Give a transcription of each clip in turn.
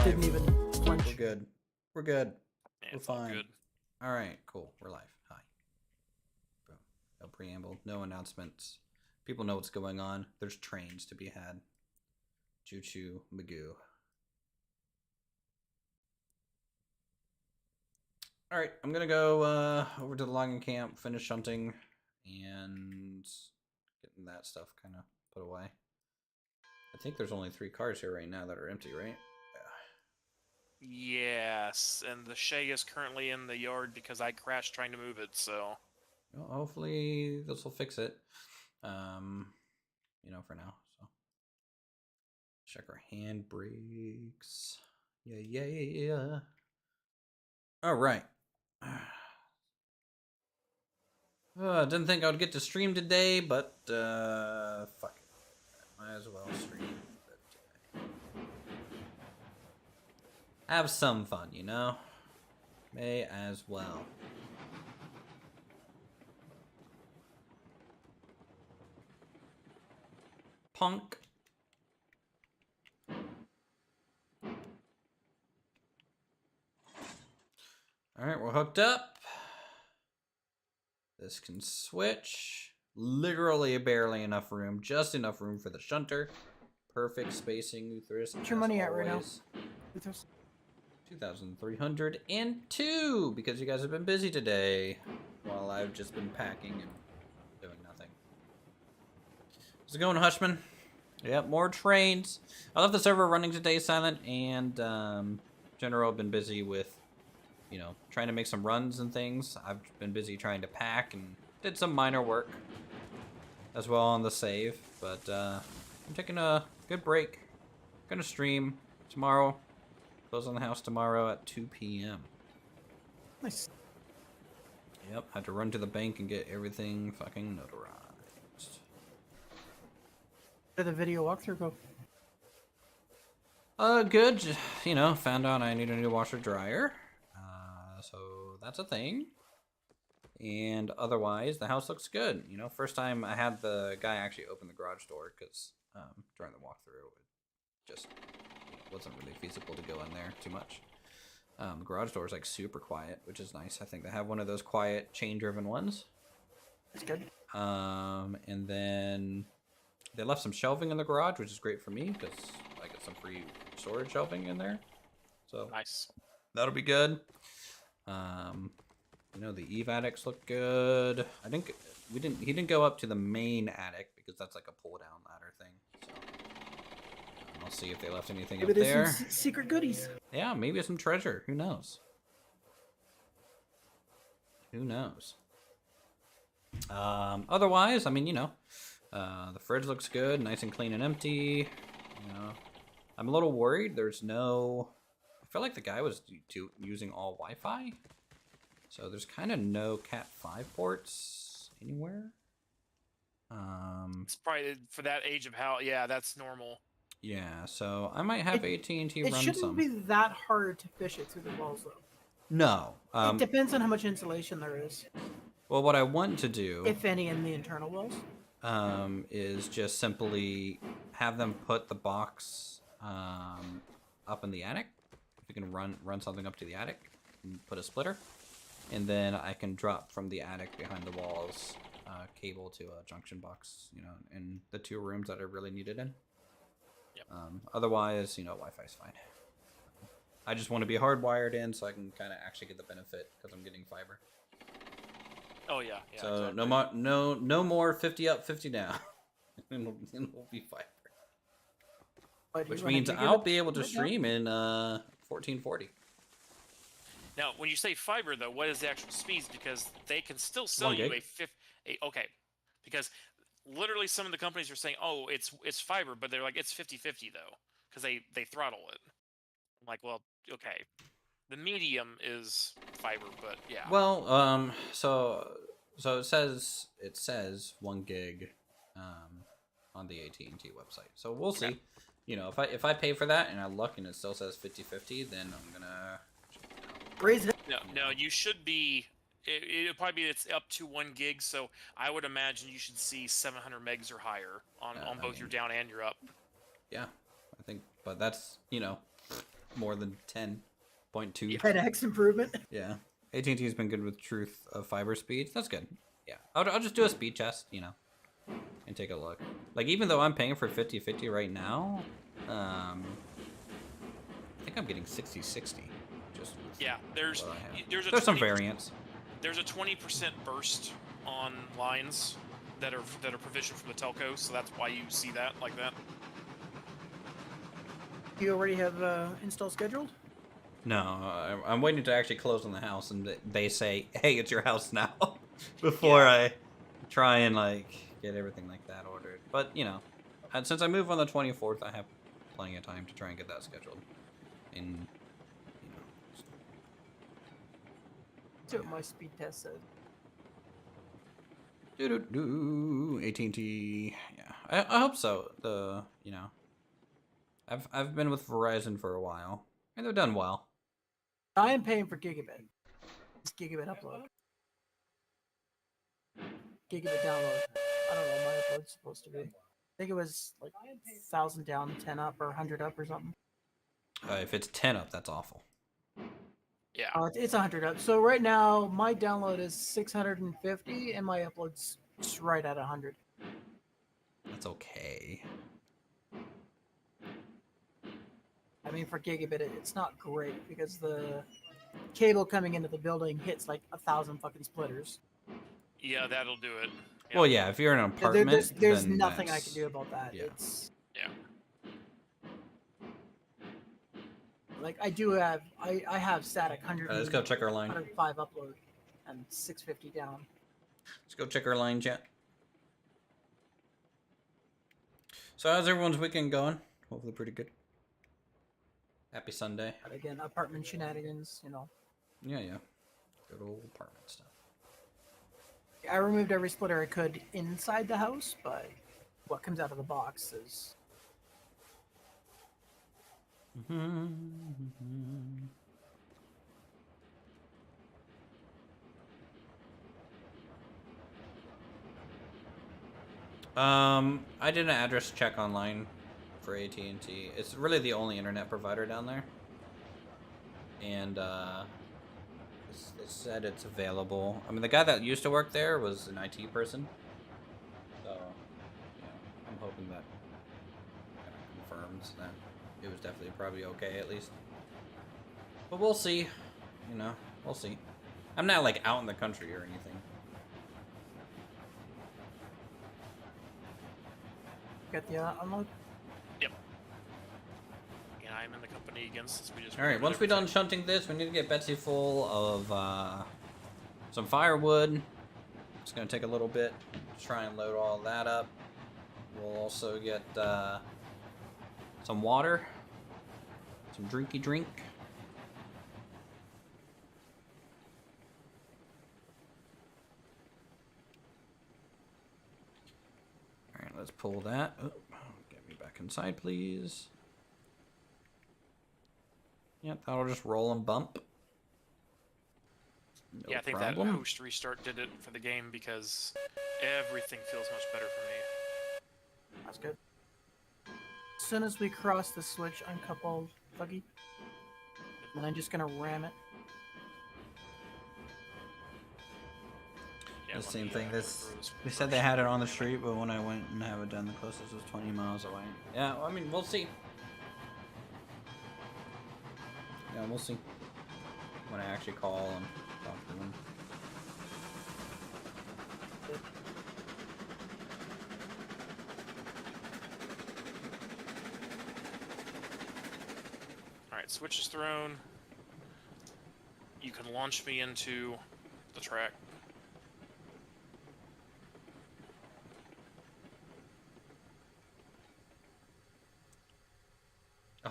didn't even flinch. We're good. We're good. Yeah, We're it's all fine. good. All right, cool. We're live. Hi. Boom. No preamble, no announcements. People know what's going on. There's trains to be had. Choo-choo, Magoo. All right, I'm gonna go over to the logging camp, finish shunting, and getting that stuff kind of put away. I think there's only 3 cars here right now that are empty, right? Yes, and the Shay is currently in the yard because I crashed trying to move it, so... Well, hopefully this will fix it. You know, for now. So check our handbrakes. Yeah. All right. Didn't think I would get to stream today, but fuck it. Might as well stream today. Have some fun, you know? May as well. Punk. Alright, we're hooked up. This can switch. Literally barely enough room. Just enough room for the shunter. Perfect spacing, Uthris. What's your money at right now? Uthris? 2,302 because you guys have been busy today while I've just been packing and doing nothing. How's it going, Hushman? Yep, more trains. I left the server running today, Silent, and General have been busy with, you know, trying to make some runs and things. I've been busy trying to pack and did some minor work as well on the save, but I'm taking a good break. Gonna stream tomorrow. Close on the house tomorrow at 2 p.m. Nice. Yep, had to run to the bank and get everything fucking notarized. How did the video walkthrough go? Good. You know, found out I need a new washer dryer. So that's a thing. And otherwise, the house looks good. You know, first time I had the guy actually open the garage door because during the walkthrough it just wasn't really feasible to go in there too much. The garage door is like super quiet, which is nice. I think they have one of those quiet chain-driven ones. That's good. And then they left some shelving in the garage, which is great for me because I get some free storage shelving in there. So Nice. that'll be good. You know, the Eve attics look good. I think he didn't go up to the main attic because that's like a pull down ladder thing. So I'll see if they left anything Maybe up there. some secret goodies. Yeah, maybe some treasure. Who knows? Who knows? Otherwise, I mean, you know, the fridge looks good, nice and clean and empty. You know, I'm a little worried. There's no. I feel like the guy was using all Wi-Fi, so there's kind of no Cat 5 ports anywhere. It's probably for that age of how. Yeah, that's normal. Yeah, so I might have AT&T run some. It shouldn't be that hard to fish it through the walls, though. No. It depends on how much insulation there is. Well, what I want to do, if any, in the internal walls, is just simply have them put the box up in the attic. If you can run something up to the attic and put a splitter, and then I can drop from the attic behind the walls cable to a junction box, you know, in the 2 rooms that I really need it in. Yep. Otherwise, you know, Wi-Fi's fine. I just want to be hardwired in so I can kind of actually get the benefit because I'm getting fiber. Oh yeah. So exactly. no more 50 up, 50 down. it'll be fiber. Which means I'll be able to stream in 1440. Now, when you say fiber, though, what is the actual speeds? Because they can still sell you okay. Because literally some of the companies are saying, oh, it's fiber, but they're like, it's 50-50, though. Because they throttle it. I'm like, well, okay. The medium is fiber, but yeah. Well, so it says 1 gig on the AT&T website. So we'll see. You know, if I pay for that and I look and it still says 50-50, then I'm gonna raise it. No, you should be. It'll probably be it's up to 1 gig. So I would imagine you should see 700 megs or higher on both your down and your up. Yeah, I think, but that's, you know, more than 10.2. 10x improvement. Yeah. AT&T has been good with truth of fiber speeds. That's good. Yeah. I'll just do a speed test, you know, and take a look. Like, even though I'm paying for 50/50 right now, I think I'm getting 60/60. Just Yeah, there's some variance. There's a 20% burst on lines that are provisioned from the telco, so that's why you see that like that. You already have install scheduled? No, I'm waiting to actually close on the house, and they say, "Hey, it's your house now," before I try and like get everything like that ordered. But you know, and since I move on the 24th, I have plenty of time to try and get that scheduled. And you know, That's what my speed test said. AT&T. Yeah, I hope so. You know, I've been with Verizon for a while, and they've done well. I am paying for gigabit. It's gigabit upload. Gigabit download. I don't know what my upload's supposed to be. I think it was like 1,000 down, 10 up, or 100 up, or something. If it's 10 up, that's awful. Yeah. It's 100 up. So right now, my download is 650, and my upload's just right at 100. That's okay. I mean, for gigabit, it's not great because the cable coming into the building hits like 1,000 fucking splitters. Yeah, that'll do it. Yeah. Well, yeah, if you're in an apartment, there's then nothing I can do about that. Yeah. It's Yeah. like I do have I have static 100. Let's go check our line. 105 upload and 650 down. Let's go check our line, chat. So how's everyone's weekend going? Hopefully pretty good. Happy Sunday. But again, apartment shenanigans, you know. Yeah. Good old apartment stuff. I removed every splitter I could inside the house, but what comes out of the box is I did an address check online for AT&T. It's really the only internet provider down there. And it said it's available. I mean, the guy that used to work there was an IT person. So, yeah, I'm hoping that kind of confirms that it was definitely probably okay at least. But we'll see. You know, we'll see. I'm not like out in the country or anything. got the unload. Yep. And I'm in the company again since we just. All right. Once we're done shunting this, we need to get Betsy full of some firewood. It's gonna take a little bit to try and load all that up. We'll also get some water, some drinky drink. All right, let's pull that. Oh, get me back inside, please. Yep, that'll just roll and bump. No Yeah, I think problem. that host restart did it for the game because everything feels much better for me. That's good. As soon as we cross the switch, uncouple buggy, and I'm just gonna ram it. Yeah, The let same me, thing. go This through this they said they had it on the street, but when I went and have it done, the closest was 20 miles away. Yeah, well, I mean, we'll see. Yeah, we'll see when I actually call and talk to them. Alright, switch is thrown. You can launch me into the track.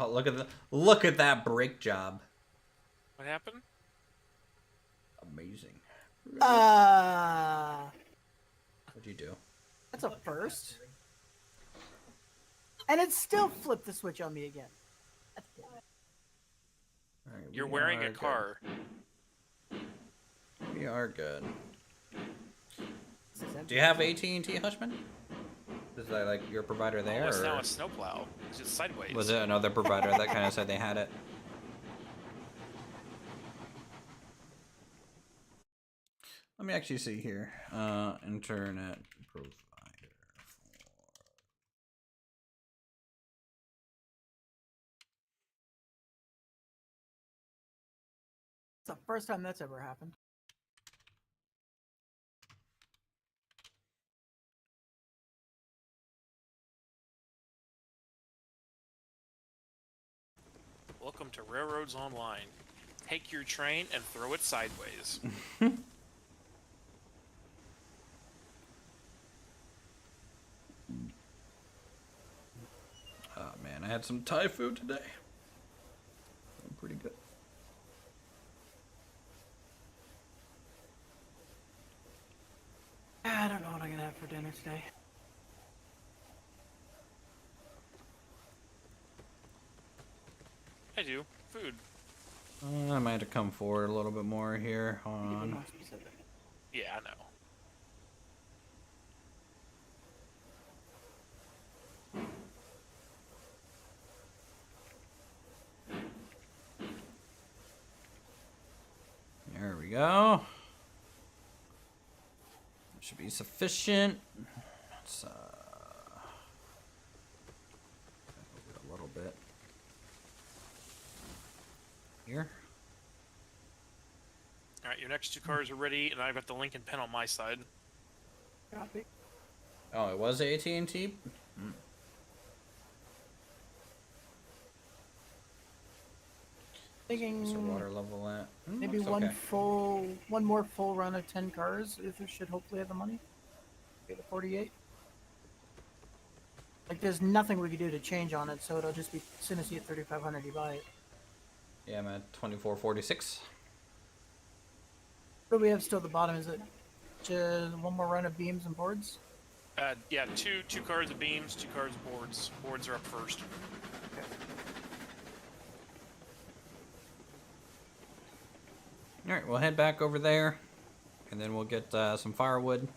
Oh, look at that brake job. What happened? Amazing. What'd you do? That's a first. And it still flipped the switch on me again. That's good. All right, You're we wearing are a car. Good. We are good. This is Do you have AT&T, Hushman? Is that like your provider there? Oh, it's or now a snowplow. It's just sideways. was it another provider that kind of said they had it? Let me actually see here. Internet provider. It's the first time that's ever happened. Welcome to Railroads Online. Take your train and throw it sideways. Oh man, I had some Thai food today. I'm pretty good. I don't know what I'm gonna have for dinner today. I do. Food. I might have to come forward a little bit more here. Hold Be on. more specific. Yeah, I know. There we go. Should be sufficient. Let's a little bit here. All right, your next two cars are ready, and I've got the Lincoln pen on my side. Copy. Oh, it was AT&T. Thinking What's the water level at? maybe looks one okay. one more full run of 10 cars. Uthris should hopefully have the money. Get the 48. Like, there's nothing we could do to change on it, so it'll just be as soon as you hit 3,500, you buy it. Yeah, I'm at 2446. What do we have still at the bottom? Is it just one more run of beams and boards? Yeah, two cars of beams, two cars of boards. Boards are up first. Okay. All right, we'll head back over there, and then we'll get some firewood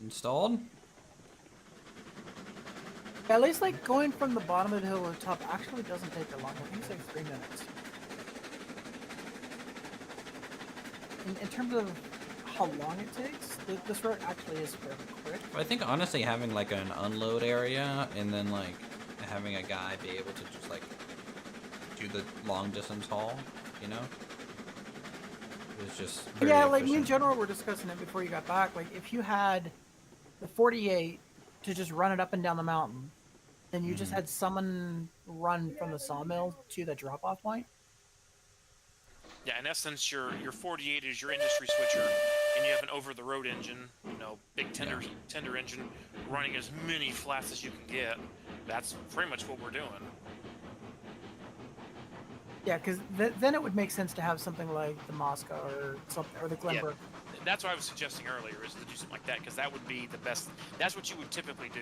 installed. Yeah, at least like going from the bottom of the hill to the top actually doesn't take that long. I think it's like 3 minutes. In terms of how long it takes, this route actually is fairly quick. I think honestly having like an unload area and then like having a guy be able to just like do the long distance haul, you know, is just very Yeah, like me efficient. and General were discussing it before you got back. Like if you had the 48 to just run it up and down the mountain, then you just had someone run from the sawmill to the drop-off point. Yeah, in essence, your 48 is your industry switcher, and you have an over-the-road engine, you know, big tender engine, running as many flats as you can get. That's pretty much what we're doing. Yeah, because then it would make sense to have something like the Moscow or something, or the Glenbrook. Yeah, that's what I was suggesting earlier, is to do something like that, because that would be the best. That's what you would typically do.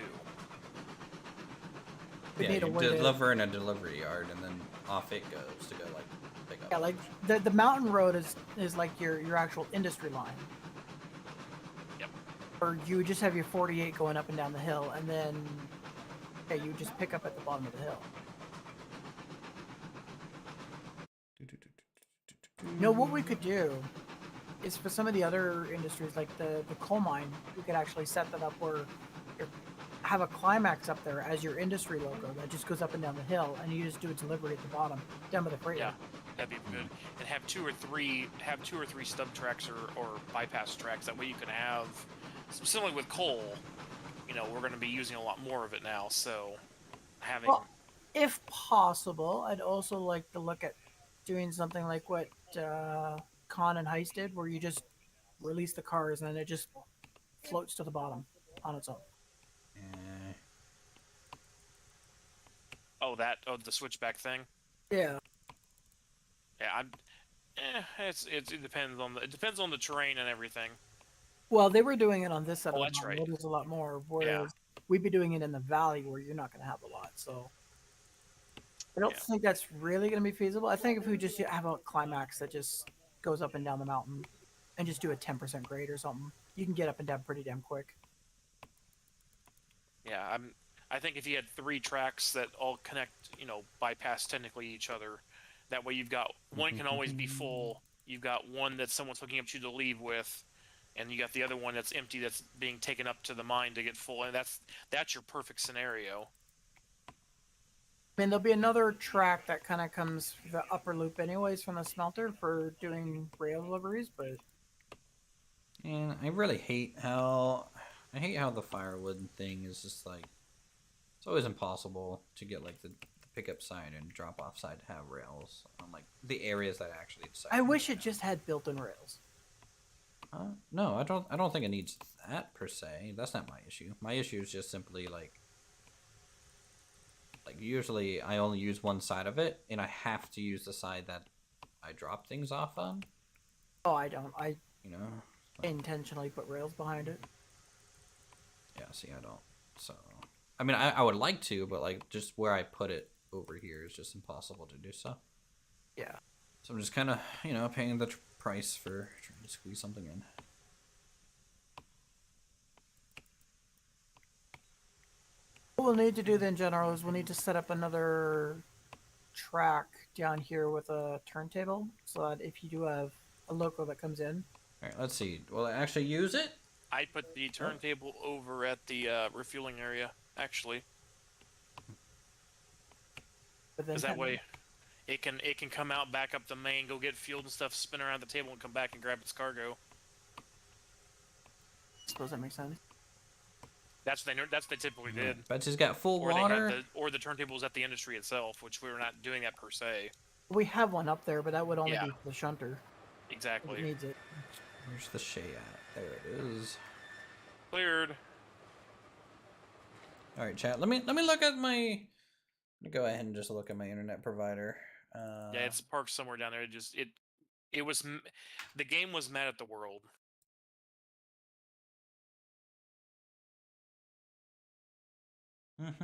We Yeah, need a you way to- deliver in a delivery yard and then off it goes to go like pick up. Yeah, like the mountain road is like your actual industry line. Yep. Or you would just have your 48 going up and down the hill, and then you would just pick up at the bottom of the hill. No, what we could do is for some of the other industries, like the coal mine, we could actually set that up where you have a climax up there as your industry logo that just goes up and down the hill, and you just do a delivery at the bottom, down by the freight. Yeah, that'd be good. And have two or three stub tracks or bypass tracks. That way you can have, similarly with coal, you know, we're going to be using a lot more of it now. So having, Well, if possible, I'd also like to look at doing something like what Con and Heist did, where you just release the cars and then it just floats to the bottom on its own. the switchback thing. Yeah. Yeah, it depends on the terrain and everything. Well, they were doing it on this side Oh, of the that's mountain, right. where there's a lot more, whereas we'd be doing it in the valley where you're not going to have a lot. So I don't think that's really going to be feasible. I think if we just have a climax that just goes up and down the mountain and just do a 10% grade or something, you can get up and down pretty damn quick. Yeah, I think if you had 3 tracks that all connect, you know, bypass technically each other, that way you've got one can always be full, you've got one that someone's hooking up to the leave with, and you got the other one that's empty that's being taken up to the mine to get full, and that's your perfect scenario. I mean, there'll be another track that kind of comes the upper loop anyways from the smelter for doing rail deliveries, but... And I really hate how... I hate how the firewood thing is just like... It's always impossible to get like the pickup side and drop off side to have rails on like the areas that actually decide. I wish it just had built-in rails. No, I don't think it needs that per se. That's not my issue. My issue is just simply like usually I only use one side of it, and I have to use the side that I drop things off on. Oh, I don't. I like, intentionally put rails behind it. Yeah, see, I don't. So, I mean, I would like to, but like just where I put it over here is just impossible to do so. Yeah. So I'm just kind of, paying the price for trying to squeeze something in. What we'll need to do then, General, is we'll need to set up another track down here with a turntable so that if you do have a loco that comes in. All right, let's see. Will I actually use it? I put the turntable over at the refueling area, actually. Because that way it can come out, back up the main, go get fuel and stuff, spin around the table, and come back and grab its cargo. I suppose that makes sense. That's what they typically did. Betsy's got full or water. Or the turntables at the industry itself, which we were not doing that per se. We have one up there, but that would only be the shunter. Exactly. It needs it. Where's the Shay at? There it is. Cleared. All right, chat. Let me look at my. Let me go ahead and just look at my internet provider. Yeah, it's parked somewhere down there. It was the game was mad at the world.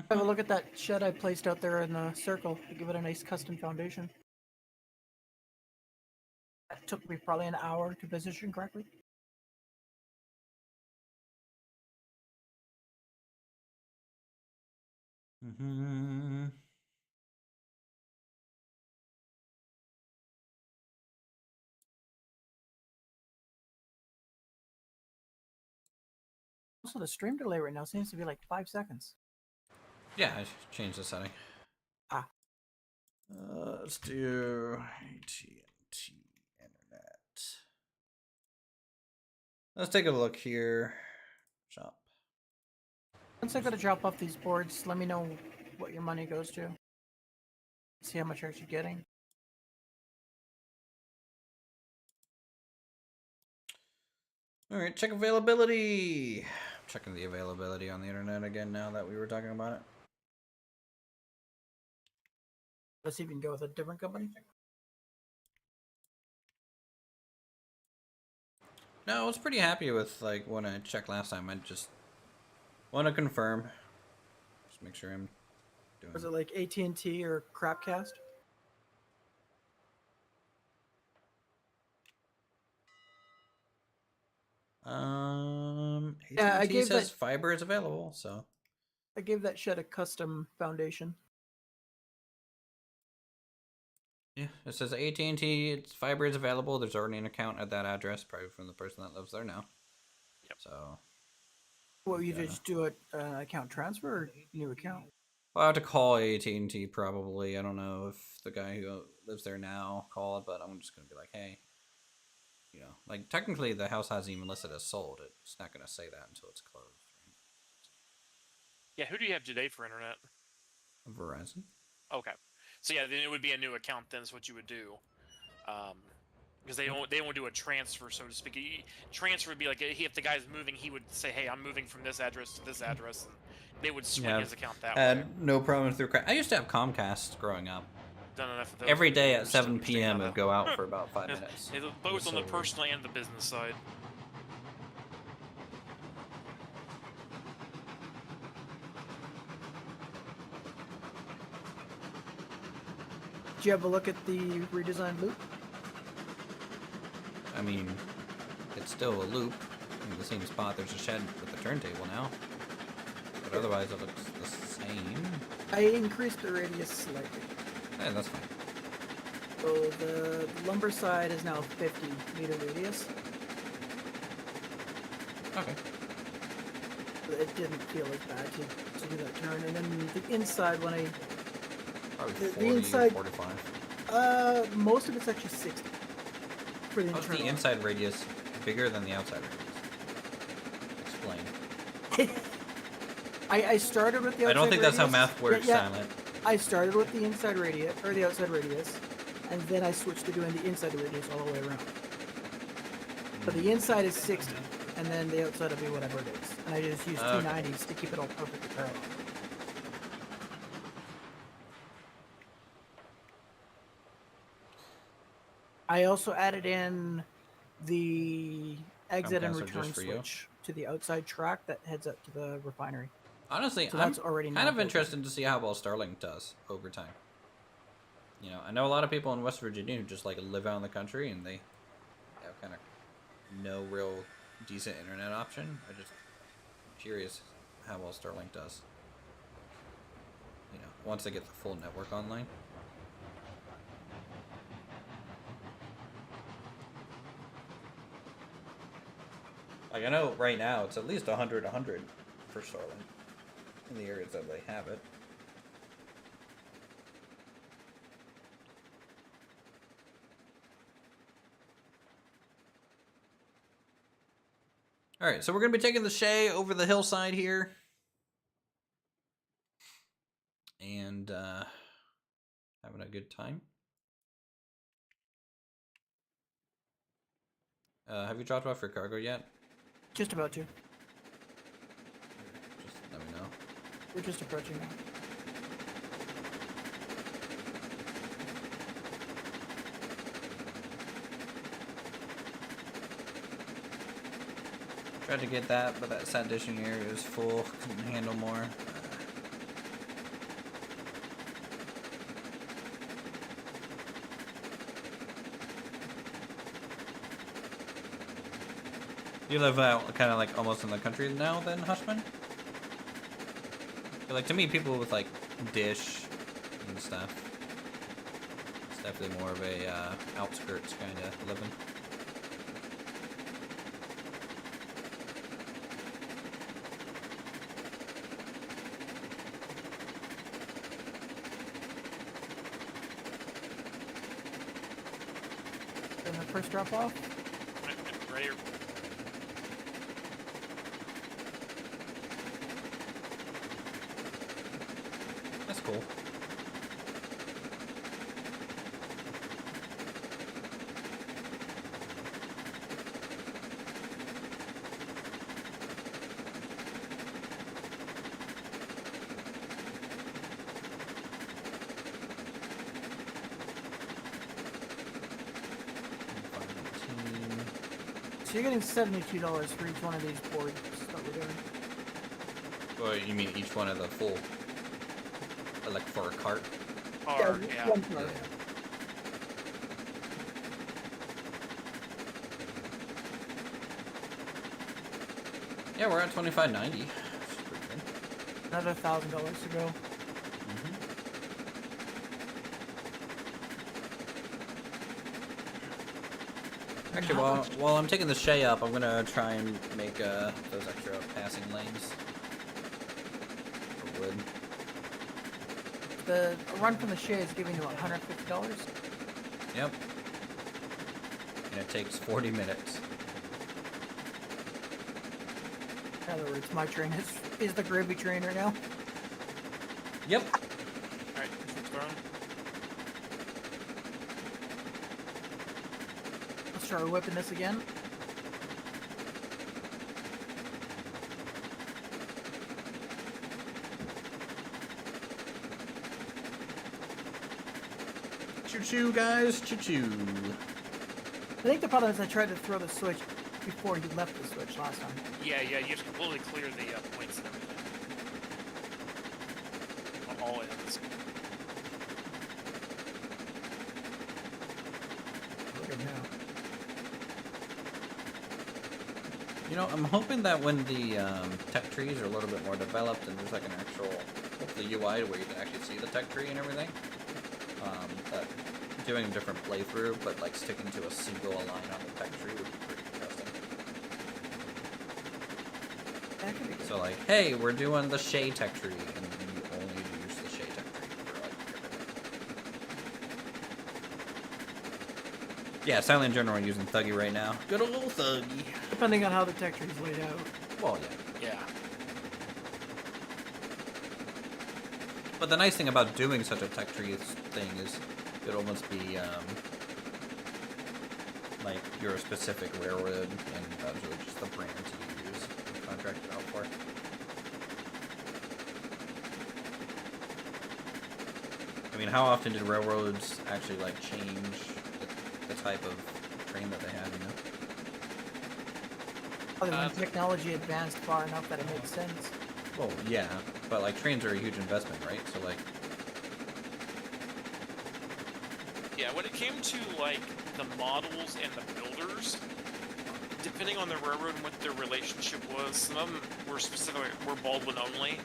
Have a look at that shed I placed out there in the circle to give it a nice custom foundation. It took me probably an hour to position correctly. Also, the stream delay right now seems to be like 5 seconds. Yeah, I changed the setting. Let's do AT&T Internet. Let's take a look here. Shop. Once I gotta drop off these boards, let me know what your money goes to. See how much you're actually getting. All right, check availability. I'm checking the availability on the internet again now that we were talking about it. Let's even go with a different company. No, I was pretty happy with like when I checked last time. I just want to confirm. Just make sure I'm doing. Was it like AT&T or Crapcast? AT&T says fiber is available, so. I gave that shed a custom foundation. Yeah, it says AT&T, its fiber is available. There's already an account at that address, probably from the person that lives there now. Yep. So. Well, you just do an account transfer or new account? I'll have to call AT&T probably. I don't know if the guy who lives there now called, but I'm just going to be like, hey, like technically the house hasn't even listed as sold. It's not going to say that until it's closed. Right? Yeah, who do you have today for internet? Verizon. Okay. So yeah, then it would be a new account. Then is what you would do, because they won't do a transfer, so to speak. Transfer would be like if the guy's moving, he would say, "Hey, I'm moving from this address to this address," and they would swing his account that way. No problem through. I used to have Comcast growing up. Done enough of those. Every day at 7 p.m. it would go out for about 5 minutes. Both on the personal and the business side. Did you have a look at the redesigned loop? I mean, it's still a loop. In the same spot, there's a shed with a turntable now. But otherwise, it looks the same. I increased the radius slightly. Yeah, that's fine. So the lumber side is now 50-meter radius. Okay. It didn't feel as bad to do that turn. And then the inside, when I... Probably The 40, inside- 45. Most of it's actually 60. For the How's the internal. inside radius bigger than the outside radius? Explain. I started with the outside I don't think that's how radius. math works, Silent. I started with the inside radius, or the outside radius, and then I switched to doing the inside radius all the way around. But the inside is 60, and then the outside will be whatever it is. And I just use 290s to keep it all perfectly parallel. I also added in the exit and Comcast are return just for you? switch to the outside track that heads up to the refinery. Honestly, So I'm that's already kind now of built in. interested to see how well Starlink does over time. You know, I know a lot of people in West Virginia who just like live out in the country and they have kind of no real decent internet option. I'm just curious how well Starlink does. You know, once they get the full network online. Like, I know right now it's at least 100 for Starlink in the areas that they have it. Alright, so we're going to be taking the Shay over the hillside here. And having a good time. Have you dropped off your cargo yet? Just about to. Just let me know. We're just approaching now. Tried to get that, but that sand dishing area is full. Couldn't handle more. You live out kind of like almost in the country now, then, Hushman? But, like, to me, people with like dish and stuff, it's definitely more of a outskirts kind of living. Then the first drop off. Right here. That's cool. So you're getting $72 for each one of these boards that we're doing. Well, you mean each one of the full, like for a cart? Hard, yeah. One card. Yeah, we're at $25.90. That's pretty good. Another $1,000 to go. Actually, while I'm taking the Shay up, I'm gonna try and make those extra passing lanes for wood. The run from the Shay is giving you about $150. Yep. And it takes 40 minutes. In other words, my train is the gravy train right now. Yep. Alright, let's go on. Let's try whipping this again. Choo-choo, guys. Choo-choo. I think the problem is I tried to throw the switch before you left the switch last time. Yeah, you have to completely clear the points and everything. On all ends. Look at now. You know, I'm hoping that when the tech trees are a little bit more developed and there's like an actual hopefully UI where you can actually see the tech tree and everything, that doing a different playthrough, but like sticking to a single line on the tech tree would be pretty interesting. That could be good. So like, hey, we're doing the Shay tech tree, and then you only use the Shay tech tree for like everything. Yeah, Silent General using Thuggy right now. Good old Thuggy. Depending on how the tech tree's laid out. Well, yeah. Yeah. But the nice thing about doing such a tech tree thing is it almost be like you're a specific railroad, and that's really just the brand you use and contract it out for. I mean, how often did railroads actually like change the type of train that they had? You know. Other than technology advanced far enough that it makes sense. Well, yeah, but like trains are a huge investment, right? So like, Yeah, when it came to like the models and the builders, depending on the railroad and what their relationship was, some of them were Baldwin only.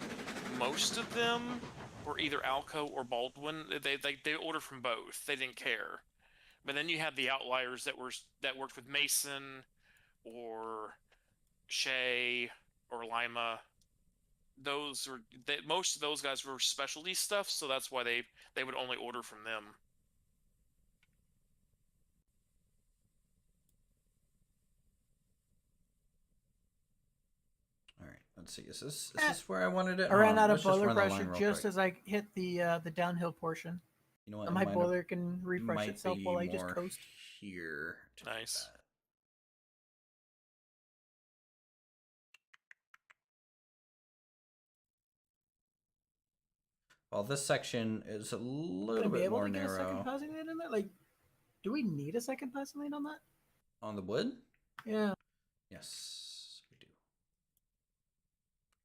Most of them were either Alco or Baldwin. They ordered from both. They didn't care. But then you had the outliers that worked with Mason or Shay or Lima. Most of those guys were specialty stuff, so that's why they would only order from them. all right, let's see. Is this where I wanted it? I ran out of Let's just boiler run the line pressure real just quick. as I hit the downhill portion. You know what? And my boiler can refresh itself while I just coast. Here. Nice. Well, this section is a little be bit able more to get a second narrow. passing lane in there? Like, do we need a second passing lane on that? On the wood? Yeah. Yes, we do.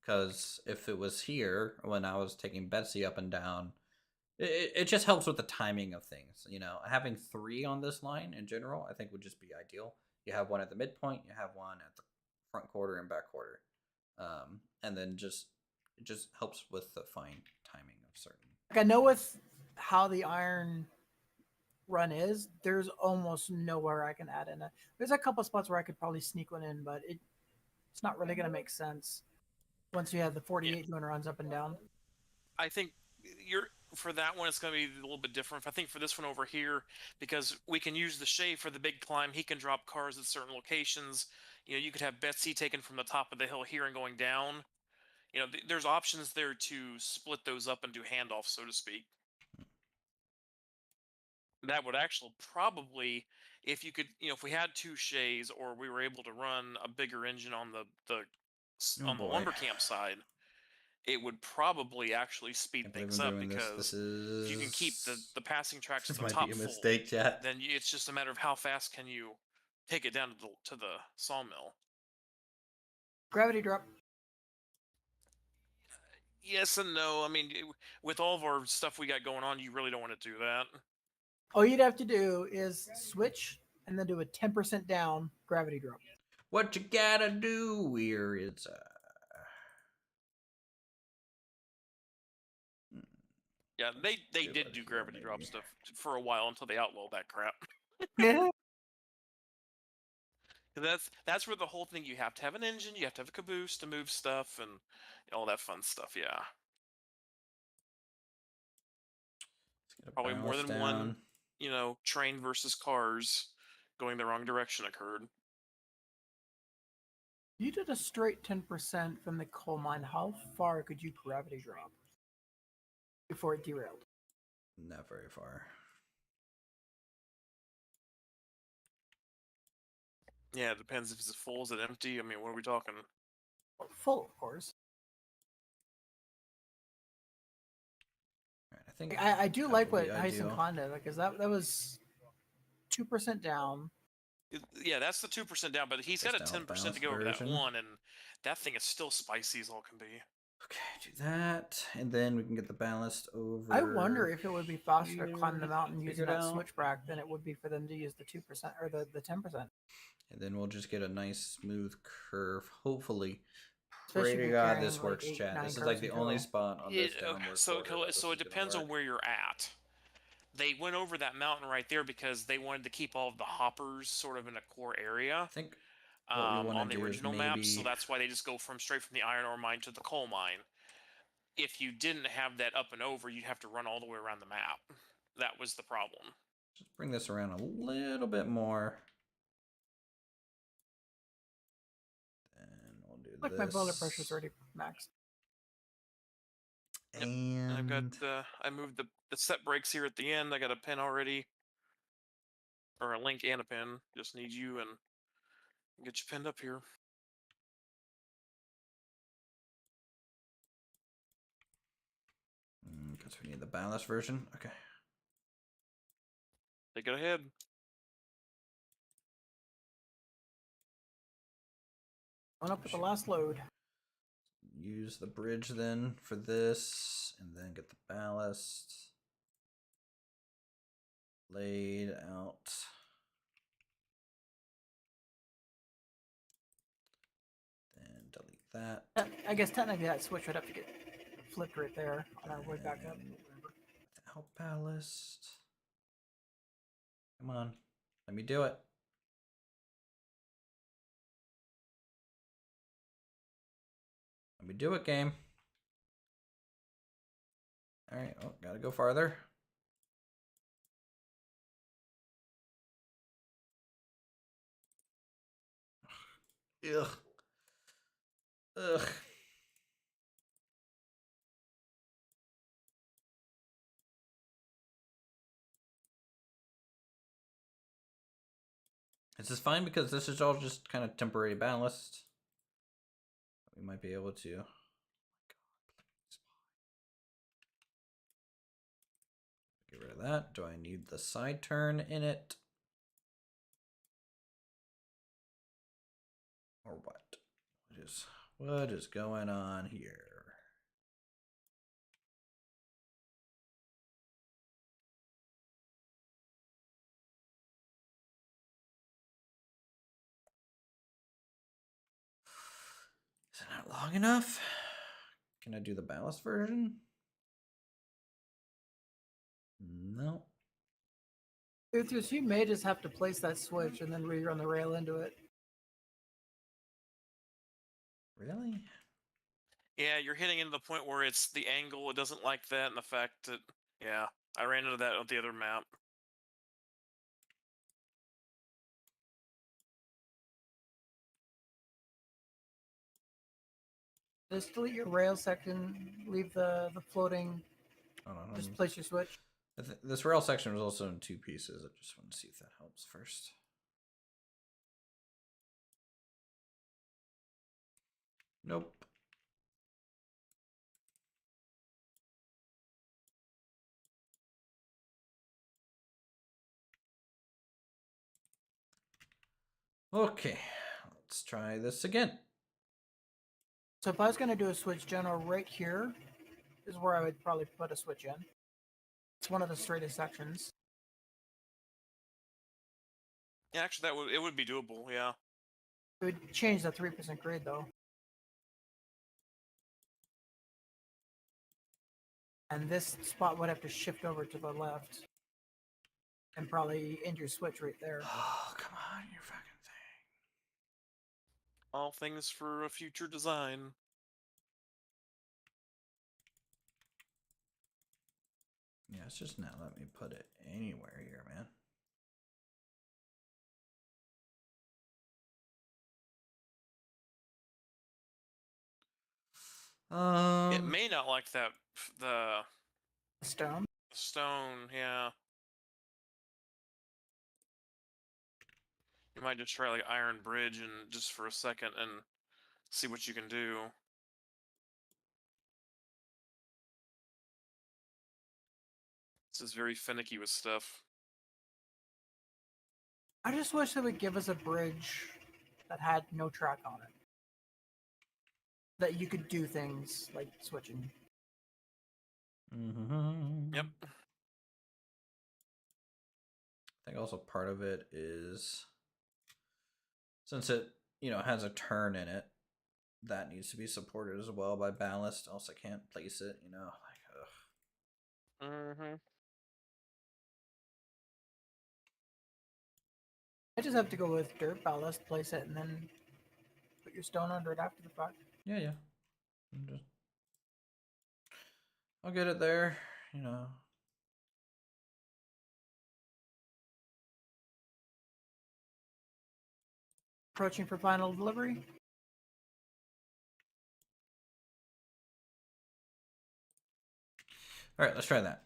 Because if it was here when I was taking Betsy up and down, it just helps with the timing of things. You know, having 3 on this line in general, I think would just be ideal. You have one at the midpoint, you have one at the front quarter and back quarter, and then it just helps with the fine timing of certain. Like I know with how the iron run is, there's almost nowhere I can add in it. There's a couple spots where I could probably sneak one in, but it's not really gonna make sense once you have the 48 doing runs up and down. I think for that one, it's going to be a little bit different. I think for this one over here, because we can use the Shay for the big climb, he can drop cars at certain locations. You know, you could have Betsy taken from the top of the hill here and going down. You know, there's options there to split those up and do handoffs, so to speak. That would actually probably, if you could, you know, if we had 2 Shays or we were able to run a bigger engine on the lumber camp side, it would probably actually speed things up because if you can keep the passing tracks to the top might be a mistake, chat. then it's just a matter of how fast can you take it down to the sawmill. Gravity drop. Yes and no. I mean, with all of our stuff we got going on, you really don't want to do that. All you'd have to do is switch and then do a 10% down gravity drop. What you gotta do here is Yeah, they did do gravity drop stuff for a while until they outlawed that crap. Yeah. That's where the whole thing, you have to have an engine, you have to have a caboose to move stuff and all that fun stuff, yeah. Probably more than one, you know, train versus cars going the wrong direction occurred. You did a straight 10% from the coal mine. How far could you gravity drop before it derailed? Not very far. Yeah, it depends if it's full, is it empty? I mean, what are we talking? Well, full, of course. Right, I think I do like what Heisen Khan did, because that was 2% down. Yeah, that's the 2% down, but he's got a 10% to go over that one, and that thing is still spicy as all can be. Okay, do that, and then we can get the ballast over. I wonder if it would be faster to climb the mountain using that switchback than it would be for them to use the 2% or the 10%. And then we'll just get a nice smooth curve, hopefully. Especially Pray to God this works, chat. This is like the only spot on this downward so it depends on where you're at. they went over that mountain right there because they wanted to keep all of the hoppers sort of in a core area. I think what we want On to the do is original map, so maybe that's why they just go straight from the iron ore mine to the coal mine. If you didn't have that up and over, you'd have to run all the way around the map. That was the problem. just bring this around a little bit more. And we'll do Like this. my boiler pressure's already maxed. And I've got I moved the set brakes here at the end. I got a pin already, or a link and a pin. Just need you and get you pinned up here. because we need the ballast version. Okay. Take it ahead. On up with the last load. Use the bridge then for this, and then get the ballast laid out. Then delete that. I guess technically that switch would have to get flipped right there on our way back up. Without ballast. Come on, let me do it. Let me do it, game. All right, oh, gotta go farther. Ugh. Ugh. This is fine because this is all just kind of temporary ballast. We might be able to. Get rid of that. Do I need the side turn in it? Or what? What is going on here? Is it not long enough? Can I do the ballast version? No. Uthris, you may just have to place that switch and then rerun the rail into it. Really? Yeah, you're hitting into the point where it's the angle. It doesn't like that, and the fact that yeah, I ran into that on the other map. Just delete your rail section, leave the floating, just place your switch. This rail section was also in two pieces. I just want to see if that helps first. Nope. Okay, let's try this again. So if I was going to do a switch general right here is where I would probably put a switch in. It's one of the straightest sections. Yeah, actually, it would be doable. Yeah. It would change the 3% grade though. And this spot would have to shift over to the left. And probably end your switch right there. Oh, come on, you fucking thing. All things for a future design. Yeah, it's just not letting me put it anywhere here, man. It may not like that the Stone. stone. Yeah. You might just try like Iron Bridge and just for a second and see what you can do. This is very finicky with stuff. I just wish they would give us a bridge that had no track on it. That you could do things like switching. Yep. I think also part of it is since it, has a turn in it, that needs to be supported as well by ballast. Else I can't place it, like ugh. I just have to go with dirt ballast, place it, and then put your stone under it after the fact. Yeah. I'll get it there, you know. Approaching for final delivery. All right, let's try that.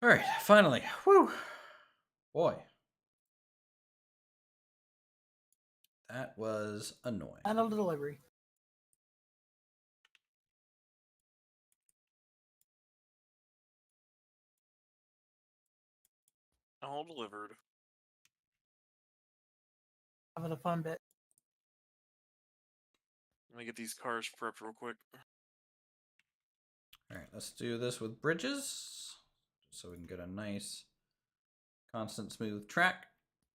All right, finally. Whew. Boy. That was annoying. Final delivery. All delivered. Having a fun bit. Let me get these cars prepped real quick. All right, let's do this with bridges so we can get a nice, constant, smooth track.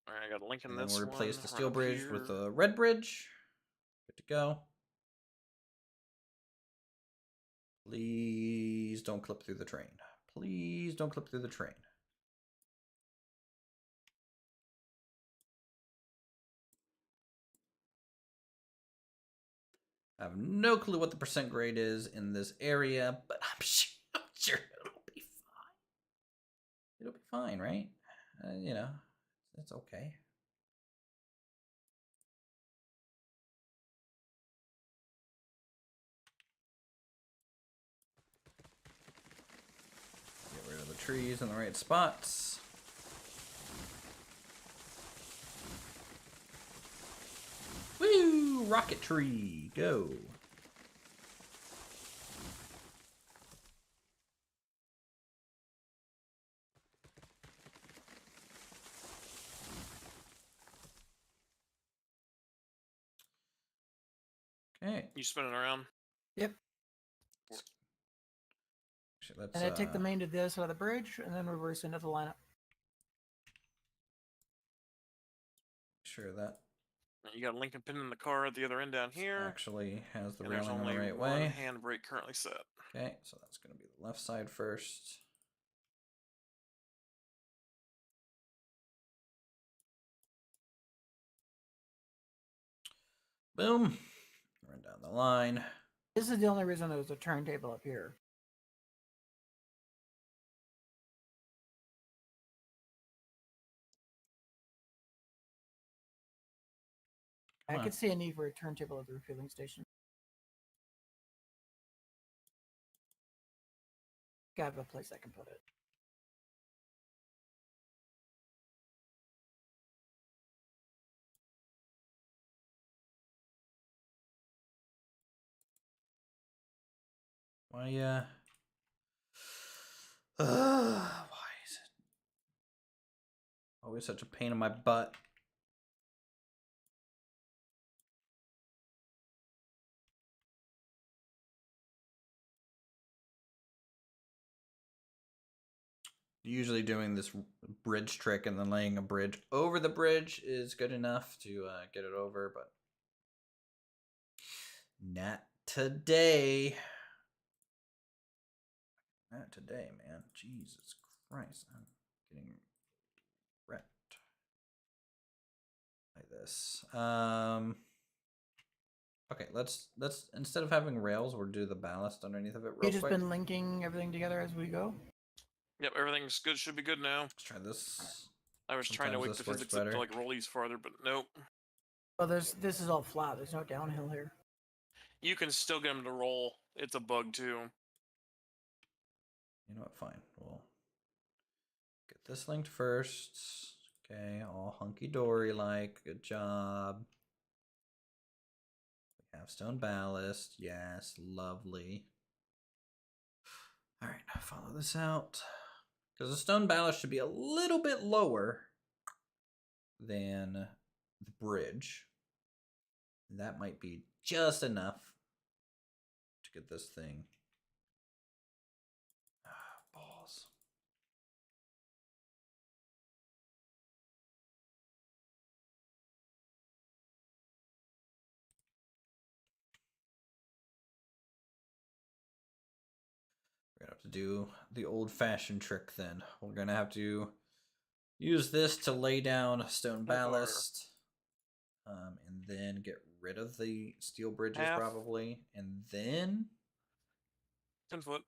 All right, I got a link in And then this we'll replace one, the right steel up bridge here. with a red bridge. Good to go. Please don't clip through the train. Please don't clip through the train. I have no clue what the percent grade is in this area, but I'm sure it'll be fine. It'll be fine, right? You know, it's okay. Get rid of the trees in the right spots. Woo! Rocket tree, go. Okay. You spin it around? Yep. Actually, let's, And I take the main to this out of the bridge and then reverse into the lineup. Sure that You got a Lincoln pin in the car at the other end down here. actually has the And there's railing on only the right one way. handbrake currently set. Okay, so that's going to be the left side first. Boom. Run down the line. This is the only reason there's a turntable up here. I could see a need for a turntable at the refueling station. Got a place I can put it. Why why is it always such a pain in my butt? Usually doing this bridge trick and then laying a bridge over the bridge is good enough to get it over, but not today. Not today, man. Jesus Christ. I'm getting wrecked by this. Okay, let's instead of having rails, we'll do the ballast underneath of it real quick. You've just been linking everything together as we go? Yep, everything's good. Should be good now. Let's try this. I was trying to wake the physics up to like roll these farther, but nope. Oh, this is all flat. There's no downhill here. You can still get them to roll. It's a bug too. You know what? Fine. We'll get this linked first. Okay, all hunky dory like. Good job. We have stone ballast. Yes, lovely. All right, follow this out. Because the stone ballast should be a little bit lower than the bridge. That might be just enough to get this thing. Balls. We're gonna have to do the old-fashioned trick then. We're gonna have to use this to lay down stone ballast, and then get rid of the steel bridges probably, and then 10 foot.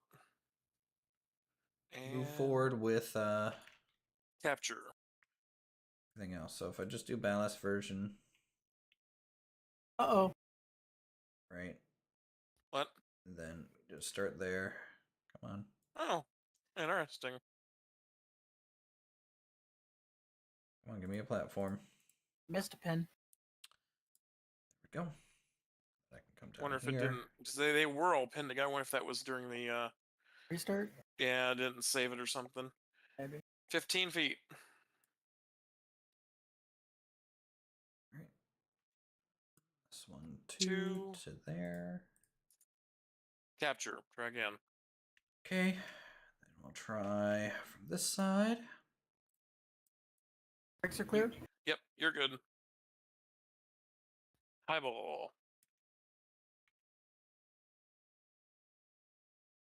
And move forward with capture. everything else. So if I just do ballast version, Uh-oh. right? What? And then just start there. Come on. Oh, interesting. Come on, give me a platform. Missed a pin. There we go. I can come down Wonder if here. it didn't. They were all pinned together. I wonder if that was during the Restart? Yeah, I didn't save it or something. Maybe. 15 feet. All right. This one, two to there. Capture. Try again. Okay. Then we'll try from this side. Brakes are clear? Yep, you're good. Highball.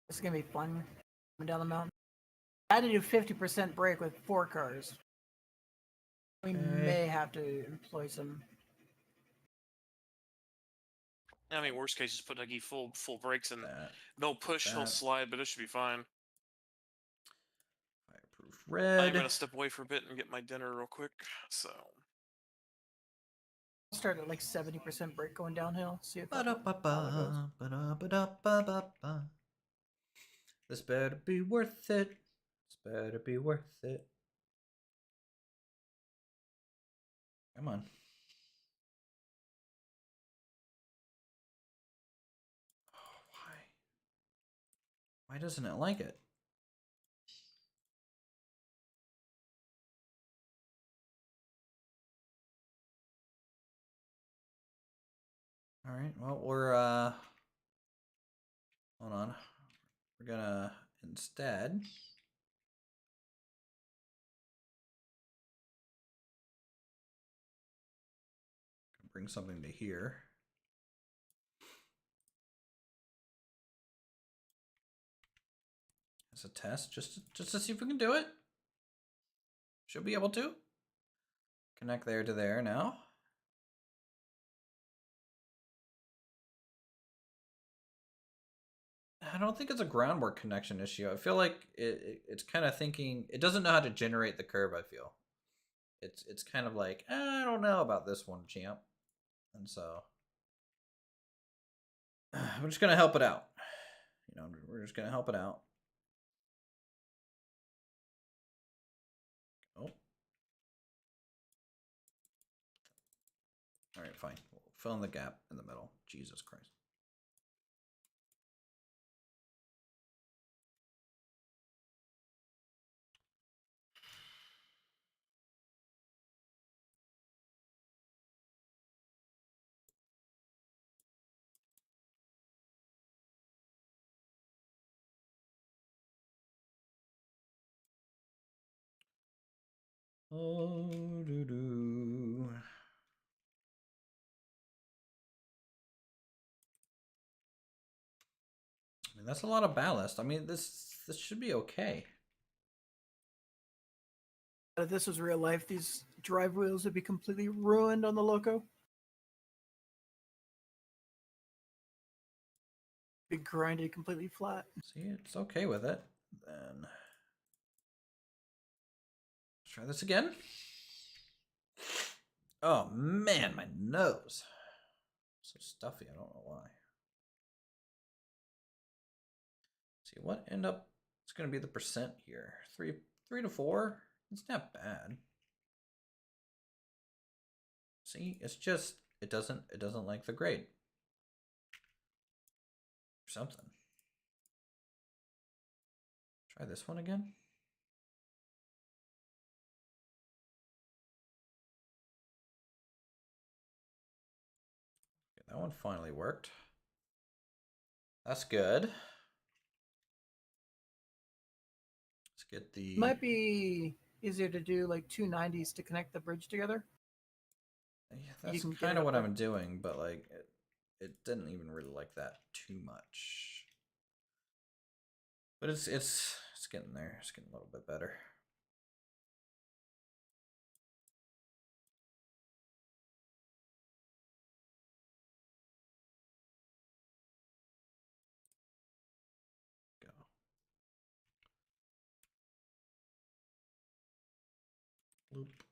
This is gonna be fun coming down the mountain. I had to do 50% brake with 4 cars. We may have to employ some. I mean, worst case, just put Dougie full brakes and no push, he'll slide, but it should be fine. Fireproof red. I'm gonna step away for a bit and get my dinner real quick. So I'll start at like 70% brake going downhill. See if this better be worth it. This better be worth it. Come on. Oh, why doesn't it like it? All right. Well, we're hold on. We're gonna instead bring something to here. As a test, just to see if we can do it. Should be able to. Connect there to there now. I don't think it's a groundwork connection issue. I feel like it's kind of thinking it doesn't know how to generate the curve. I feel it's kind of like I don't know about this one, champ, and so we're just gonna help it out. You know, we're just gonna help it out. Oh, all right, fine. We'll fill in the gap in the middle. Jesus Christ. Oh, doo-doo. I mean, that's a lot of ballast. I mean, this should be okay. If this was real life, these drive wheels would be completely ruined on the Loco. Be grinded completely flat. See, it's okay with it. Then let's try this again. Oh man, my nose. So stuffy, I don't know why. Let's see what end up it's gonna be the percent here. 3 to 4. It's not bad. See, it's just it doesn't like the grade. Or something. Try this one again. Okay, that one finally worked. That's good. Let's get the... Might be easier to do like 290s to connect the bridge together. Yeah, that's can get kind it of up what there. I'm doing, but like it didn't even really like that too much. But it's getting there. It's getting a little bit better. Go. Loop.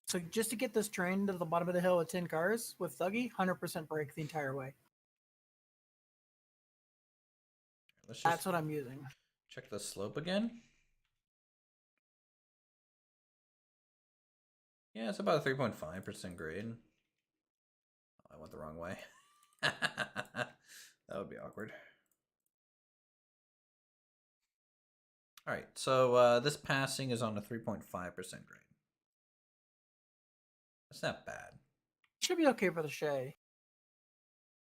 So just to get this train to the bottom of the hill with 10 cars with Thuggy, 100% brake the entire way. Let's just That's what I'm using. check the slope again. Yeah, it's about a 3.5% grade. Oh, I went the wrong way. That would be awkward. All right, so this passing is on a 3.5% grade. That's not bad. Should be okay for the Shay.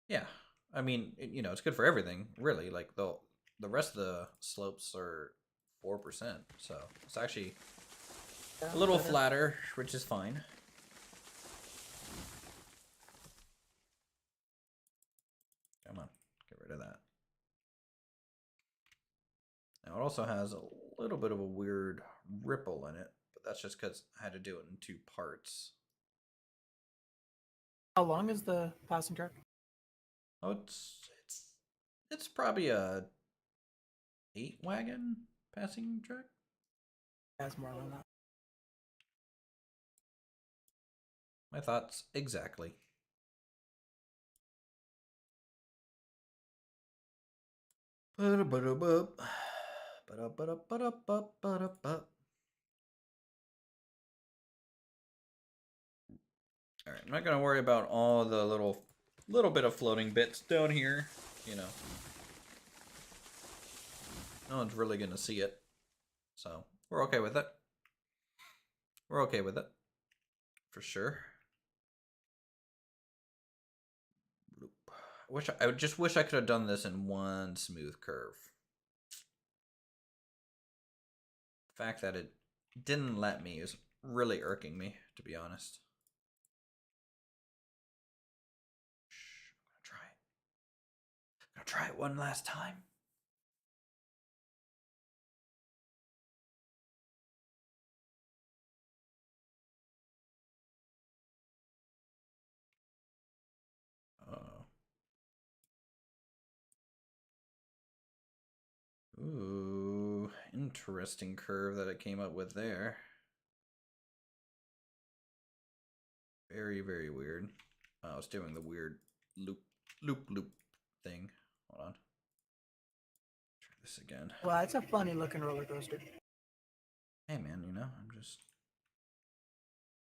Yeah, I mean, you know, it's good for everything, really. Like the rest of the slopes are 4%, so it's actually a little flatter, which is fine. Come on, get rid of that. Now it also has a little bit of a weird ripple in it, but that's just because I had to do it in 2 parts. How long is the passing track? Oh, it's probably a 8 wagon passing track. That's more than that. My thoughts exactly. All right, I'm not gonna worry about all the little bit of floating bits down here. You know, no one's really gonna see it, so we're okay with it. We're okay with it, for sure. I just wish I could have done this in one smooth curve. The fact that it didn't let me is really irking me, to be honest. I'm gonna try it one last time. Ooh, interesting curve that it came up with there. Very, very weird. I was doing the weird loop thing. Hold on. Try this again. Well, it's a funny looking roller coaster. Hey man, you know, I'm just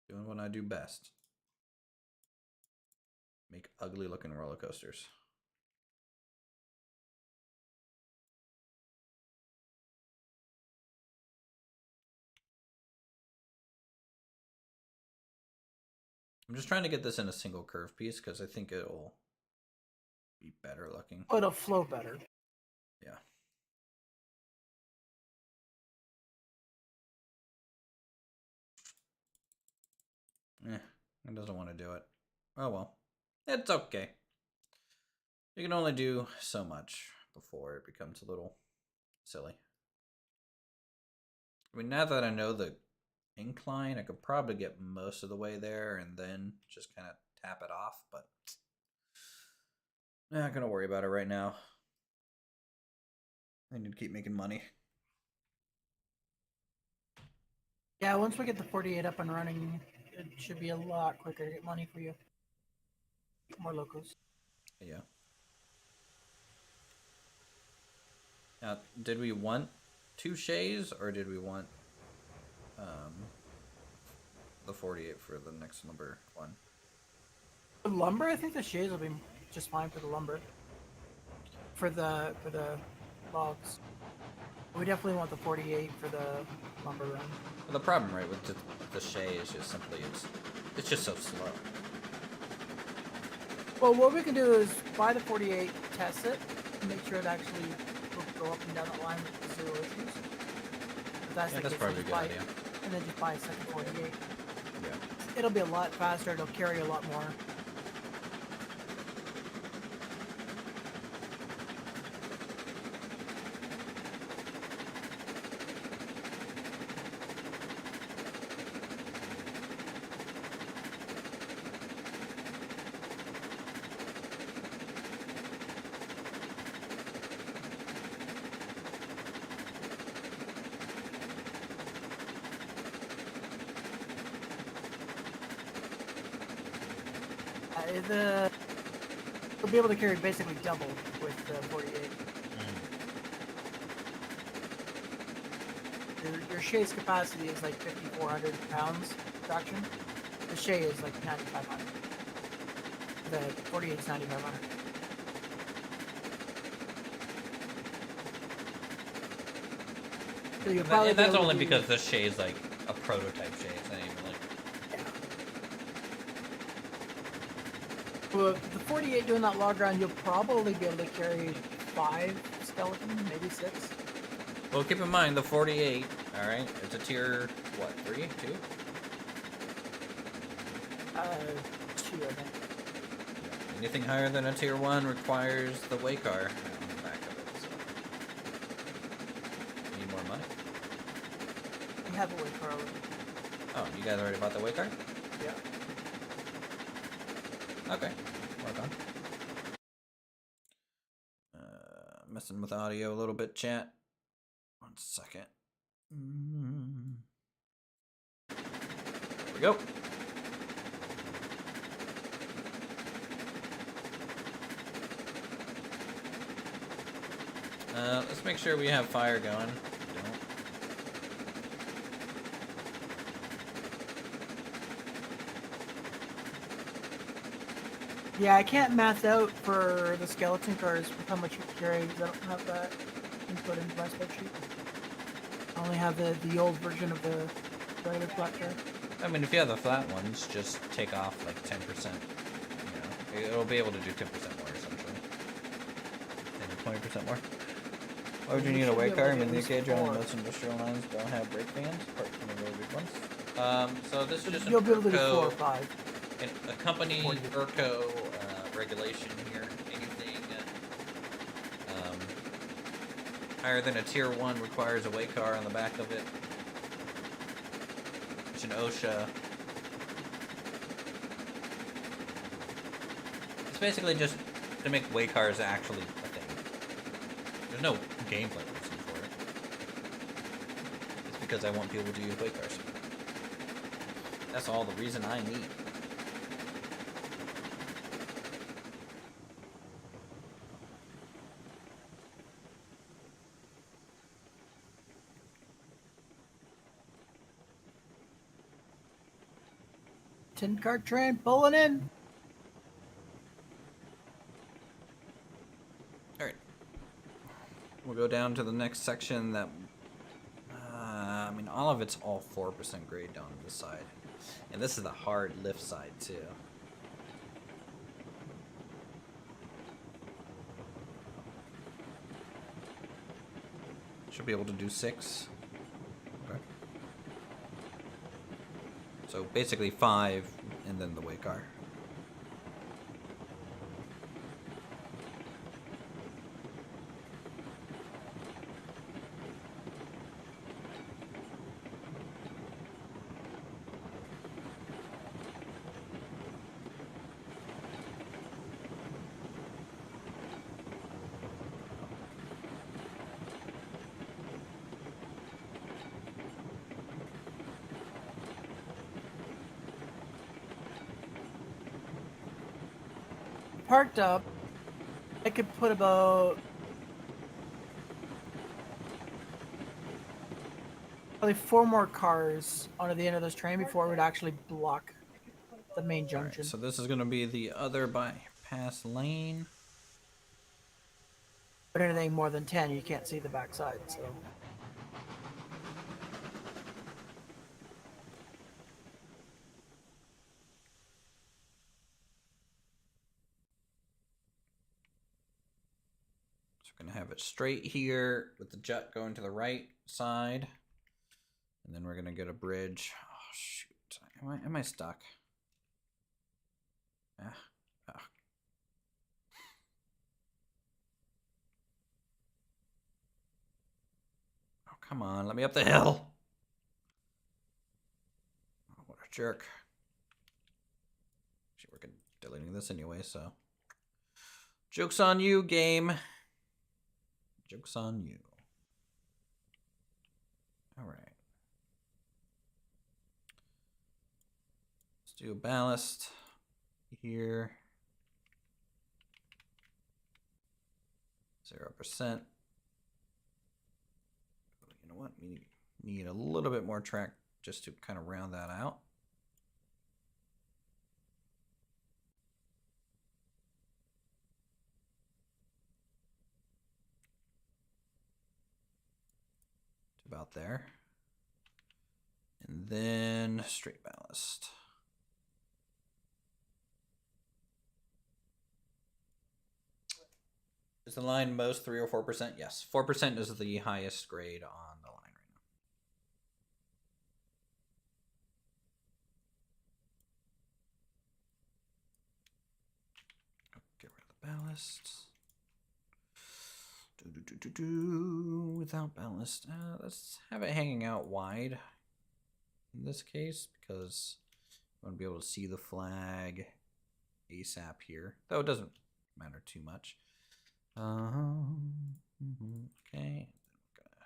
doing what I do best. Make ugly looking roller coasters. I'm just trying to get this in a single curve piece because I think it'll be better looking. Oh, it'll flow better. Yeah. It doesn't want to do it. Oh well. It's okay. You can only do so much before it becomes a little silly. I mean, now that I know the incline, I could probably get most of the way there and then just kind of tap it off, but not gonna worry about it right now. I need to keep making money. Yeah, once we get the 48 up and running, it should be a lot quicker to get money for you. More locos. Yeah. Now, did we want 2 Shays or did we want the 48 for the next number 1? The lumber, I think the Shays will be just fine for the lumber. For the logs. We definitely want the 48 for the lumber run. Well, the problem, right, with the Shay is just simply it's just so slow. Well, what we can do is buy the 48, test it, make sure it actually will go up and down that line with zero issues. If that's the That's case, probably a good idea. And then just buy a second 48. Yeah. It'll be a lot faster. It'll carry a lot more. We'll be able to carry basically double with the 48. Your Shay's capacity is like 5,400 pounds traction. The Shay is like 9,500. The 48 is 9,500. So you'll probably that's only because the Shay is like a prototype Shay. It's not even like. Well, the 48 doing that log run, you'll probably be able to carry 5 skeletons, maybe 6. Well, keep in mind the 48. All right, it's a tier what? 3, 2? 2, I think. Anything higher than a tier 1 requires the way car on the back of it. So. Need more money. We have a way car already. Oh, you guys already bought the way car? Yeah. Okay, work on. Messing with audio a little bit, chat. 1 second. There we go. Let's make sure we have fire going. Don't. Yeah, I can't math out for the skeleton cars with how much you carry because I don't have that input into my spreadsheet. I only have the old version of the regular flat car. I mean, if you have the flat ones, just take off like 10%. You know, it'll be able to do 10% more essentially. Maybe 20% more. Why would you need a way car? I mean, the gauge on most industrial lines don't have brake fans, apart from the really big ones. So this is just an You'll be able to do 4 ERCO, or 5. a company ERCO regulation here. Anything higher than a tier 1 requires a way car on the back of it. It's an OSHA. It's basically just to make way cars actually a thing. There's no gameplay reason for it. It's because I want people to use way cars. That's all the reason I need. Tin cart train pulling in. Alright. We'll go down to the next section that... I mean, all of it's all 4% grade down this side. And this is the hard lift side, too. Should be able to do 6. Okay. So basically 5, and then the way car. Parked up, I could put about probably 4 more cars onto the end of this train before it would actually block the main junction. Right, so this is going to be the other bypass lane. But anything more than 10, you can't see the backside. So Gonna have it straight here with the jet going to the right side, and then we're gonna get a bridge. Oh shoot! Am I stuck? Ah. Oh come on, let me up the hill. Oh, what a jerk! Actually, we're deleting this anyway, so joke's on you, game. Joke's on you. All right. Let's do a ballast here. 0%. You know what? We need a little bit more track just to kind of round that out. About there. And then straight ballast. Is the line most 3 or 4%? Yes. 4% is the highest grade on the line right now. Get rid of the ballast. Without ballast. Let's have it hanging out wide in this case because I want to be able to see the flag ASAP here. Though it doesn't matter too much. Okay. Grab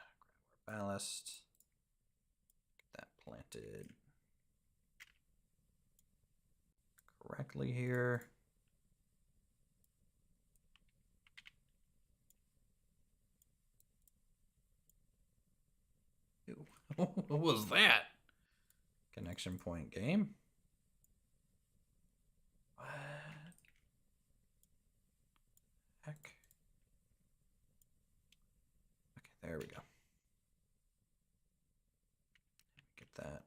our ballast. Get that planted correctly here. Ew. What was that? Connection point game. What? Heck. Okay, there we go. Get that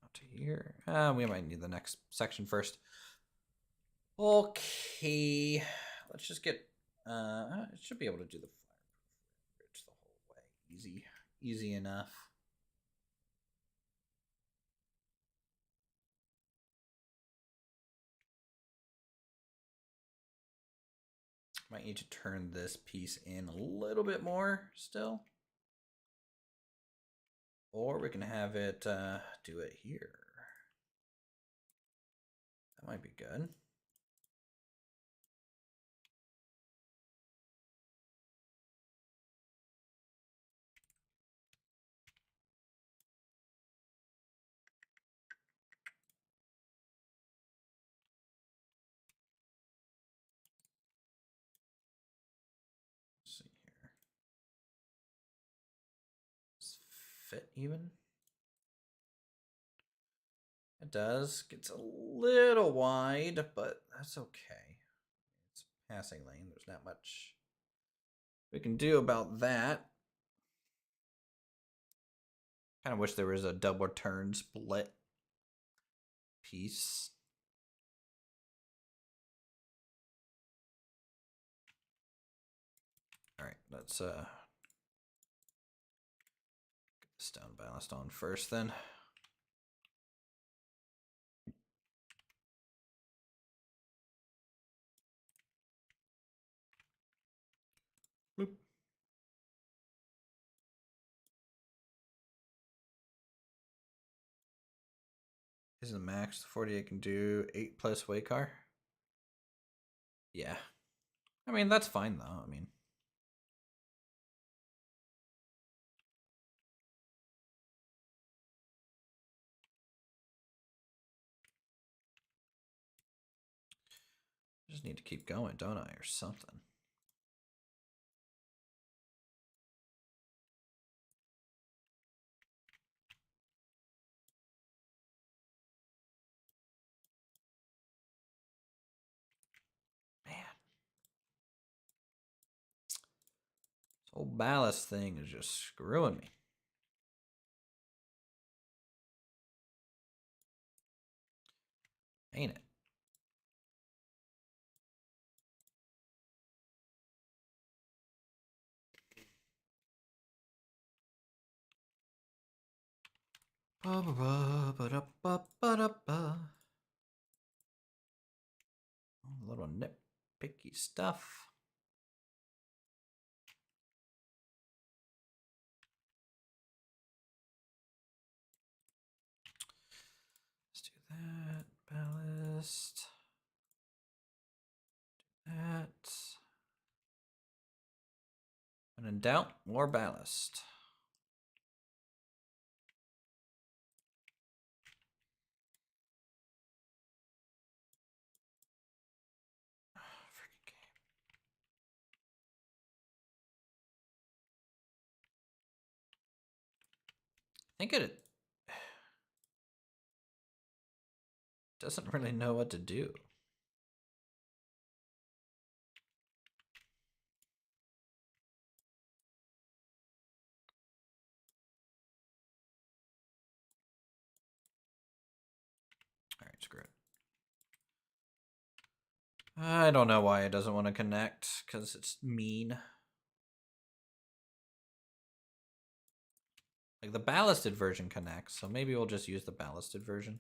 out to here. We might need the next section first. Okay, let's just get. It should be able to do the fireproof bridge the whole way. Easy enough. Might need to turn this piece in a little bit more still. Or we can have it do it here. That might be good. Let's see here. Does it fit even? It does. Gets a little wide, but that's okay. It's a passing lane. There's not much we can do about that. Kind of wish there was a double turn split piece. All right, let's get this down ballast on first then. Boop. Is the max 48 can do 8+ weight car? Yeah. I mean, that's fine though. I mean, I just need to keep going, don't I, or something? Man. This whole ballast thing is just screwing me. Ain't it? Little nitpicky stuff. Let's do that. Ballast. Do that. When in doubt, more ballast. Freaking game. I think it doesn't really know what to do. Alright, screw it. I don't know why it doesn't want to connect, because it's mean. Like the ballasted version connects, so maybe we'll just use the ballasted version.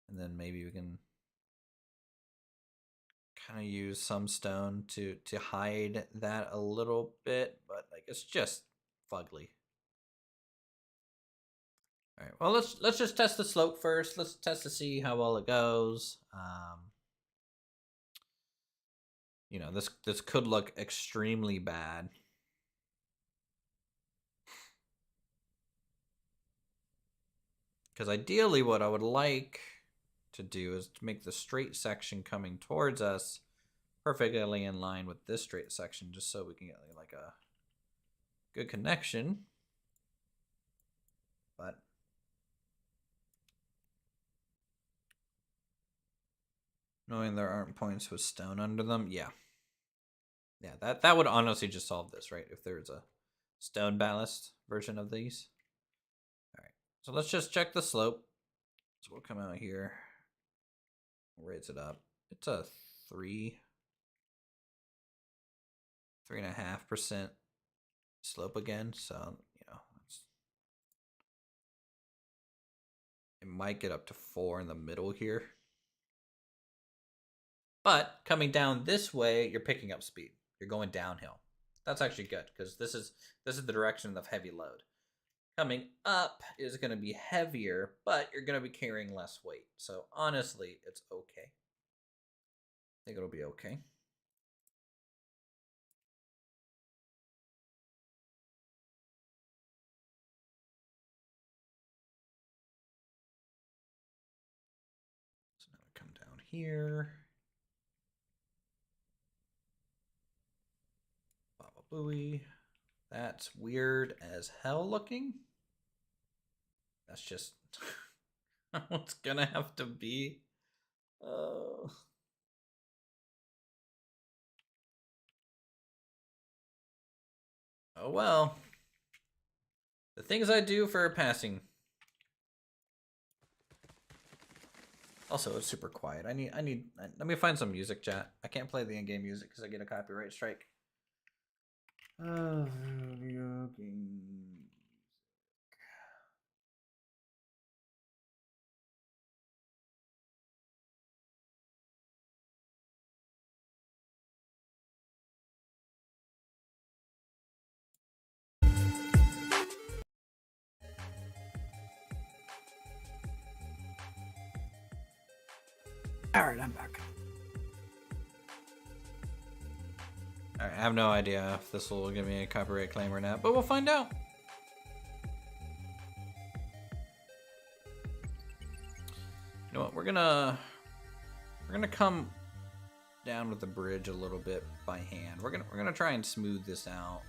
And then maybe we can kind of use some stone to hide that a little bit, but like it's just fugly. All right, well let's just test the slope first. Let's test to see how well it goes. You know, this could look extremely bad. Because ideally what I would like to do is to make the straight section coming towards us perfectly in line with this straight section, just so we can get like a good connection. But knowing there aren't points with stone under them, yeah, that would honestly just solve this, right? If there's a stone ballast version of these. All right, so let's just check the slope. So we'll come out here, raise it up. It's a 3.5% slope again, so you know it might get up to 4 in the middle here. But coming down this way, you're picking up speed. You're going downhill. That's actually good, because this is the direction of heavy load. Coming up is going to be heavier, but you're going to be carrying less weight. So honestly, it's okay. I think it'll be okay. So now we come down here. Baba Booey. That's weird as hell looking. That's just what's gonna have to be. Oh. Oh well. The things I do for passing. Also, it's super quiet. Let me find some music, chat. I can't play the in-game music because I get a copyright strike. Video game. Alright, I'm back. Alright, I have no idea if this will give me a copyright claim or not, but we'll find out. You know what? We're gonna come down with the bridge a little bit by hand. We're gonna try and smooth this out.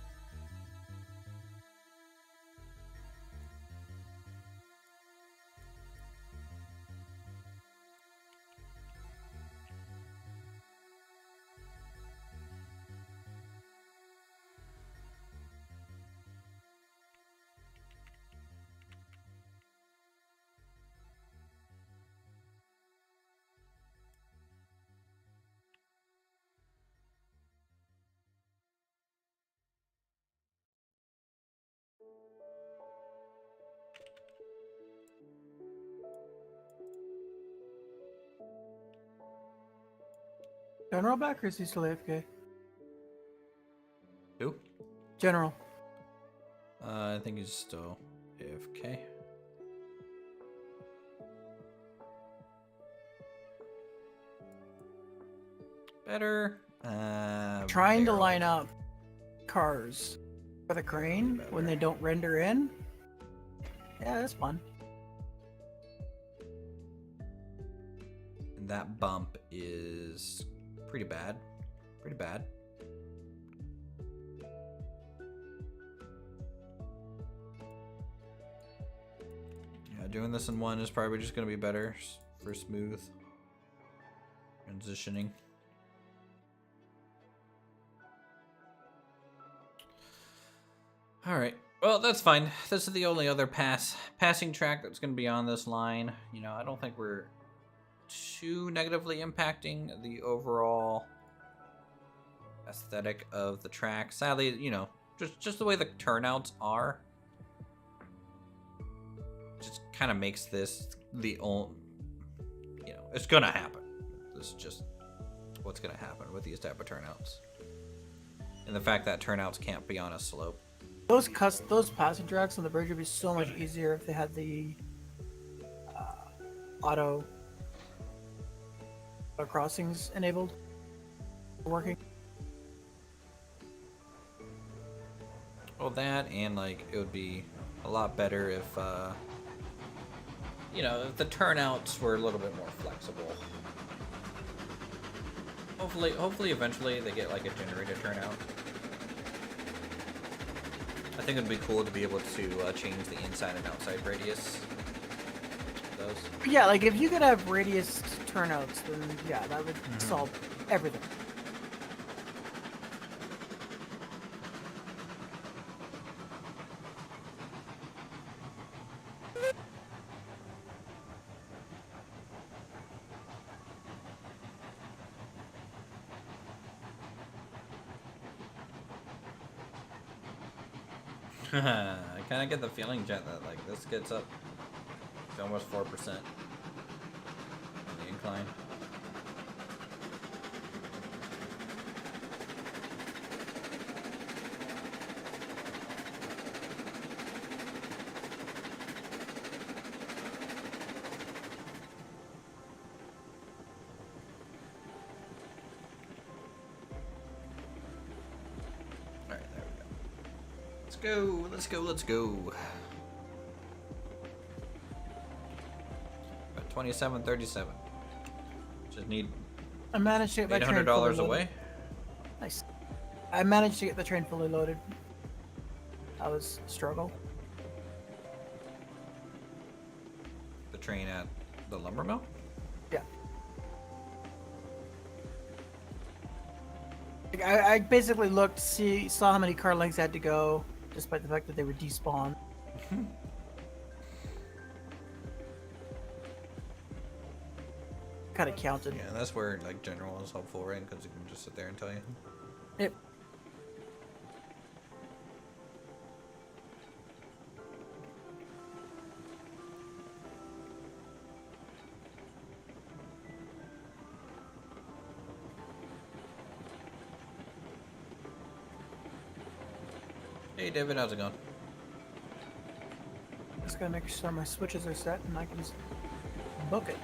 General back or is he still AFK? Who? General. I think he's still AFK. Better. Trying to barrel. line up cars for the crane when they don't render in. Yeah, that's fun. And that bump is pretty bad. Pretty bad. Yeah, doing this in one is probably just going to be better for smooth transitioning. All right. Well, that's fine. This is the only other passing track that's going to be on this line. You know, I don't think we're too negatively impacting the overall aesthetic of the track. Sadly, you know, just the way the turnouts are, just kind of makes this the only, you know, it's gonna happen. This is just what's gonna happen with these type of turnouts, and the fact that turnouts can't be on a slope. Those passing tracks on the bridge would be so much easier if they had the auto crossings enabled, working. Well, that and like it would be a lot better if you know, if the turnouts were a little bit more flexible. Hopefully eventually they get like a generator turnout. I think it'd be cool to be able to change the inside and outside radius of those. Yeah, like if you could have radius turnouts, then yeah, that would solve everything. I kind of get the feeling, Jet, that like this gets up to almost 4% on the incline. All right, there we go. Let's go. At 27:37. Just need I managed to get my train fully $800 loaded. away. Nice. I managed to get the train fully loaded. That was a struggle. The train at the lumber mill? Yeah. Like, I basically looked, saw how many car lengths had to go, despite the fact that they were despawned. Kind of counted. Yeah, that's where like general is helpful, right? Because you can just sit there and tell you. Yep. Hey David, how's it going? Just gotta make sure my switches are set and I can just book it.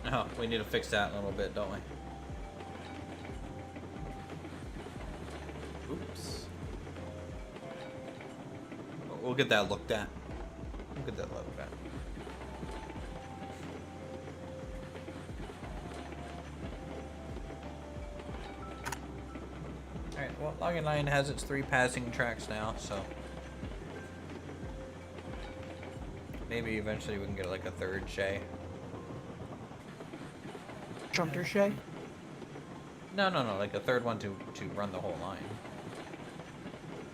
Oh, we need to fix that in a little bit, don't we? Oops. We'll get that looked at. We'll get that looked at. Alright, well, Login Line has its 3 passing tracks now, so maybe eventually we can get like a 3rd Shay. Shunter Shay? No, like a 3rd one to run the whole line.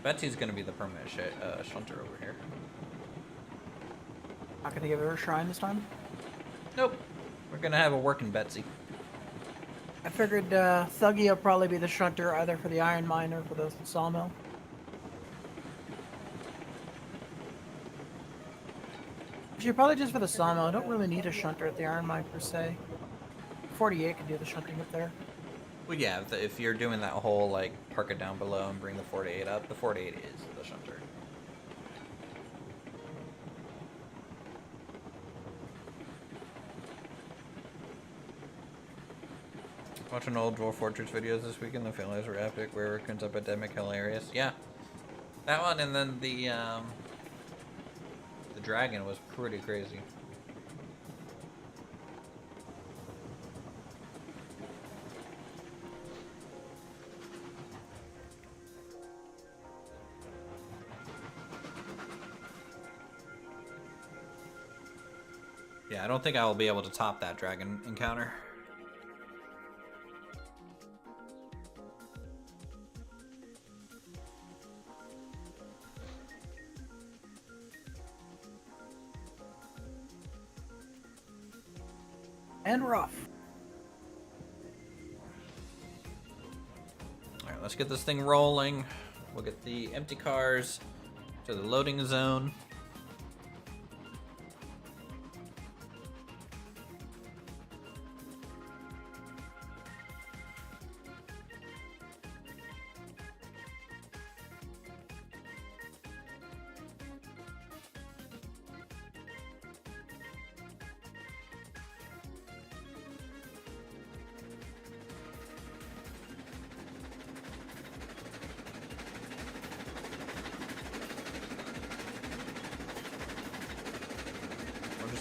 Betsy's gonna be the permanent shunter over here. Not gonna give her a shrine this time? Nope. We're gonna have a working Betsy. I figured Thuggy will probably be the shunter either for the iron mine or for the sawmill. Actually, probably just for the sawmill. I don't really need a shunter at the iron mine per se. 48 can do the shunting up there. Well, yeah, if you're doing that whole, like, park it down below and bring the 48 up, the 48 is the shunter. Watching old Dwarf Fortress videos this weekend. The failures were epic. Where Raccoon's epidemic, hilarious. Yeah, that one, and then the dragon was pretty crazy. Yeah, I don't think I will be able to top that dragon encounter. And rough. Alright, let's get this thing rolling. We'll get the empty cars to the loading zone.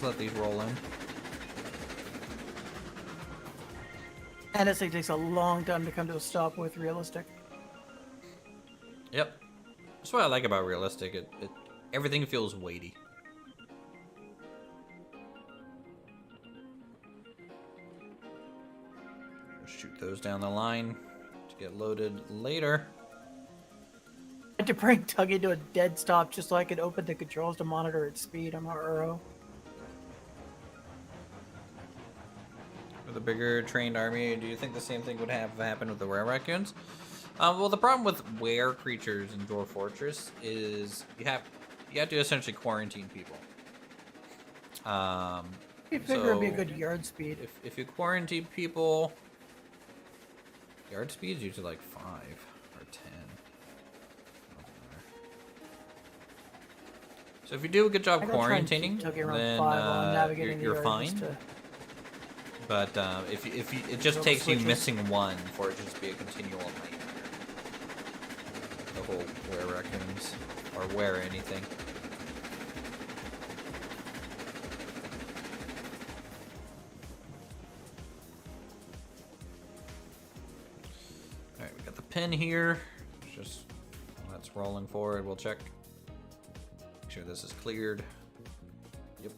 Let these roll in. And it takes a long time to come to a stop with realistic. Yep. That's what I like about realistic. Everything feels weighty. Shoot those down the line to get loaded later. I had to bring Tuggy to a dead stop just so I could open the controls to monitor its speed on our Uro. With a bigger trained army, do you think the same thing would have happened with the were raccoons? Well, the problem with were creatures in Dwarf Fortress is you have to essentially quarantine people. You figure it'd be a good yard speed. If you quarantine people, yard speed's usually like 5 or 10. So if you do a good job quarantining, then you're fine. But if it just takes you missing one for it to just be a continual nightmare. The whole were raccoons or were anything. All right, we got the pin here. Just while that's rolling forward, we'll check. Make sure this is cleared. Yep.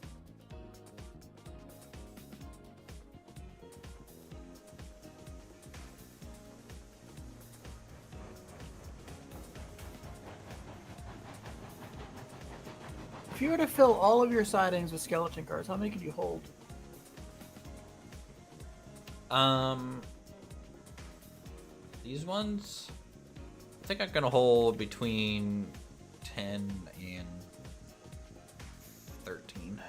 If you were to fill all of your sidings with skeleton cars, how many could you hold? These ones, I think I'm gonna hold between 10 and 13.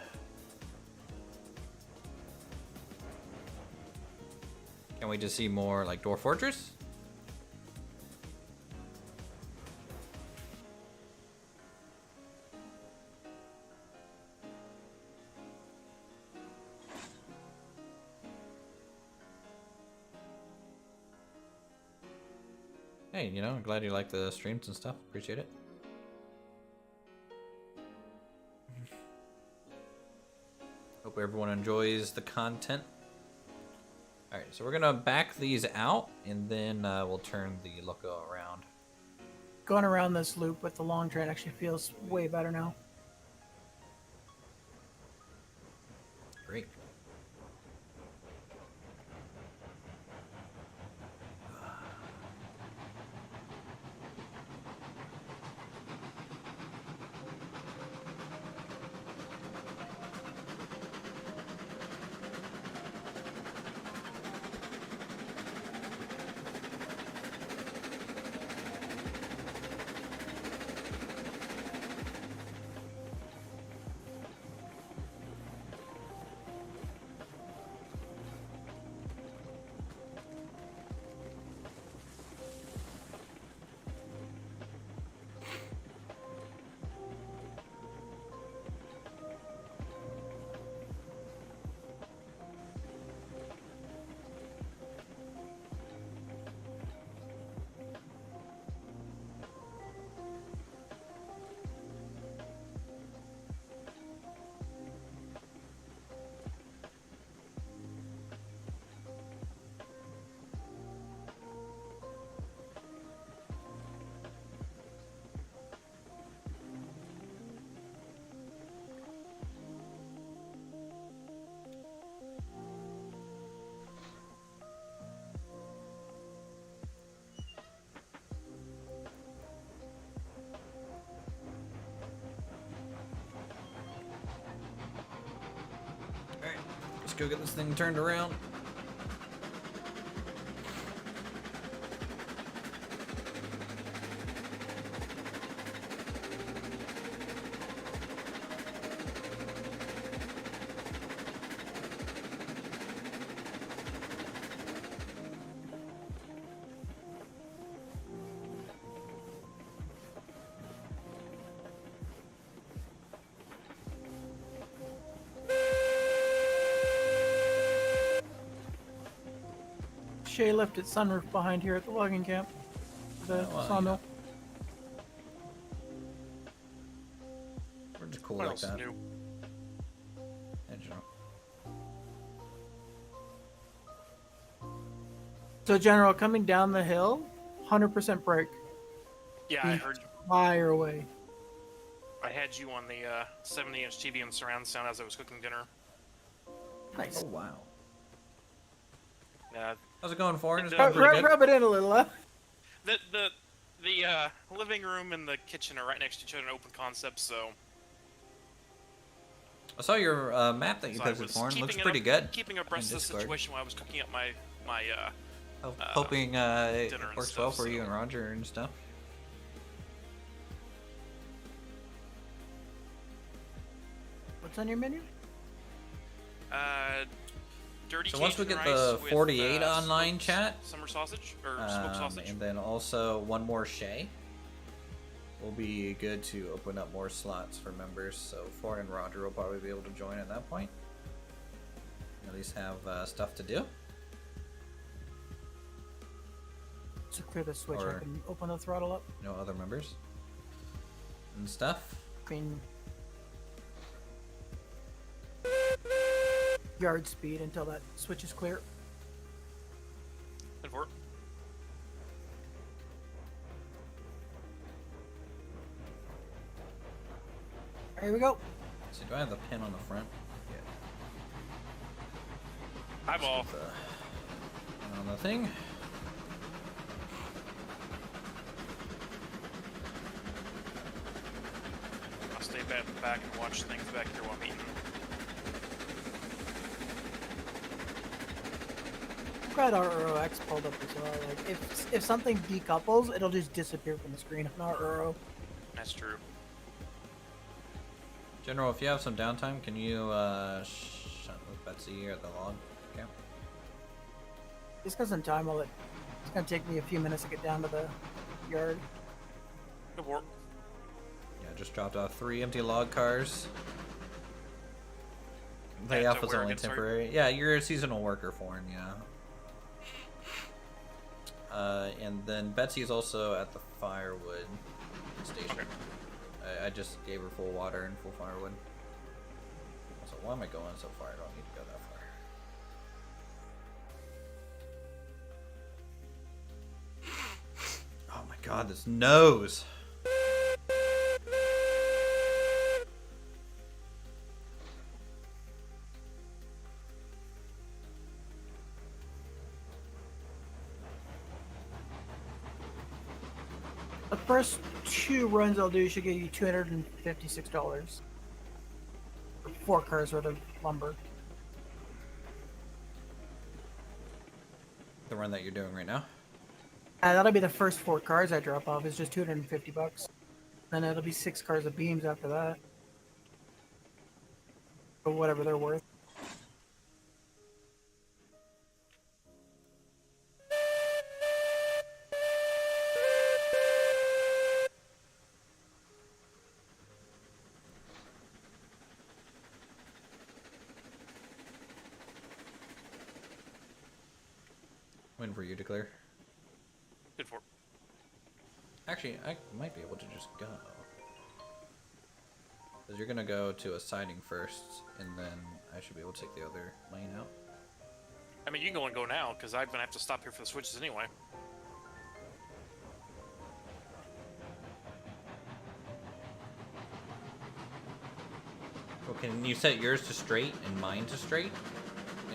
Can we just see more like Dwarf Fortress? Hey, you know, I'm glad you like the streams and stuff. Appreciate it. Hope everyone enjoys the content. Alright, so we're gonna back these out, and then we'll turn the loco around. Going around this loop with the long train actually feels way better now. Great. go get this thing turned around. Shay left its sunroof behind here at the logging camp. The sawmill. We're just cool What like else that. new? In general. So, General, coming down the hill, 100% brake. Yeah, I heard. Fire away. I had you on the 70-inch TV and surround sound as I was cooking dinner. Nice. Oh wow. Yeah. How's it going, Foreign? It's Rub- going pretty good. Rub it in a little, huh? The living room and the kitchen are right next to each other in open concept, so. I saw your map that you So I posted, was Foreign. Looks keeping pretty good. Keeping abreast of the Discord. situation while I was cooking up my Hoping it dinner and works stuff, well for you so. and Roger and stuff. What's on your menu? Dirty So once we Cajun get the rice 48 with, online smoked chat, summer sausage or smoked sausage. and then also one more Shay, will be good to open up more slots for members. So Foreign and Roger will probably be able to join at that point. At least have stuff to do. To clear the switch, Or- I can open the throttle up. No other members and stuff. Between yard speed until that switch is clear. And for it. Here we go. So do I have the pin on the front? Yeah. Eyeball. Put the pin on the thing. I'll stay back and watch things back here while I'm eating. I've got our ROX pulled up as well. Like if something decouples, it'll just disappear from the screen on our RO. That's true. General, if you have some downtime, can you shunt with Betsy at the log camp? Just got some time. It's gonna take me a few minutes to get down to the yard. Good work. Yeah, just dropped off 3 empty log cars. And Layoff to was where it only gets started? temporary. Yeah, you're a seasonal worker, Foreign, yeah. And then Betsy's also at the firewood station. Okay. I just gave her full water and full firewood. So why am I going so far? I don't need to go that far. Oh my god, this nose! The first 2 runs I'll do should get you $256 for 4 cars worth of lumber. The run that you're doing right now? That'll be the first 4 cars I drop off. It's just $250. Then it'll be 6 cars of beams after that, or whatever they're worth. When for you to clear? Good for it. Actually, I might be able to just go. Because you're going to go to a siding first, and then I should be able to take the other lane out. I mean, you can go now, because I'm going to have to stop here for the switches anyway. Well, can you set yours to straight and mine to straight?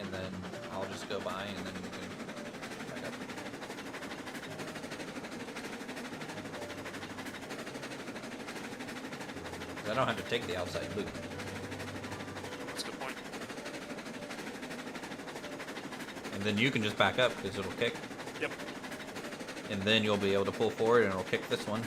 And then I'll just go by, and then you can back up. 'Cause I don't have to take the outside loop. That's a good point. And then you can just back up because it'll kick. Yep. And then you'll be able to pull forward and it'll kick this one.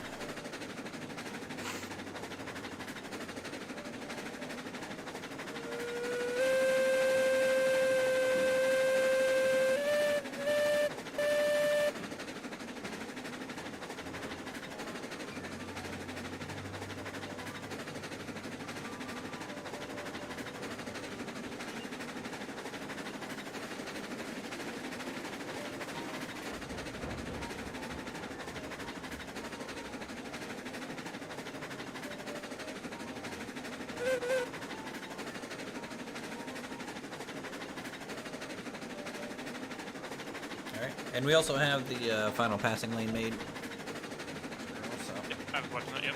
And we also have the final passing lane made. So. Yep, I was watching that, yep.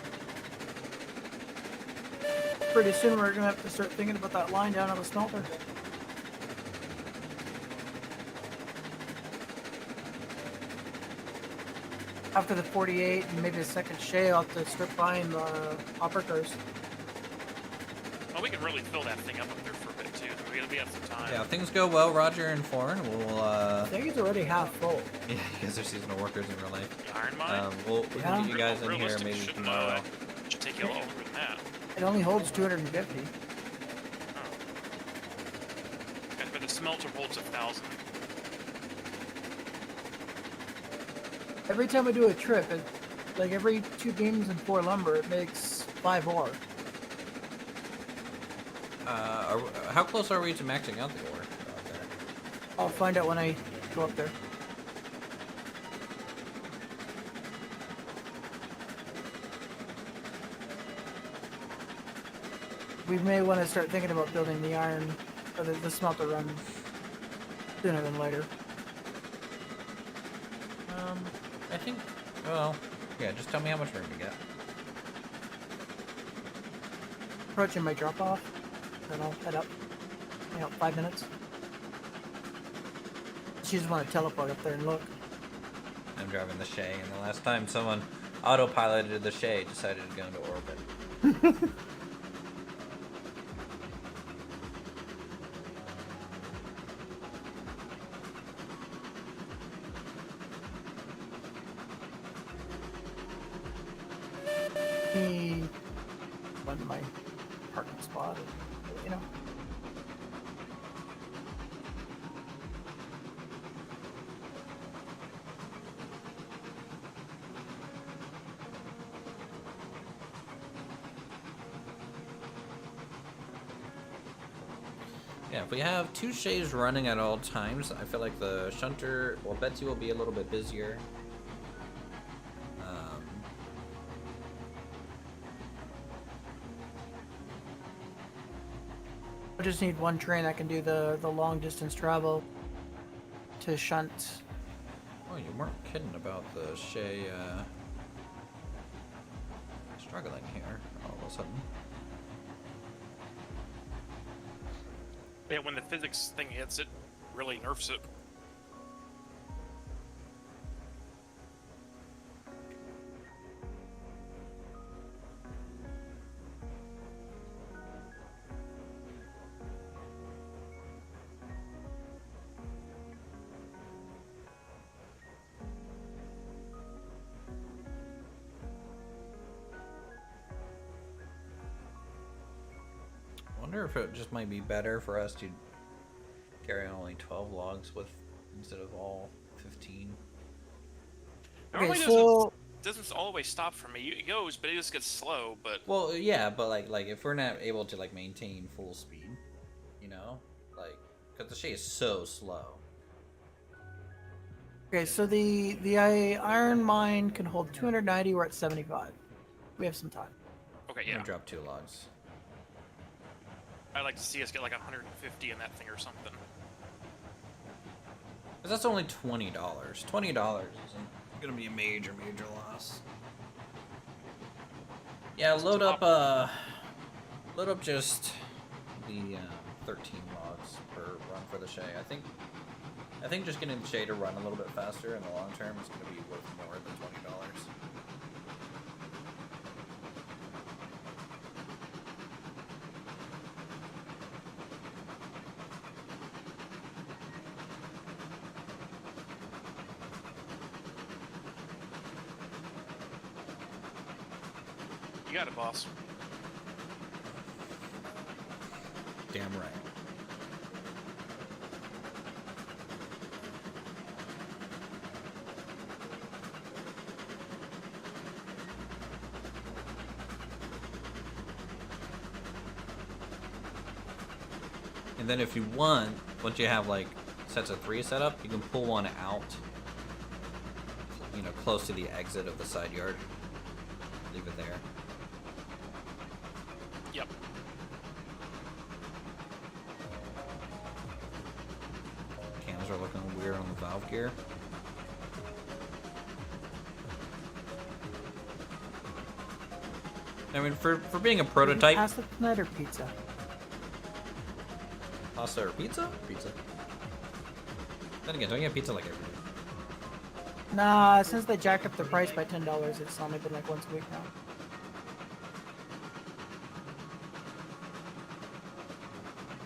Pretty soon we're gonna have to start thinking about that line down on the smelter. After the 48 and maybe the second Shay, I'll have to start buying the hopper cars. Well, we can really fill that thing up there for a bit too. We have some time. Yeah, if things go well, Roger and Foreign, we'll I think it's already half full. Yeah, you guys are seasonal workers in real life. The iron mine? We can get you guys in here maybe should, tomorrow. Should take you a little longer than that. It only holds 250. Oh. But the smelter holds 1,000. Every time I do a trip, like every 2 beams and 4 lumber, it makes 5 ore. How close are we to maxing out the ore out there? I'll find out when I go up there. We may want to start thinking about building the iron, or the smelter run sooner than later. I think, well, yeah, just tell me how much room you got. Approaching my drop off, then I'll head up. 5 minutes. She just want to teleport up there and look. I'm driving the Shay, and the last time someone autopiloted the Shay decided to go into orbit. Run to my parking spot, you know. Yeah, if we have 2 Shays running at all times, I feel like the shunter, well, Betsy will be a little bit busier. I just need one train that can do the long distance travel to shunt. Oh, you weren't kidding about the Shay struggling here all of a sudden. Yeah, when the physics thing hits, it really nerfs it. I wonder if it just might be better for us to carry only 12 logs with instead of all 15. Normally so doesn't always stop for me. It goes, but it just gets slow. But well, yeah, but like if we're not able to like maintain full speed, you know, like because the Shay is so slow. okay, so the iron mine can hold 290. We're at 75. We have some time. okay, I'm yeah. gonna drop 2 logs. I'd like to see us get like 150 in that thing or something. Cause that's only $20. $20 isn't gonna be a major loss. Yeah, load up just the 13 logs per run for the Shay. I think just getting the Shay to run a little bit faster in the long term is gonna be worth more than $20. You got it, boss. Damn right. And then if you want, once you have like sets of 3 set up, you can pull one out, you know, close to the exit of the side yard. Leave it there. Yep. Cams are looking weird on the valve gear. I mean, for being a prototype. Pasta tonight or pizza? Pasta or pizza? Pizza. Then again, don't you get pizza like every day? Nah, since they jacked up the price by $10, it's only been like once a week now.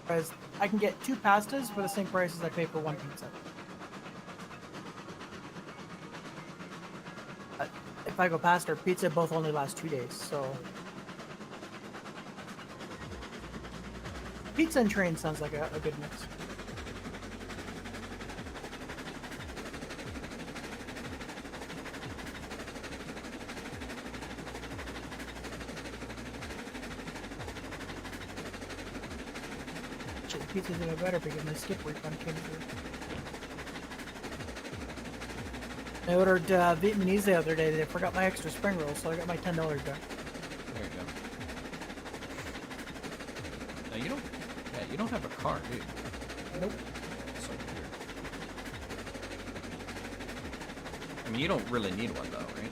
Because I can get 2 pastas for the same price as I pay for 1 pizza. But if I go pasta or pizza, both only last 2 days, so... Pizza and train sounds like a good mix. Actually, pizza's even better because my skip refund came through. I ordered Vietnamese the other day. They forgot my extra spring roll, so I got my $10 back. There you go. Now you don't have a car, do you? Nope. So weird. I mean, you don't really need one though, right?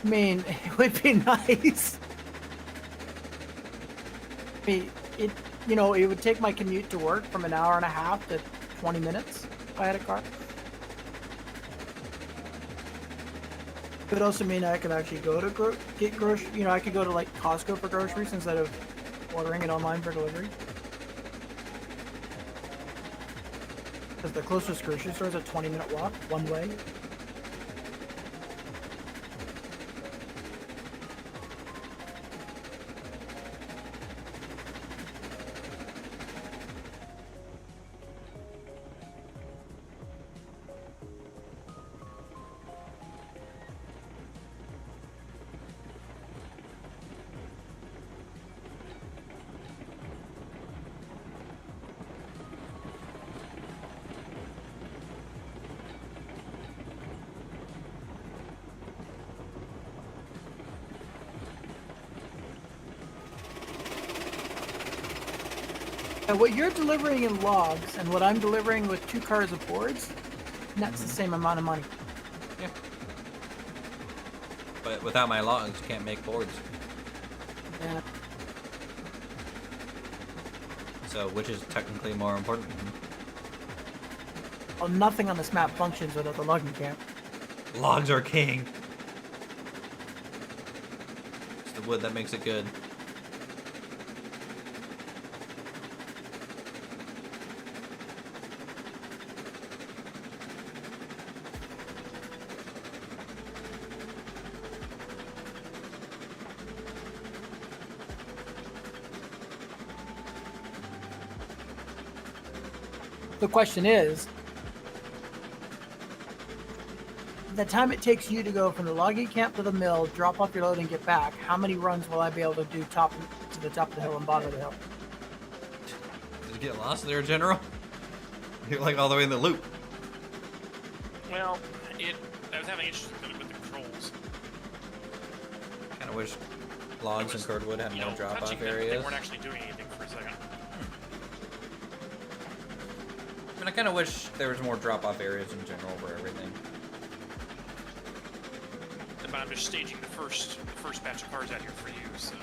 I mean, it would be nice. I mean, it would take my commute to work from an hour and a half to 20 minutes if I had a car. It would also mean I could actually go to get groceries. I could go to like Costco for groceries instead of ordering it online for delivery. Because the closest grocery store is a 20-minute walk, one way. And what you're delivering in logs and what I'm delivering with 2 cars of boards, that's the same amount of money. Yeah. But without my logs, you can't make boards. Yeah. So, which is technically more important? Well, nothing on this map functions without the logging camp. Logs are king. It's the wood that makes it good. The question is, the time it takes you to go from the logging camp to the mill, drop off your load, and get back, how many runs will I be able to do to the top of the hill and bottom of the hill? Did you get lost there, General? You're like all the way in the loop. Well, I was having issues with the controls. Kind of wish logs and cordwood had more drop-off touching them, but areas. They weren't actually doing anything for a second. I mean, I kind of wish there was more drop-off areas in general for everything. But I'm just staging the first batch of cars out here for you, so.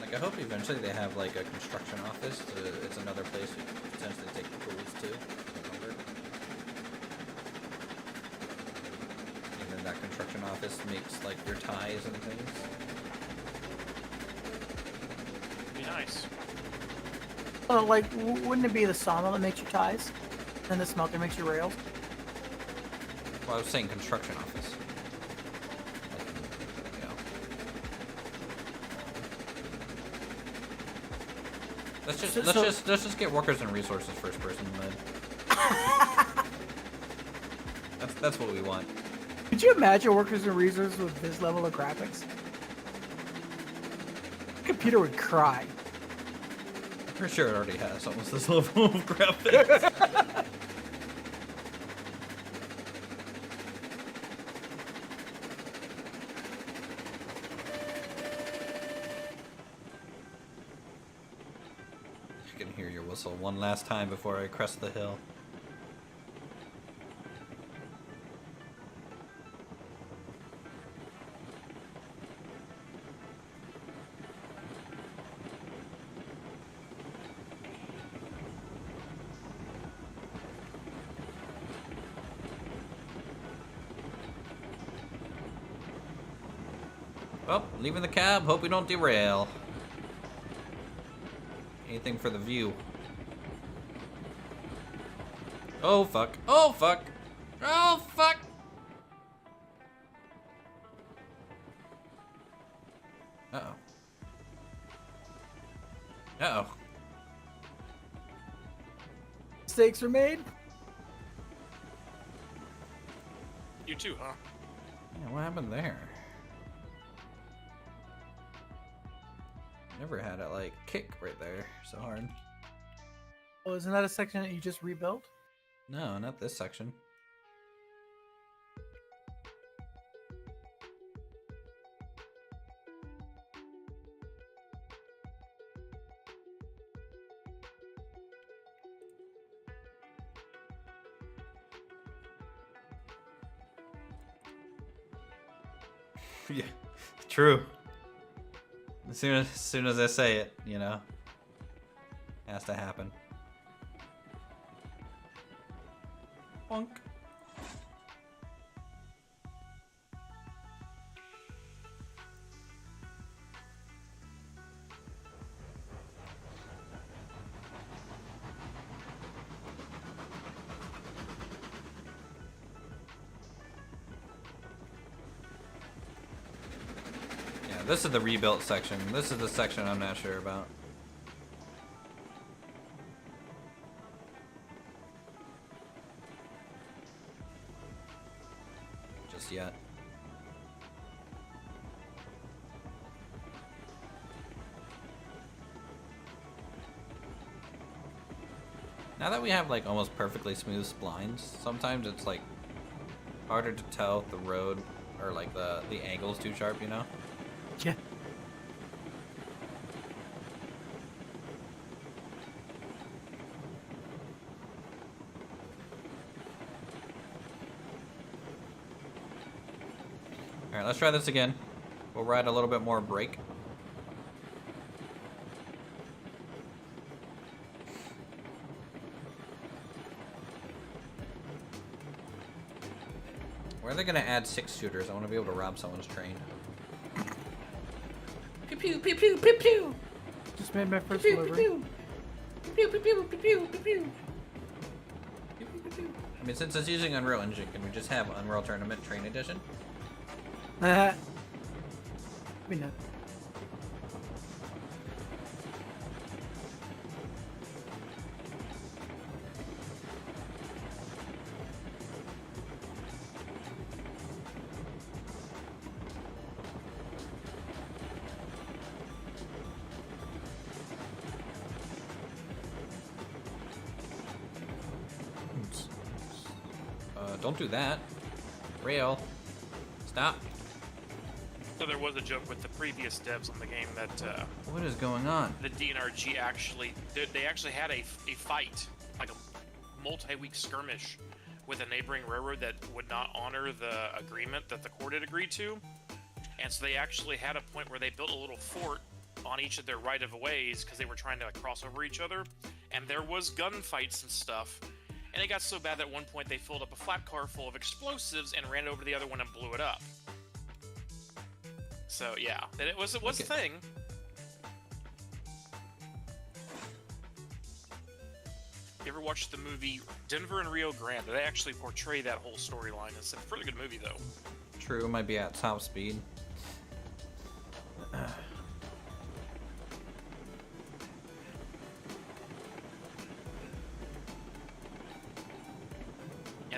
Like, I hope eventually they have like a construction office. It's another place you could potentially take the tools to. And then that construction office makes like your ties and things. Be nice. Well, like, wouldn't it be the sawmill that makes your ties? And the smelter makes your rails? Well, I was saying construction office. Let's just get workers and resources first person mode. That's what we want. Could you imagine workers and resources with this level of graphics? The computer would cry. I'm pretty sure it already has almost this level of graphics. I can hear your whistle one last time before I crest the hill. Well, leaving the cab, hope we don't derail. Anything for the view. Oh fuck, oh fuck, oh fuck! Uh-oh. Uh-oh. Mistakes were made? You too, huh? Yeah, what happened there? Never had it like kick right there so hard. Oh, isn't that a section that you just rebuilt? No, not this section. Yeah, true. As soon as I say it, you know, has to happen. Bonk. This is the rebuilt section. This is the section I'm not sure about. Just yet. Now that we have like almost perfectly smooth splines, sometimes it's like harder to tell if the road or like the angle's too sharp, you know? Yeah. Alright, let's try this again. We'll ride a little bit more brake. Where are they gonna add 6-shooters? I want to be able to rob someone's train. Pew pew pew pew pew pew. Just made my first delivery. Pew pew pew pew pew pew pew. I mean, since it's using Unreal Engine, can we just have Unreal Tournament Train Edition? I mean, no. Don't do that. Rail. Stop. So there was a joke with the previous devs on the game that What is going on? the DNRG actually they actually had a fight, like a multi-week skirmish with a neighboring railroad that would not honor the agreement that the court had agreed to, and so they actually had a point where they built a little fort on each of their right-of-ways because they were trying to like, cross over each other, and there was gunfights and stuff. And it got so bad that at one point they filled up a flat car full of explosives and ran over to the other one and blew it up. So yeah, it was a thing. You ever watched the movie Denver and Rio Grande? They actually portray that whole storyline. It's a pretty good movie though. True, might be at top speed.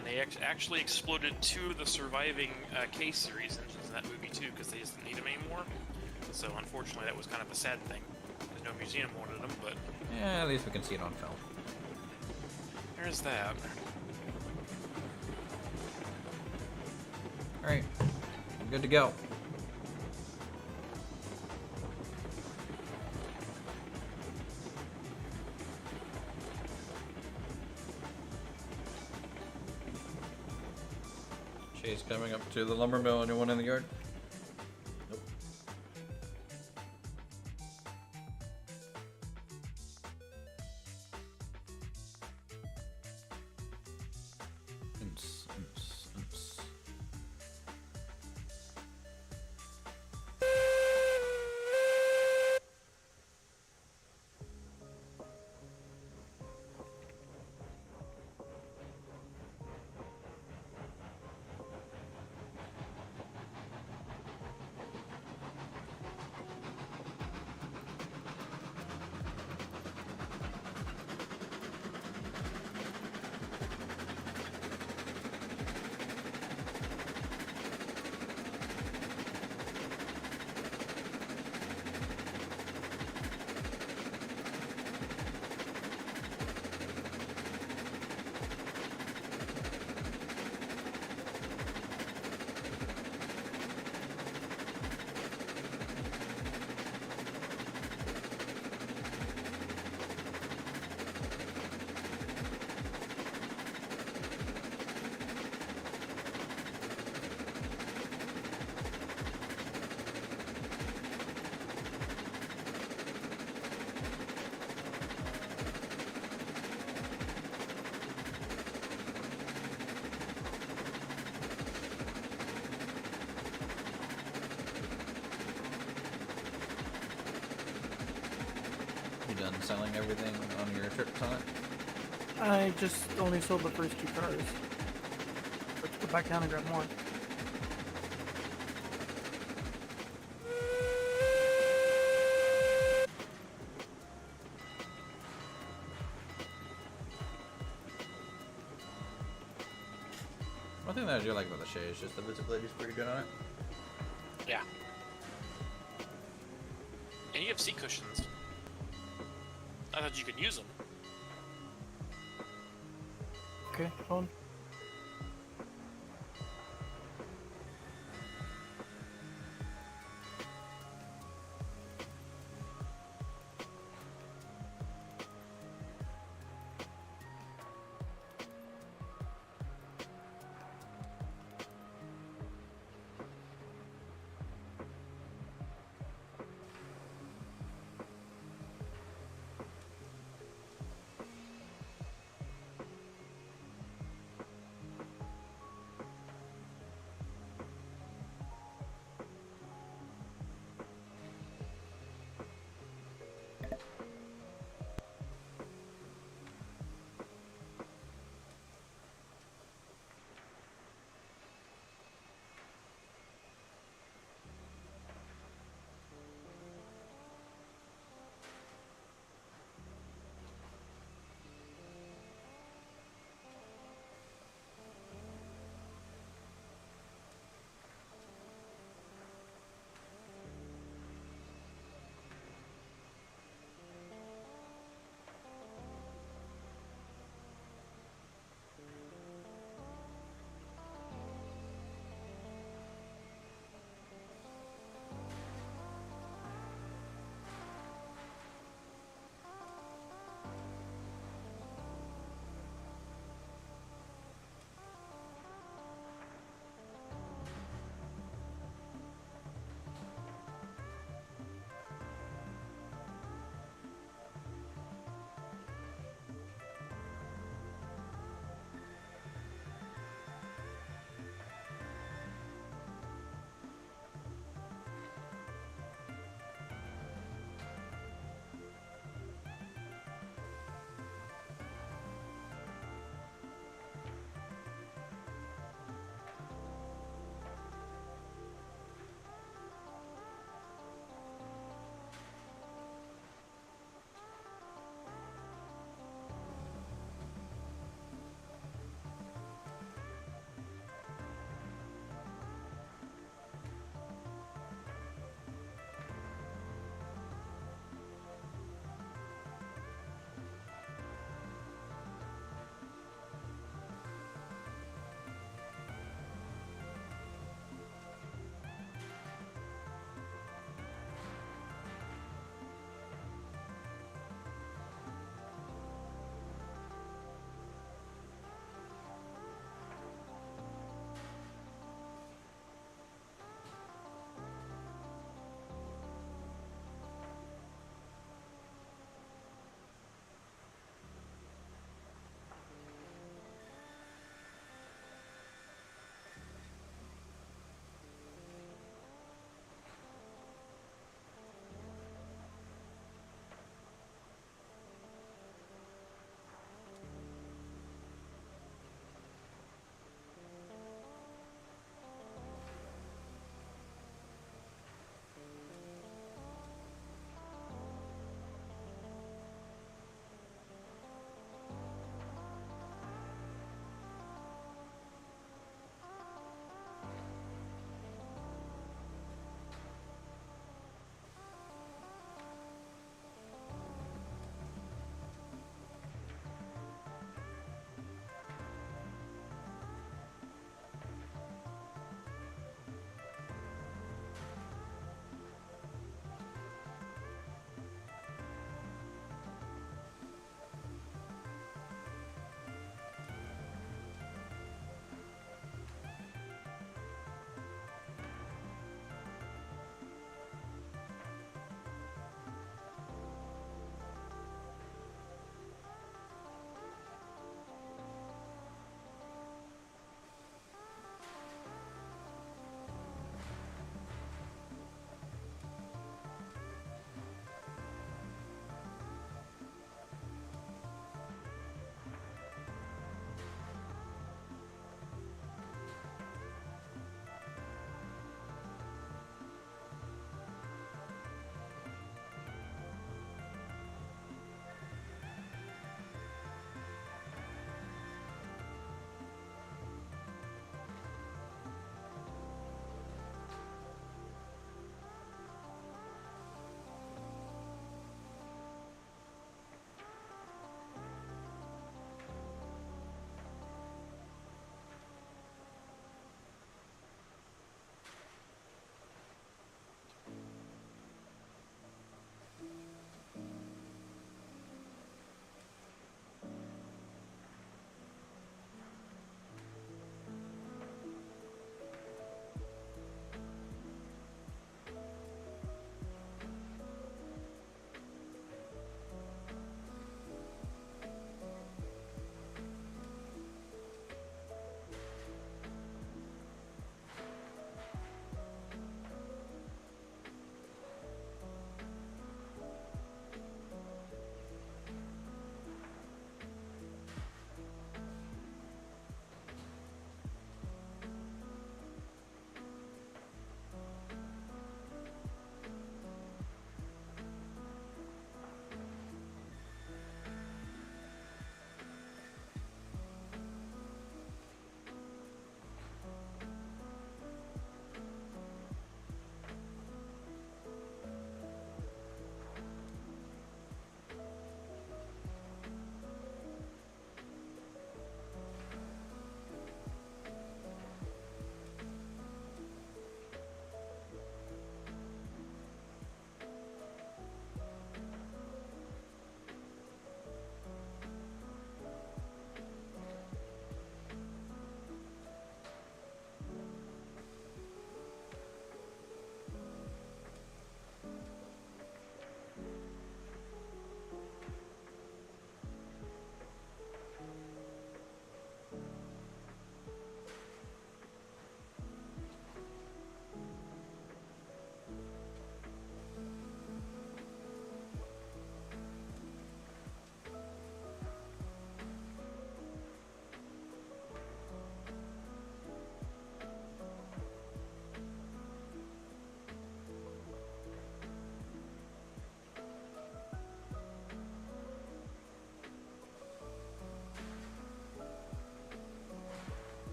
And they actually exploded 2 of the surviving K-series engines in that movie too, because they just didn't need them anymore. So unfortunately, that was kind of a sad thing. Because no museum wanted them, but Yeah, at least we can see it on film. there's that. All right, I'm good to go. Shay's coming up to the lumber mill. Anyone in the yard? Nope. Oops, oops, oops. You done selling everything on your trip tonight? I just only sold the first 2 cars. Let's go back down and grab more. One thing that I do like about the Shay is just the visibility is pretty good on it. Yeah. And you have seat cushions. I thought you could use them. Okay, hold on.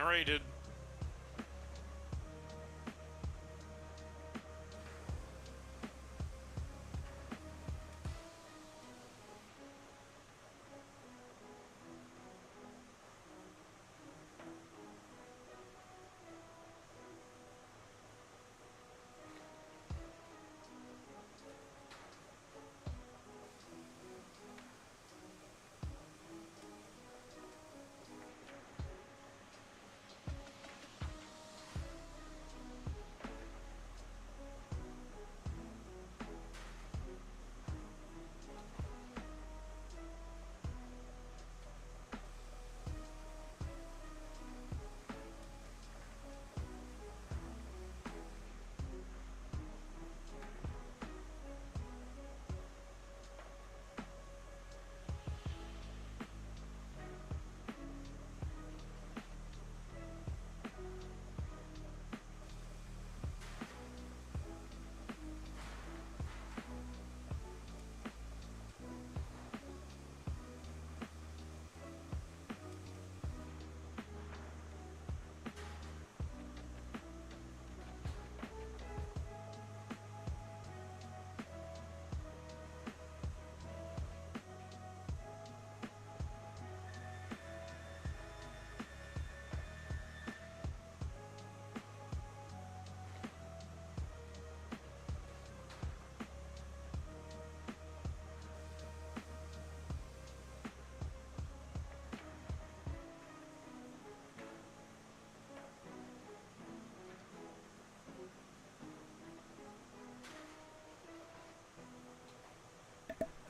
Generated.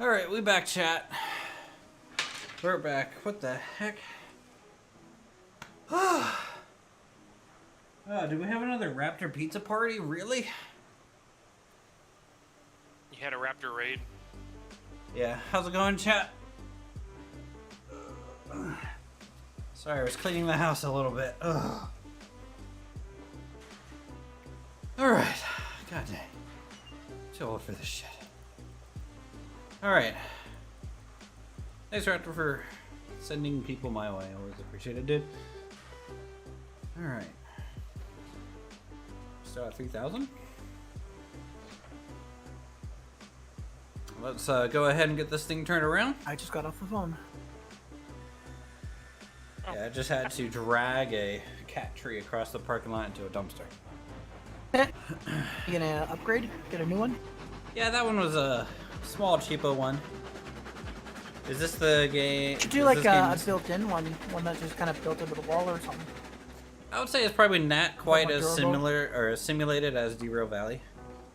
All right, we back, chat. We're back. What the heck? Oh, do we have another Raptor pizza party? Really? You had a Raptor raid. Yeah. How's it going, chat? Sorry, I was cleaning the house a little bit. Ugh. All right. God dang. Too old for this shit. All right. Thanks, Raptor, for sending people my way. Always appreciate it, dude. All right. Still at 3,000. Let's go ahead and get this thing turned around. I just got off the phone. Yeah, I just had to drag a cat tree across the parking lot into a dumpster. You gonna upgrade? Get a new one? Yeah, that one was a small, cheapo one. Is this the game? Should do like a built-in one that's just kind of built into the wall or something. I would say it's probably not quite as durable? similar or as simulated as Derail Valley.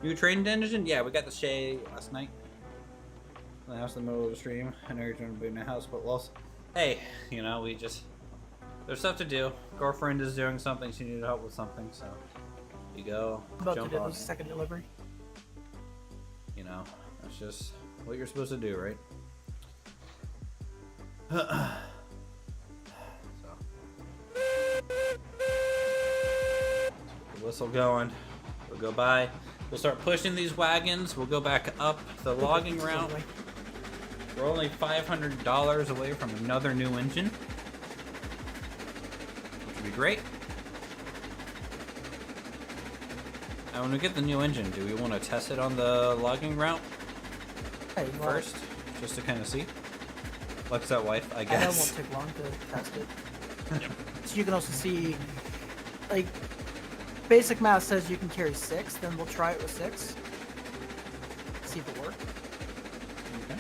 New train engine? Yeah, we got the Shay last night. The house in the middle of the stream. I know you're trying to be in a house, but well, hey, you know, we just there's stuff to do. Girlfriend is doing something. She needed help with something, so you go. About to jump do on the it. second delivery. You know, that's just what you're supposed to do, right? So, the whistle going. We'll go by. We'll start pushing these wagons. We'll go back up the logging route. We're only $500 away from another new engine, which would be great. And when we get the new engine, do we want to test it on the logging route Hey, well, first, just to kind of see? Flex that wife, I I know it guess. won't take long to test it. So you can also see, like, basic math says you can carry 6, then we'll try it with 6. See if it works. Okay.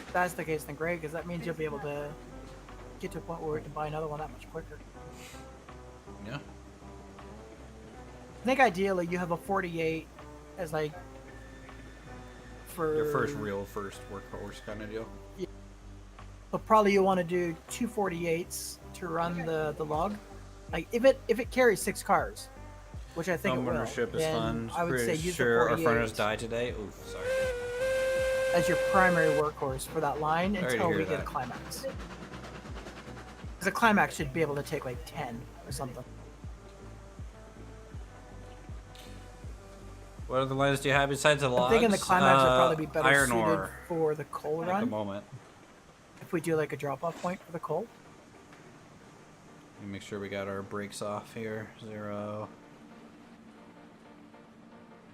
If that's the case, then great, because that means you'll be able to get to a point where we can buy another one that much quicker. Yeah. I think ideally you have a 48 as like for Your first workhorse kind of deal. But probably you want to do 2 48s to run the log. Like if it carries 6 cars, which I think it will, Ownership is then fun. I would say Pretty use sure the our 48 furnace died today. Oof, sorry. as your primary workhorse for that line Sorry to until hear we get a that. climax. Because a climax should be able to take like 10 or something. What other lines do you have besides the logs? I'm thinking the climax would probably be better iron suited ore for the coal at the run. moment. If we do like a drop-off point for the coal. Let me make sure we got our brakes off here. 0.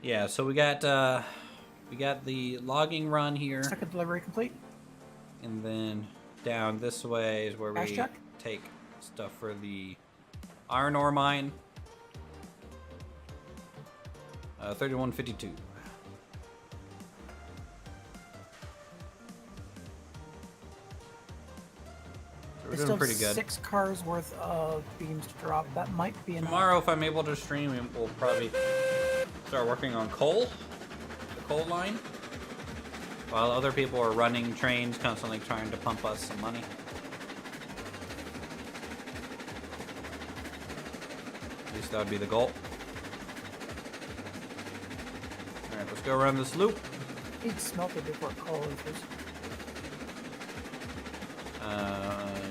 Yeah, so we got the logging run here. Second delivery complete. And then down this way is where Cash we check. take stuff for the iron ore mine. 3152. So we're It's doing still pretty good. 6 cars worth of beams to drop. That might be enough. Tomorrow, if I'm able to stream, we'll probably start working on coal, the coal line, while other people are running trains, constantly trying to pump us some money. At least that would be the goal. All right, let's go around this loop. Need smelted before coal enters.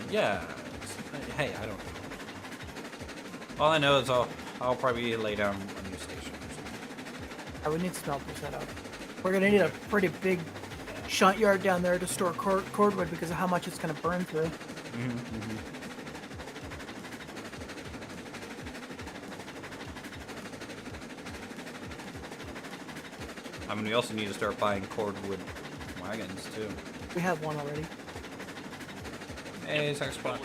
Yeah. Hey, I don't know. All I know is I'll probably lay down a new station or something. I would need smelter set up. We're gonna need a pretty big shunt yard down there to store cordwood because of how much it's gonna burn through. I mean, we also need to start buying cordwood wagons too. We have one already. Hey, Sex Spot.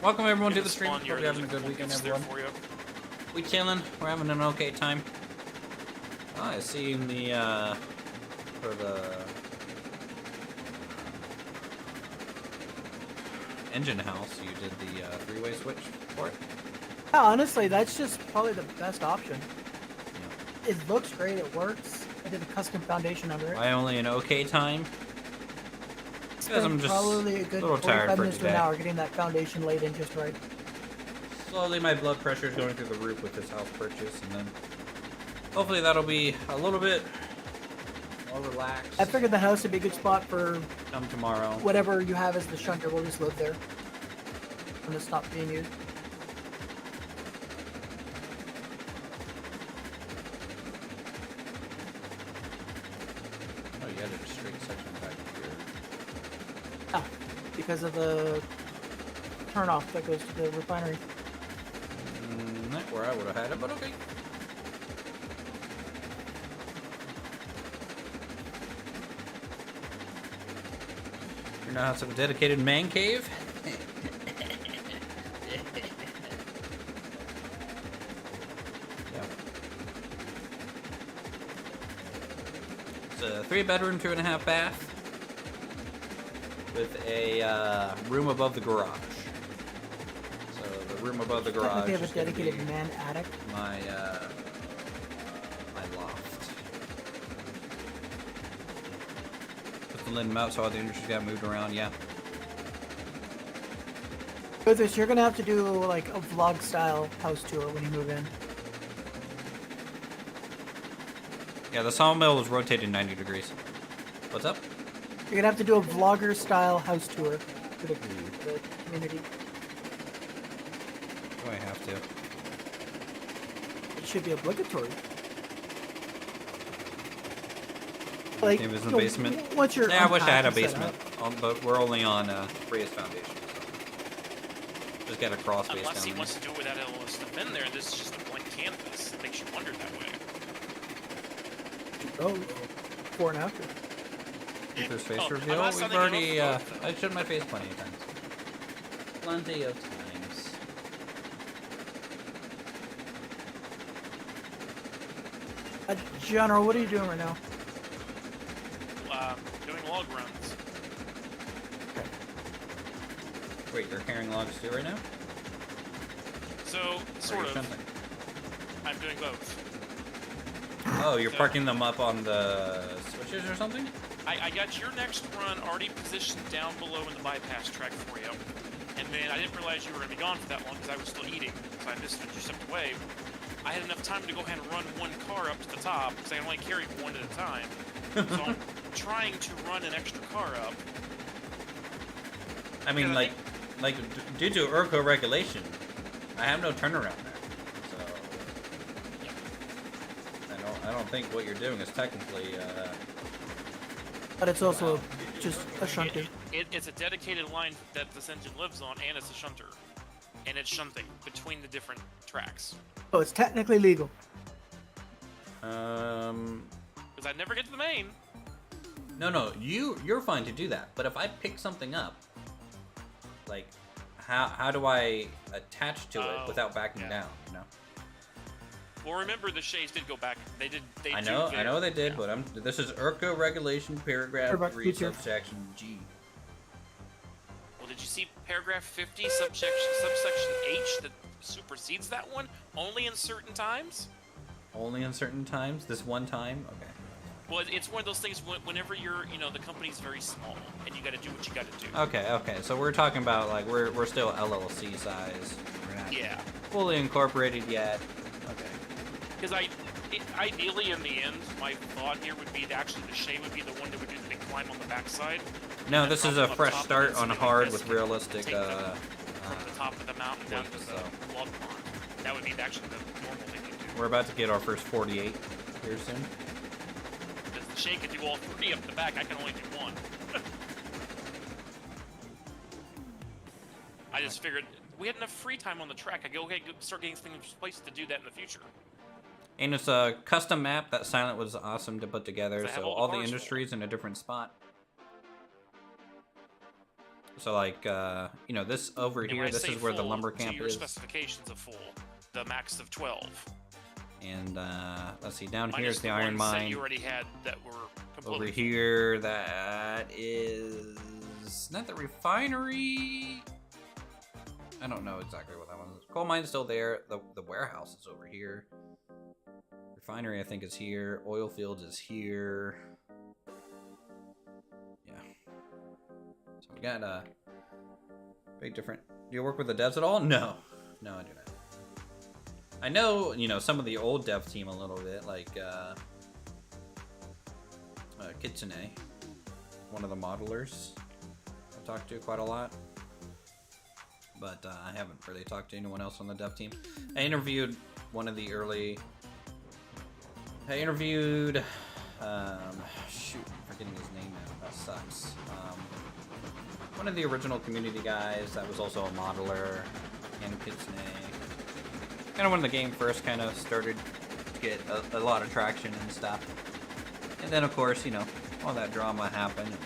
Welcome everyone to the stream. Hope you're having a good weekend, everyone. We chilling. We're having an okay time. Oh, I see in the for the engine house, you did the 3-way switch for it. Yeah, honestly, that's just probably the best option. Yeah. It looks great. It works. I did a custom foundation under it. Why only an okay time? Because I'm just probably a good little tired 45 for minutes to an today. hour getting that foundation laid in just right. Slowly, my blood pressure is going through the roof with this house purchase, and then hopefully that'll be a little bit more relaxed. I figured the house would be a good spot for Come tomorrow. whatever you have as the shunter. We'll just live there when it's not being used. Oh, you added a straight section back here. Oh, because of the turnoff that goes to the refinery. Not where I would have had it, but okay. Your now have a dedicated man cave. Yeah. It's a 3-bedroom, 2.5 bath with a room above the garage. So the room above the garage They have a is gonna dedicated be man attic. my my loft. Put the linen out so all the industries got moved around. Yeah. Uthris, you're gonna have to do like a vlog style house tour when you move in. Yeah, the sawmill is rotated 90 degrees. What's up? You're gonna have to do a vlogger style house tour for the community. Do I have to? It should be obligatory. Like, It was in you the know, basement. once you're Yeah, I wish I had a unpacked and set basement, but we're only on raised foundation. So just got a crawl space Unless he down wants to do it without all this stuff in there, and this is just a blank canvas. It makes you wonder that way. up. Oh, before and after. there. There's face Oh, I'm reveal. not We've signing already. off. I showed my face plenty of times. Plenty of times. General, what are you doing right now? Doing log runs. Wait, you're carrying logs too right now? So, Or are sort you of. shunting? I'm doing both. Oh, you're So- parking them up on the switches or something? I got your next run already positioned down below in the bypass track for you. And then I didn't realize you were going to be gone for that long because I was still eating. So I missed it. You stepped away. I had enough time to go ahead and run one car up to the top because I can only carry one at a time. So I'm trying to run an extra car up. I mean, Yeah, like due to ERCO regulation, I have no turnaround there. So I don't think what you're doing is technically. But it's also just a shunter. It's a dedicated line that this engine lives on, and it's a shunter. and it's shunting between the different tracks. Oh, it's technically legal. Because I never get to the main. No, you're fine to do that. But if I pick something up, like, how do I attach to it without backing down? You know. Well, remember the Shays did go back. They did. I know they did, but this is IRCA regulation paragraph 3 subsection G. Well, did you see paragraph 50 subsection H that supersedes that one? Only in certain times. Only in certain times. This one time, okay. Well, it's one of those things whenever you're, the company's very small and you got to do what you got to do. Okay. So we're talking about like we're still LLC size. We're not fully incorporated yet. Okay. Because ideally, in the end, my thought here would be that actually the Shay would be the one that would do the big climb on the backside. No, this is a fresh start on hard with realistic. From the top of the mountain down to the log pond. That would be actually the normal thing to do. We're about to get our first 48 here soon. Because the Shay can do all 3 up the back, I can only do 1. I just figured we had enough free time on the track. I go, okay, start getting things in place to do that in the future. And it's a custom map that Silent was awesome to put together, so all the industries in a different spot. So like, this over here, this is where the lumber camp your is. Specifications of full, the max of 12. And let's see, down here is the iron mine. That you already had that were completely over here, that is not the refinery. I don't know exactly what that one is. Coal mine's still there. The warehouse is over here. Refinery, I think, is here. Oil fields is here. Yeah. So we got a big different. Do you work with the devs at all? No, I do not. I know, some of the old dev team a little bit, like Kitsune, one of the modelers. I talked to quite a lot. But I haven't really talked to anyone else on the dev team. I interviewed one of the early... shoot, I'm forgetting his name now. That sucks. One of the original community guys that was also a modeler, and Kitsune. Kind of when the game first kind of started to get a lot of traction and stuff. And then, of course, all that drama happened.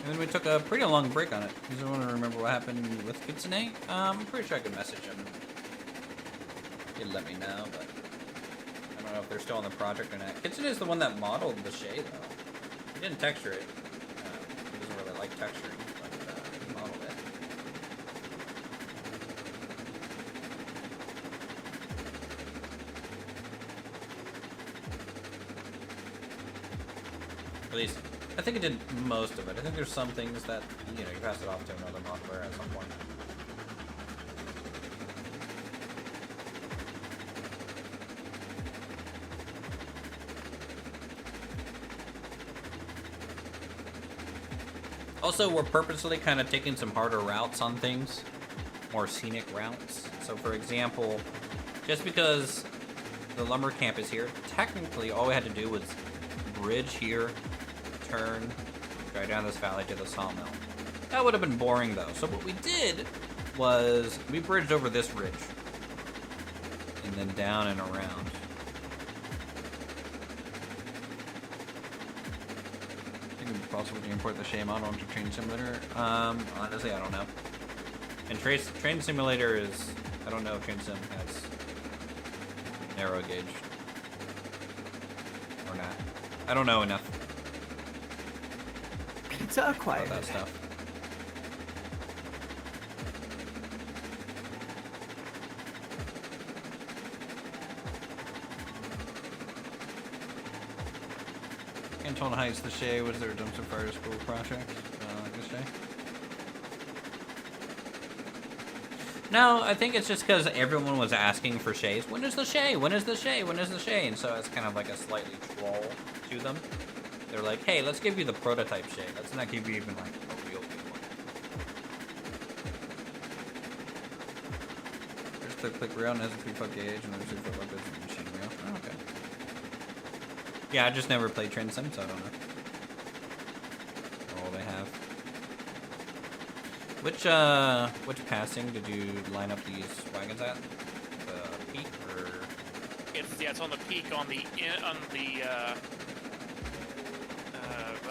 And then we took a pretty long break on it. Does anyone remember what happened with Kitsune? I'm pretty sure I could message him. He'd let me know, but I don't know if they're still on the project or not. Kitsune is the one that modeled the Shay, though. He didn't texture it. He doesn't really like texturing, but he modeled it. At least, I think it did most of it. I think there's some things that, you pass it off to another modeler at some point. Also, we're purposely kind of taking some harder routes on things. More scenic routes. So, for example, just because the lumber camp is here, technically all we had to do was bridge here, turn, drive down this valley to the sawmill. That would have been boring though. So what we did was we bridged over this ridge and then down and around. I think it would be possible to import the Shay model into Train Simulator. Honestly, I don't know. And Train Simulator is, I don't know if Train Sim has narrow gauge or not. I don't know enough. It's quiet. About that stuff. Canton Heights, the Shay was their dumpster fire school project. Like the Shay. No, I think it's just because everyone was asking for Shays. When is the Shay? When is the Shay? When is the Shay? And so it's kind of like a slightly troll to them. They're like, hey, let's give you the prototype Shay. Let's not give you even like a real good one. There's click rail and has a 3-foot gauge and there's 3-foot locos and machine rail. Oh, okay. Yeah, I just never played Train Sim, so I don't know. All they have. Which passing did you line up these wagons at? The peak or? It's on the peak on the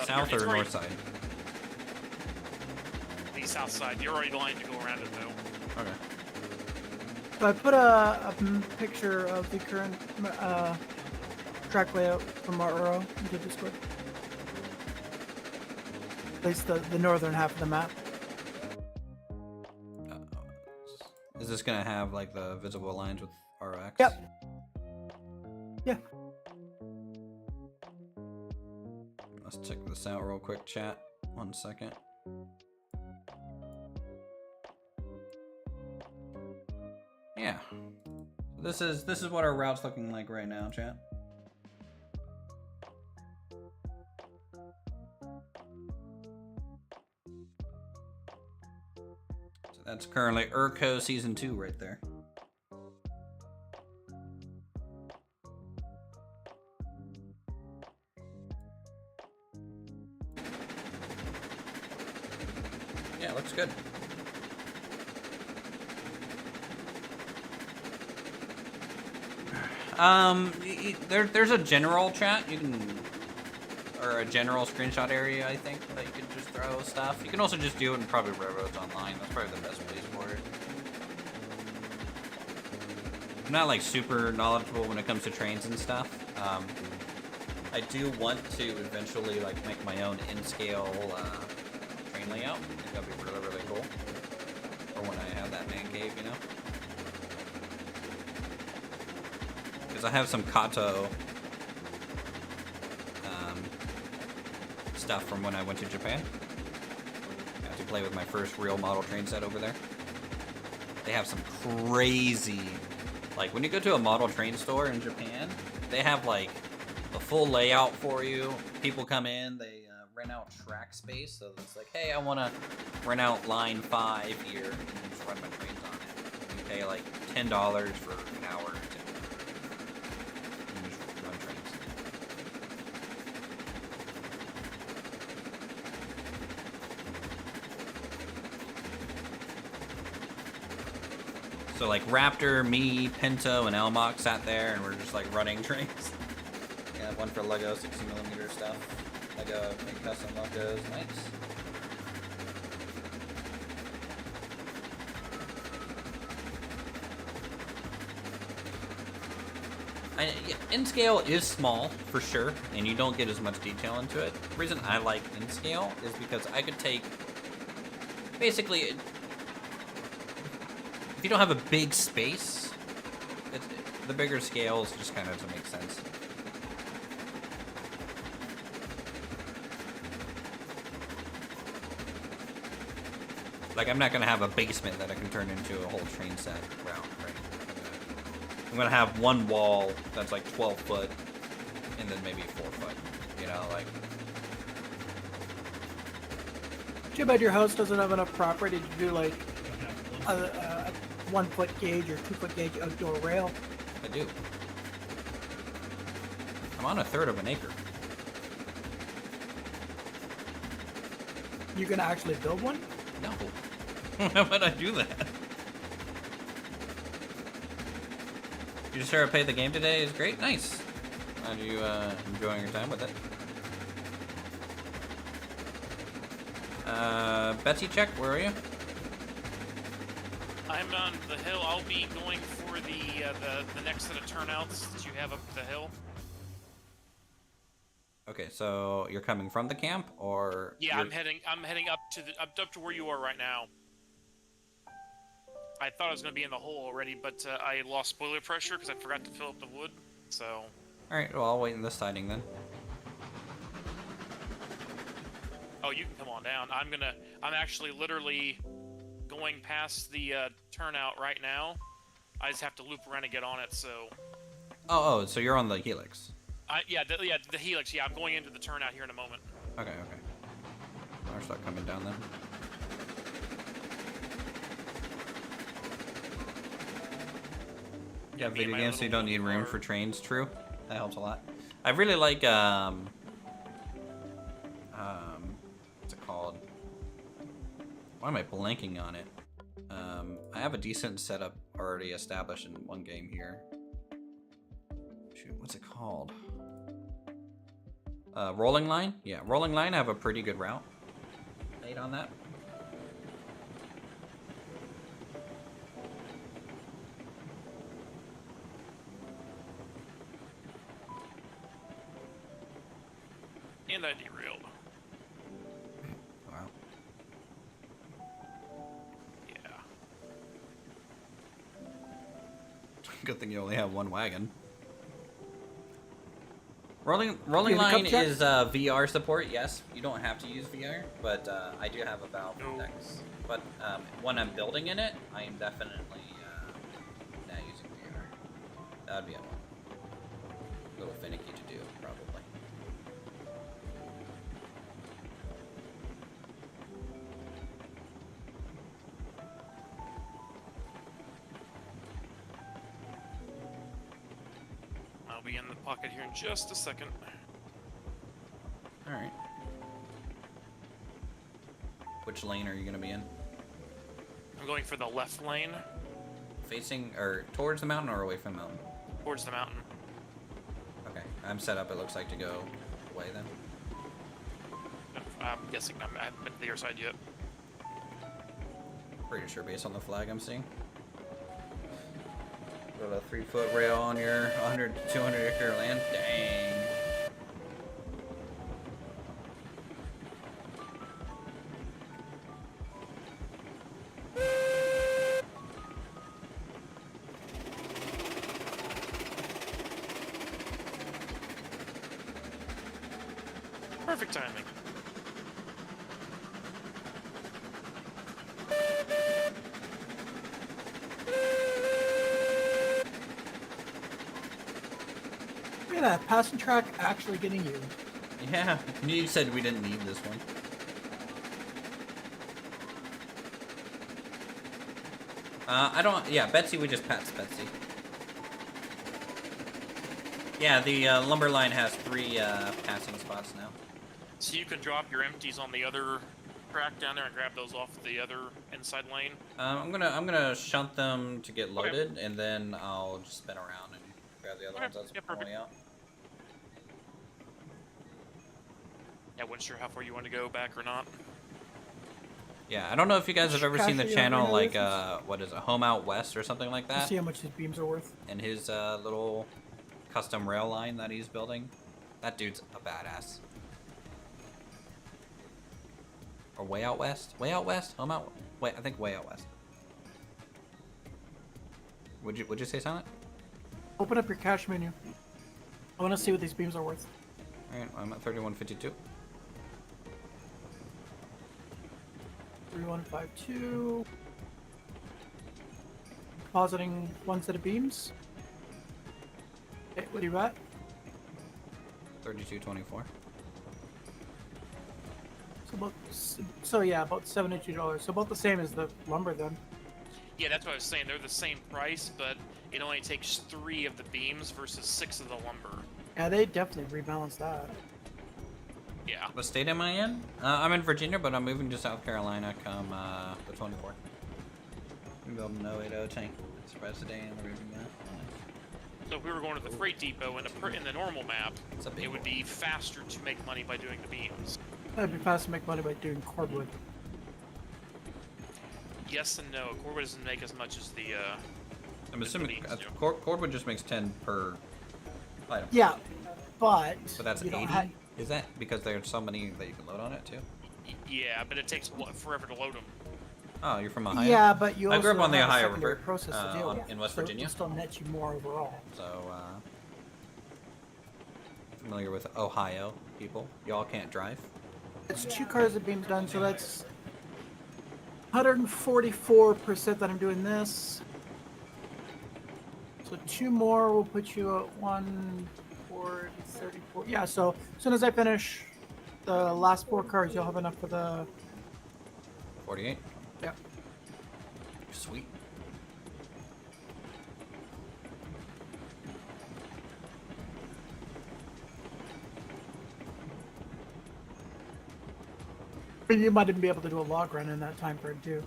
south or north side? The south side. You're already lined to go around it though. Okay. So I put a picture of the current track layout from our Uro into Discord. At least the northern half of the map. Is this gonna have like the visible lines with RX? Yep. Yeah. Let's check this out real quick, chat. 1 second. Yeah. This is what our route's looking like right now, chat. So that's currently Urco Season 2 right there. Yeah, looks good. There's a general chat you can, or a general screenshot area I think that you can just throw stuff. You can also just do it in probably Railroads Online. That's probably the best place for it. I'm not like super knowledgeable when it comes to trains and stuff. I do want to eventually like make my own in-scale train layout. I think that'd be really, really cool. For when I have that man cave, you know? Because I have some Kato stuff from when I went to Japan. Got to play with my first real model train set over there. They have some crazy, like when you go to a model train store in Japan, they have like the full layout for you. People come in, they rent out track space. So it's like, hey, I want to rent out line 5 here and just run my trains on it. You pay like $10 for an hour to just run trains. So like Raptor, me, Pinto, and Elmock sat there and we're just like running trains. Yeah, one for Lego 60mm stuff. Lego make custom locos, nice. In scale is small for sure, and you don't get as much detail into it. The reason I like in scale is because I could take basically, if you don't have a big space, the bigger scales just kind of doesn't make sense. Like, I'm not gonna have a basement that I can turn into a whole train set route, right? I'm gonna have one wall that's like 12 foot, and then maybe 4 foot, you know, like. Too bad your house doesn't have enough property to do like a 1 foot gauge or 2 foot gauge outdoor rail. I do. I'm on 1/3 of an acre. You gonna actually build one? No. Why would I do that? You just started playing the game today? It's great. Nice. Are you enjoying your time with it? Betsy, check. Where are you? I'm on the hill. I'll be going for the next set of turnouts that you have up the hill. Okay, so you're coming from the camp, or? Yeah, I'm heading up to where you are right now. I thought I was going to be in the hole already, but I lost spoiler pressure because I forgot to fill up the wood. So. All right. Well, I'll wait in this siding then. Oh, you can come on down. I'm actually literally going going past the turnout right now. I just have to loop around and get on it. So. Oh, so you're on the helix. Yeah, the helix. Yeah, I'm going into the turnout here in a moment. Okay. I'll start coming down then. Yeah, video games, so you don't need room for trains. True, that helps a lot. I really like what's it called? Why am I blanking on it? I have a decent setup already established in one game here. Shoot, what's it called? Rolling line? Yeah, rolling line. I have a pretty good route made on that. And I derailed. Wow. Yeah. Good thing you only have one wagon. Rolling line is VR support. Yes, you don't have to use VR, but I do have a valve index. But when I'm building in it, I am definitely not using VR. That would be a little finicky to do, probably. I'll be in the pocket here in just a second. All right. Which lane are you gonna be in? I'm going for the left lane. Facing or towards the mountain or away from the mountain? Towards the mountain. Okay, I'm set up. It looks like to go away then. I'm guessing I haven't been to the other side yet. Pretty sure based on the flag I'm seeing. Got a 3-foot rail on your 100 to 200 acre land. Dang. Perfect timing. Look at that, passing track actually getting you. Yeah, you said we didn't need this one. I don't. Yeah, Betsy, we just passed Betsy. Yeah, the lumber line has 3 passing spots now. So you can drop your empties on the other track down there and grab those off the other inside lane. I'm gonna shunt them to get loaded, and then I'll just spin around and grab the other ones as we're going out. Yeah, wasn't sure how far you want to go back or not. Yeah, I don't know if you guys have ever seen the channel like what is it, Home Out West or something like that. See how much his beams are worth. And his little custom rail line that he's building. That dude's a badass. Or Way Out West? Way Out West? Home Out? Wait, I think Way Out West. Would you say Silent? Open up your cache menu. I want to see what these beams are worth. Alright, I'm at 3152. 3152. Depositing 1 set of beams. Okay, what are you at? 3224. So yeah, about $72. So about the same as the lumber then. Yeah, that's what I was saying. They're the same price, but it only takes 3 of the beams versus 6 of the lumber. Yeah, they definitely rebalance that. Yeah. What state am I in? I'm in Virginia, but I'm moving to South Carolina come the 24th. I'm building an 080 tank. It's President. So if we were going to the freight depot in the normal map, it would be faster to make money by doing the beams. It'd be fast to make money by doing cordwood. Yes and no. Cordwood doesn't make as much as the. I'm assuming cordwood just makes 10 per item. Yeah, but. So that's 80. Is that because there's so many that you can load on it too? Yeah, but it takes forever to load them. Oh, you're from Ohio? Yeah, but you also I grew up on the Ohio River process to deal with. in West Virginia. It still nets you more overall. So, familiar with Ohio people. Y'all can't drive. It's 2 cars of beams done, so that's 144% that I'm doing this. So 2 more will put you at 134. Yeah, so as soon as I finish the last 4 cards, you'll have enough for the 48. Yeah. Sweet. You might even be able to do a log run in that time frame too.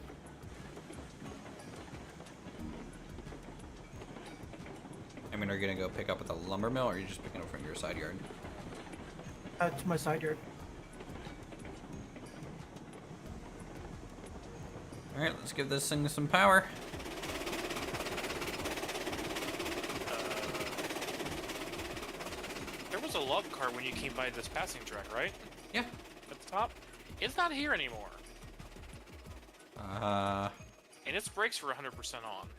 I mean, are you gonna go pick up at the lumber mill, or are you just picking up from your side yard? To my side yard. All right, let's give this thing some power. There was a log car when you came by this passing track, right? Yeah. At the top. It's not here anymore. And its brakes were 100% on.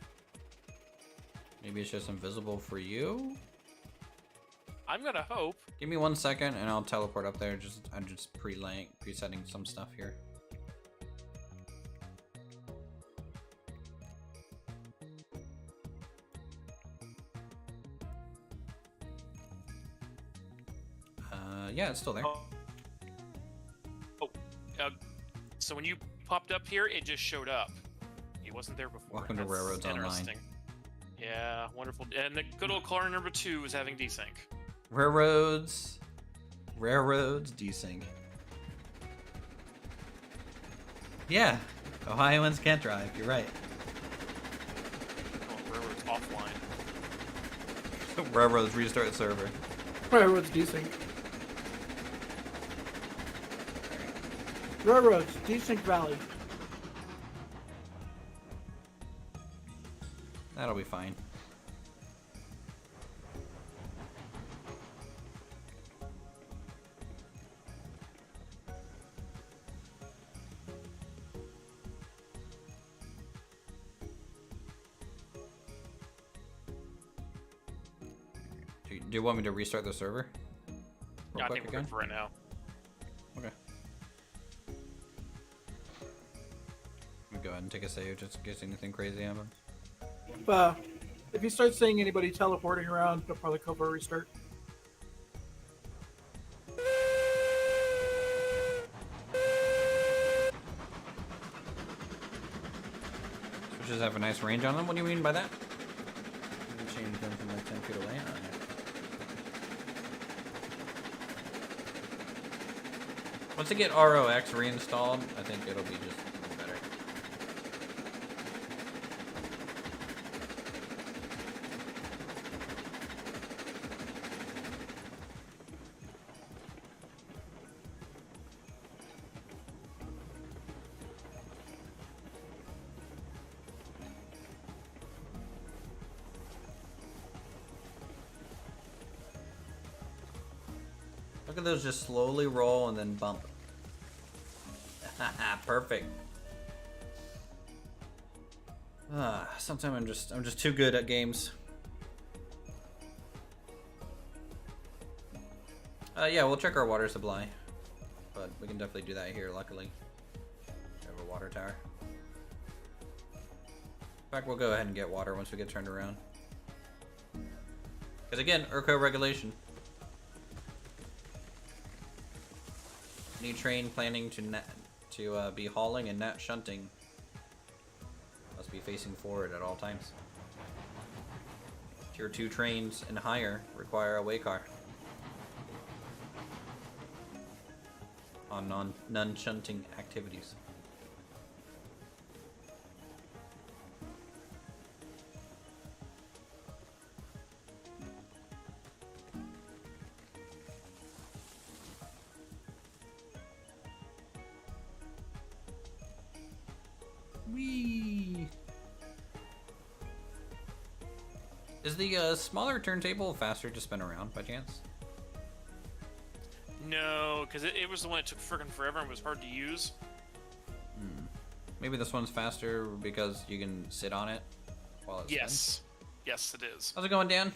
Maybe it's just invisible for you? I'm gonna hope. Give me 1 second and I'll teleport up there. I'm just presetting some stuff here. Yeah, it's still there. So when you popped up here, it just showed up. It wasn't there before. Welcome to Railroads Online. Yeah, wonderful. And the good old car number 2 is having desync. Railroads desync. Yeah, Ohioans can't drive. You're right. Oh, Railroads offline. Railroads restart server. Railroads desync. Railroads desync Valley. That'll be fine. Do you want me to restart the server? Yeah, I think we're good for right now. Okay. Let me go ahead and take a save just in case anything crazy happens. If you start seeing anybody teleporting around, you'll probably go for a restart. Switches have a nice range on them? What do you mean by that? You can change them from like 10 feet away. Once they get ROX reinstalled, I think it'll be just better. Look at those just slowly roll and then bump. Perfect. Sometimes I'm just too good at games. Yeah, we'll check our water supply, but we can definitely do that here. Luckily, we have a water tower. In fact, we'll go ahead and get water once we get turned around. Because again, ERCO regulation. New train planning to be hauling and not shunting must be facing forward at all times. Tier 2 trains and higher require a way car on non-shunting activities. Whee! Is the smaller turntable faster to spin around by chance? No, because it was the one that took freaking forever and was hard to use. Maybe this one's faster because you can sit on it while it spins? Yes, it is. How's it going, Dan?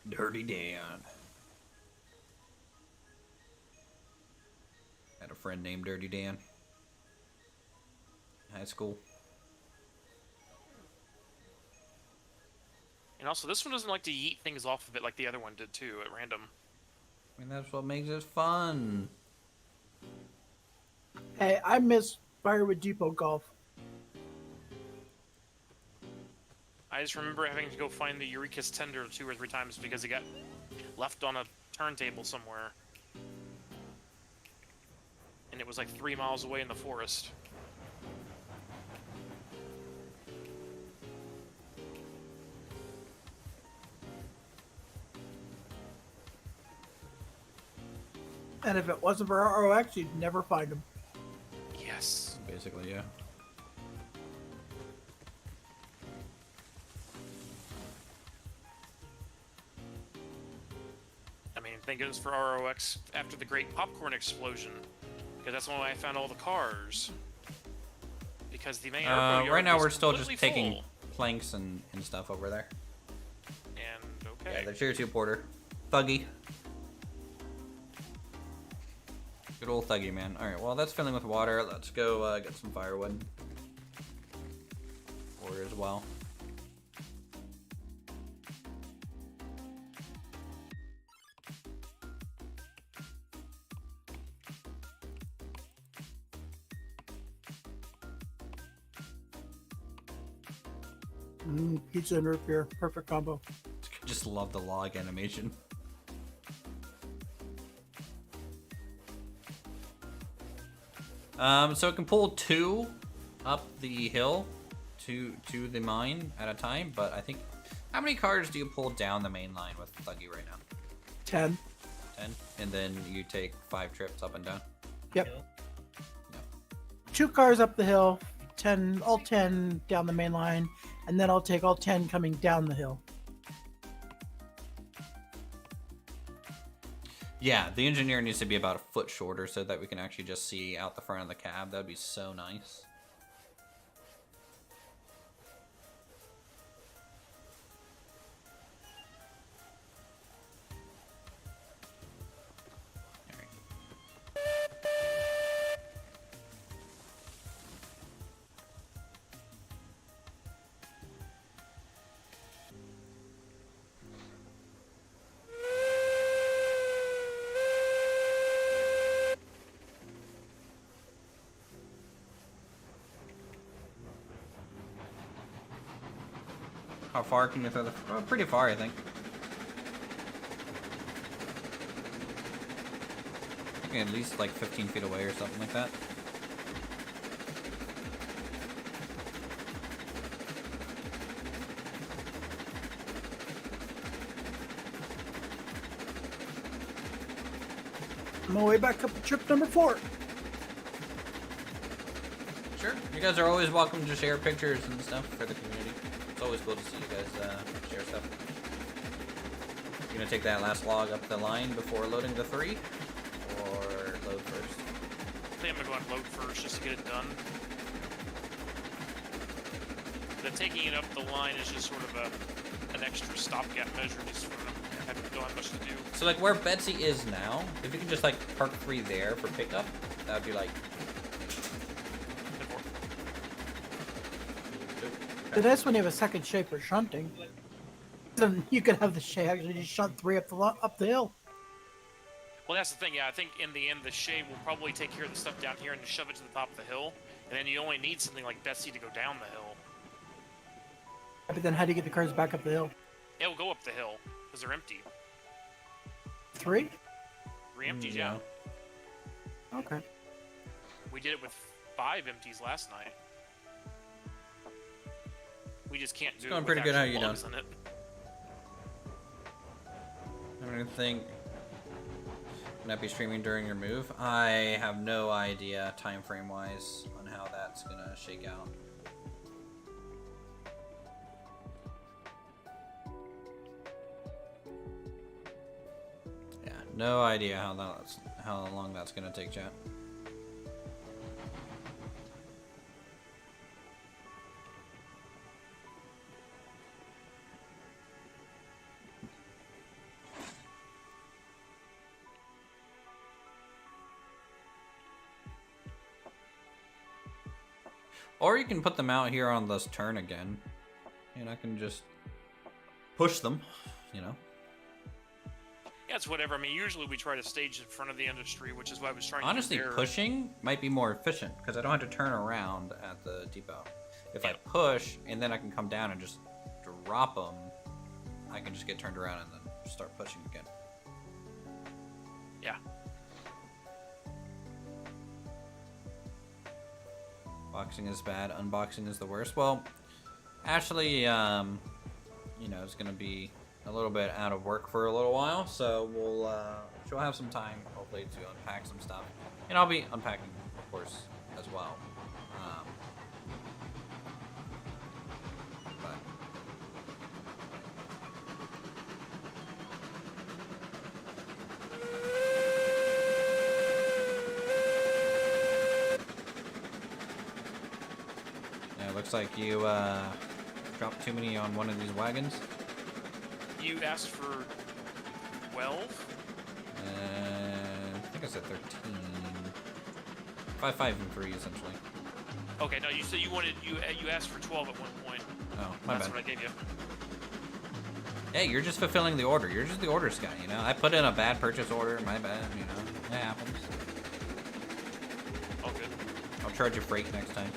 Dirty Dan. Had a friend named Dirty Dan. high school. And also, this one doesn't like to yeet things off of it like the other one did too, at random. I mean, that's what makes it fun. Hey, I miss Firewood Depot golf. I just remember having to go find the Eureka's tender 2 or 3 times because it got left on a turntable somewhere. And it was like 3 miles away in the forest. And if it wasn't for ROX, you'd never find them. Yes. Basically, yeah. I mean, thank goodness for ROX after the great popcorn explosion. Because that's when I found all the cars. Because the main airport yard right now was we're still just completely taking full. planks and stuff over there. And, okay. Yeah, the tier 2 porter. Thuggy. Good old Thuggy, man. Alright, well, that's filling with water. Let's go get some firewood. Water as well. Pizza and root beer. Perfect combo. Just love the log animation. So it can pull 2 up the hill to the mine at a time, but I think... How many cars do you pull down the main line with Thuggy right now? 10. 10? And then you take 5 trips up and down? Yep. 2 cars up the hill, all 10 down the main line, and then I'll take all 10 coming down the hill. Yeah, the engineer needs to be about a foot shorter so that we can actually just see out the front of the cab. That'd be so nice. How far can you throw the... Oh, pretty far, I think. I think at least like 15 feet away or something like that. On my way back up to trip number 4. Sure. You guys are always welcome to share pictures and stuff for the community. It's always cool to see you guys share stuff. You gonna take that last log up the line before loading the 3? Or load first? I think I'm gonna go and load first just to get it done. The taking it up the line is just sort of an extra stopgap measure just for them. I don't have much to do. So like where Betsy is now, if you can just like park 3 there for pickup, that would be like... The nice when you have a second Shay for shunting. Then you could have the Shay actually just shunt 3 up the hill. Well, that's the thing, yeah. I think in the end, the Shay will probably take care of the stuff down here and just shove it to the top of the hill. And then you only need something like Betsy to go down the hill. But then how do you get the cars back up the hill? It'll go up the hill, because they're empty. 3? 3 empties, yeah. Okay. We did it with 5 empties last night. We just can't do it going with pretty good. How actual you doing? logs in it. I'm gonna think... Not be streaming during your move. I have no idea time frame wise on how that's gonna shake out. Yeah, no idea how long that's gonna take, chat. Or you can put them out here on this turn again. And I can just push them, you know. Yeah, it's whatever. I mean, usually we try to stage in front of the industry, which is why I was trying Honestly, to do pushing might be more efficient because I don't have to turn around at the depot. If I push and then I can come down and just drop them, I can just get turned around and then start pushing again. Yeah. Boxing is bad. Unboxing is the worst. Well, actually, you know, it's gonna be a little bit out of work for a little while, so she'll have some time, hopefully, to unpack some stuff, and I'll be unpacking, of course, as well. But yeah, it looks like you dropped too many on one of these wagons. You asked for 12? I think I said 13. 5, 5, and 3, essentially. Okay, no, you said you asked for 12 at one point. Oh, my That's bad. what I gave you. Hey, you're just fulfilling the order. You're just the orders guy, you know? I put in a bad purchase order, my bad, you know? It happens. Oh, good. I'll charge you freight next time.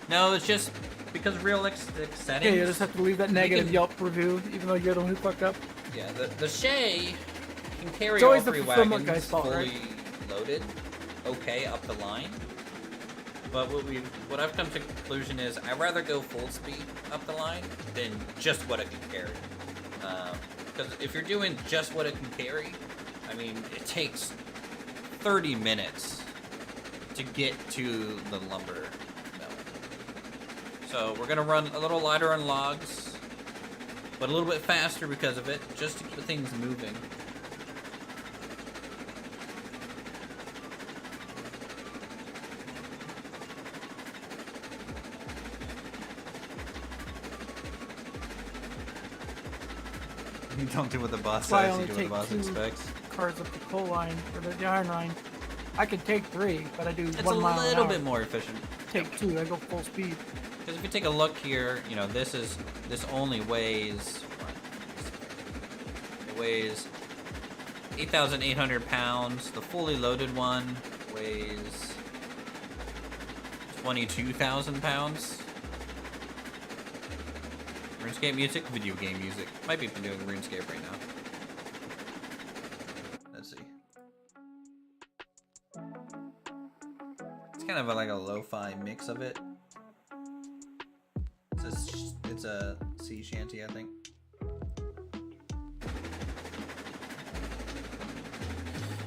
No, it's just because realistic settings. Yeah, you just have to leave that negative Yelp review, even though you're the one who fucked up. Yeah, the Shay can carry It's all always the 3 fulfillment wagons guy's fault, fully right? loaded, okay, up the line. But what I've come to the conclusion is I'd rather go full speed up the line than just what it can carry. Because if you're doing just what it can carry, I mean, it takes 30 minutes to get to the lumber mill. So we're gonna run a little lighter on logs, but a little bit faster because of it, just to keep things moving. You don't do what the boss Why says, only you do what the take boss 2 expects. cars up the coal line or the iron line. I can take 3, but I do It's 1 a mile an little hour. bit more efficient. Take 2, I go full speed. Because if you take a look here, you know, this only weighs, what? It weighs 8,800 pounds. The fully loaded one weighs 22,000 pounds. RuneScape music, video game music. Might be doing RuneScape right now. Let's see. It's kind of like a lo-fi mix of it. It's a sea shanty, I think. You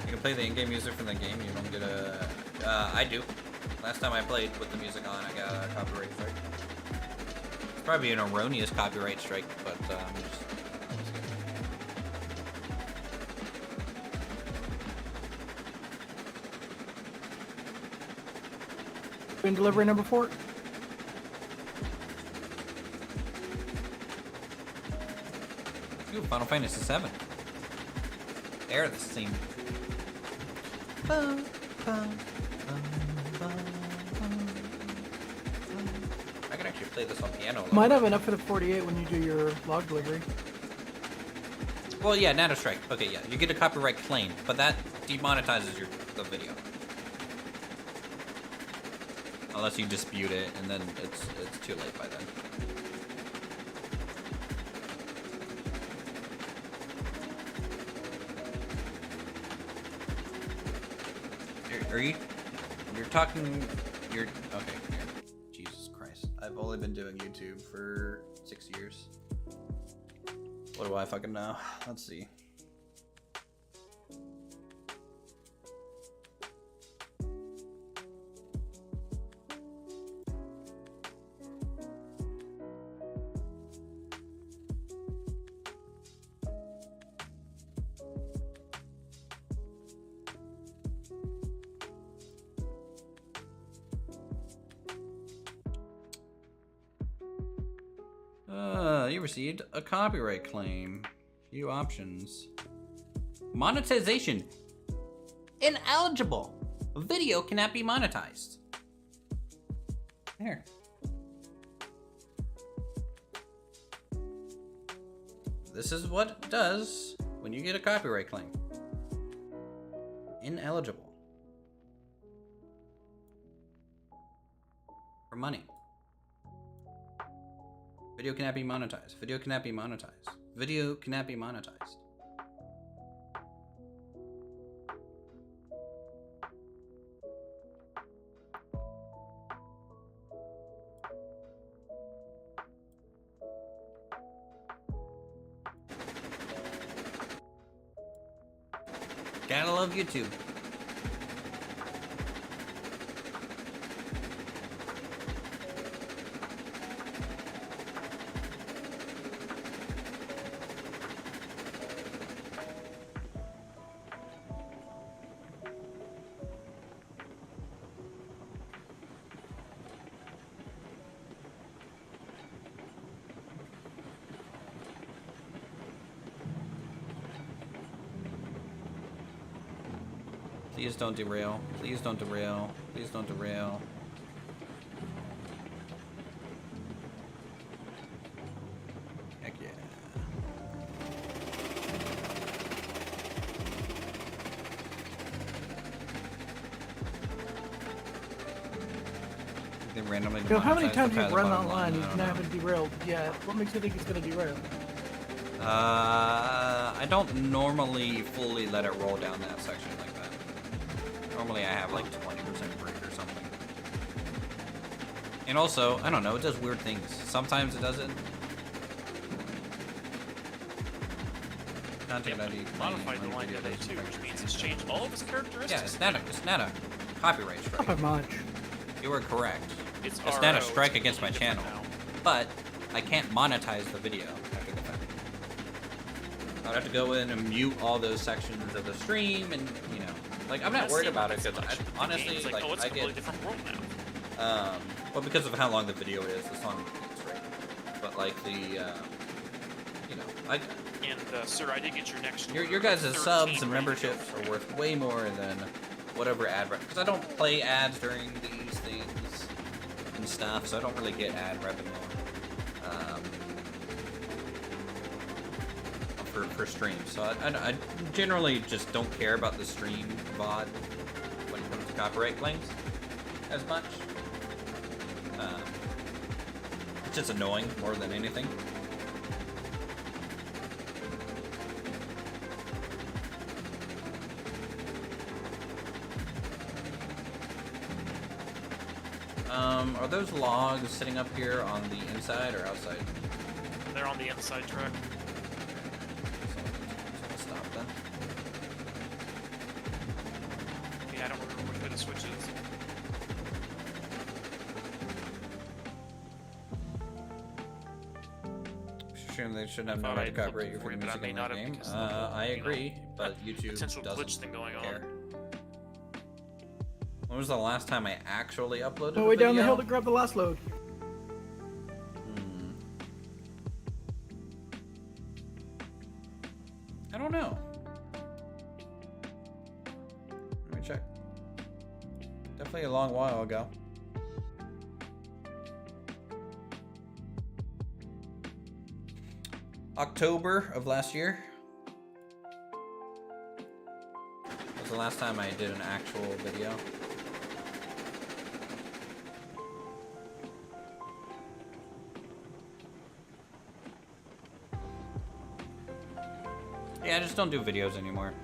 can play the in-game music from the game. You don't get a. I do. Last time I played with the music on, I got a copyright strike. It's probably an erroneous copyright strike, but I'm just. In delivery number 4. Ooh, Final Fantasy VII. They're the same. I can actually play this on piano. Might have enough for the 48 when you do your log delivery. Well, yeah, Nano Strike. Okay, yeah, you get a copyright claim, but that demonetizes the video. Unless you dispute it, and then it's too late by then. You're talking, okay, here. Jesus Christ. I've only been doing YouTube for 6 years. What do I fucking know? Let's see. You received a copyright claim. Few options. Monetization. Ineligible. Video cannot be monetized. There. This is what it does when you get a copyright claim. Ineligible. For money. Video cannot be monetized. Video cannot be monetized. Video cannot be monetized. Gotta love YouTube. Please don't derail. Please don't derail. Please don't derail. Heck yeah. They randomly Yo, how many demonetize times the you've run bottom online line? and you haven't derailed yet? What makes you think it's gonna derail? I don't normally fully let it roll down that section like that. Normally I have like 20% break or something. And also, I don't know, it does weird things. Sometimes it doesn't. Content ID. Modified the line today too, which means it's changed all of its characteristics. Yeah, it's not a copyright strike. Not by much. You were correct. It's not a strike against my channel. But I can't monetize the video after the fact. I'd have to go in and mute all those sections of the stream, and you know, like I'm not worried about it because honestly, like, oh, it's I a completely get, different world now. well, because of how long the video is, the song is right. But like the, you know, I. And sir, I did get your next. Your guys' subs and memberships are worth way more than whatever ad because I don't play ads during these things and stuff, so I don't really get ad revenue. For streams, so I generally just don't care about the stream VOD when it comes to copyright claims as much. It's just annoying more than anything. Are those logs sitting up here on the inside or outside? They're on the inside track. Yeah, I don't remember which way the switch is. Sure, they shouldn't have known how to copyright you for the music in the game. I agree, but YouTube potential doesn't glitch thing going care. on. When was the last time I actually uploaded Oh, a way video? down the hill to grab the last load. I don't know. Let me check. Definitely a long while ago. October of last year was the last time I did an actual video. Yeah, I just don't do videos anymore.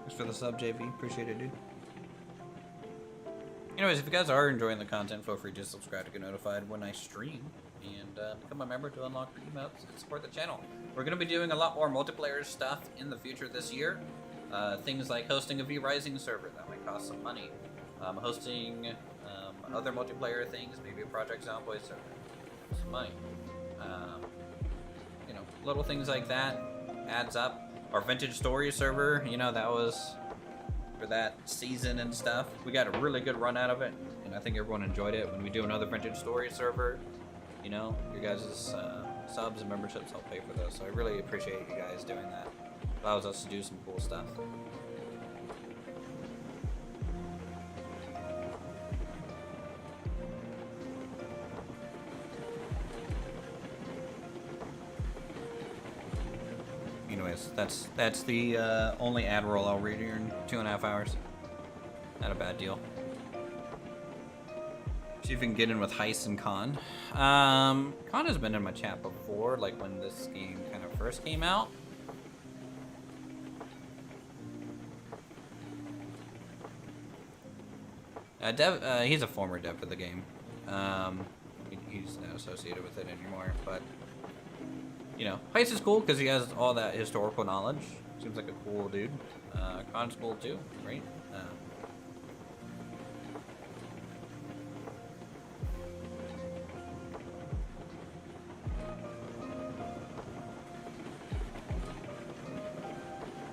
Thanks for the sub, JV. Appreciate it, dude. Anyways, if you guys are enjoying the content, feel free to subscribe to get notified when I stream. And become a member to unlock emotes and support the channel. We're going to be doing a lot more multiplayer stuff in the future this year. Things like hosting a V-Rising server that might cost some money. Hosting other multiplayer things, maybe a Project Zomboid server, some money. you know, little things like that adds up. Our vintage story server, you know, that was for that season and stuff. We got a really good run out of it, and I think everyone enjoyed it. When we do another vintage story server, you know, your guys' subs and memberships help pay for those. So I really appreciate you guys doing that. Allows us to do some cool stuff. Anyways, that's the only ad roll I'll read here in 2.5 hours. Not a bad deal. See if we can get in with Heist and Con. Con has been in my chat before, like when this game kind of first came out. He's a former dev for the game. He's not associated with it anymore, but you know, Heist is cool because he has all that historical knowledge. Seems like a cool dude. Con's cool too, right?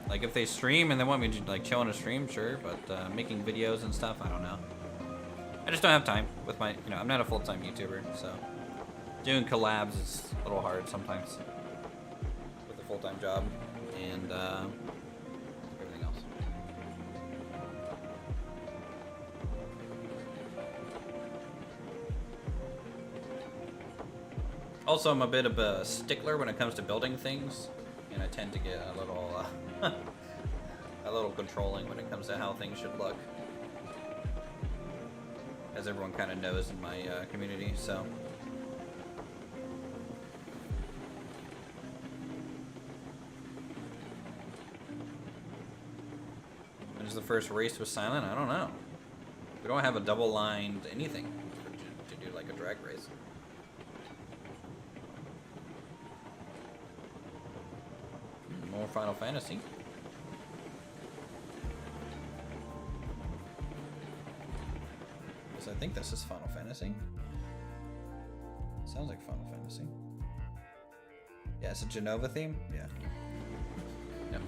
Like if they stream and they want me to like chill on a stream, sure, but making videos and stuff, I don't know. I just don't have time with my, you know, I'm not a full-time YouTuber, so doing collabs is a little hard sometimes with a full-time job and everything else. Also, I'm a bit of a stickler when it comes to building things, and I tend to get a little a little controlling when it comes to how things should look, as everyone kind of knows in my community. So when is the first race was silent? I don't know. We don't have a double-lined anything to do like a drag race. More Final Fantasy. I think this is Final Fantasy. Sounds like Final Fantasy. Yeah, it's a Genova theme? Yeah. Yep.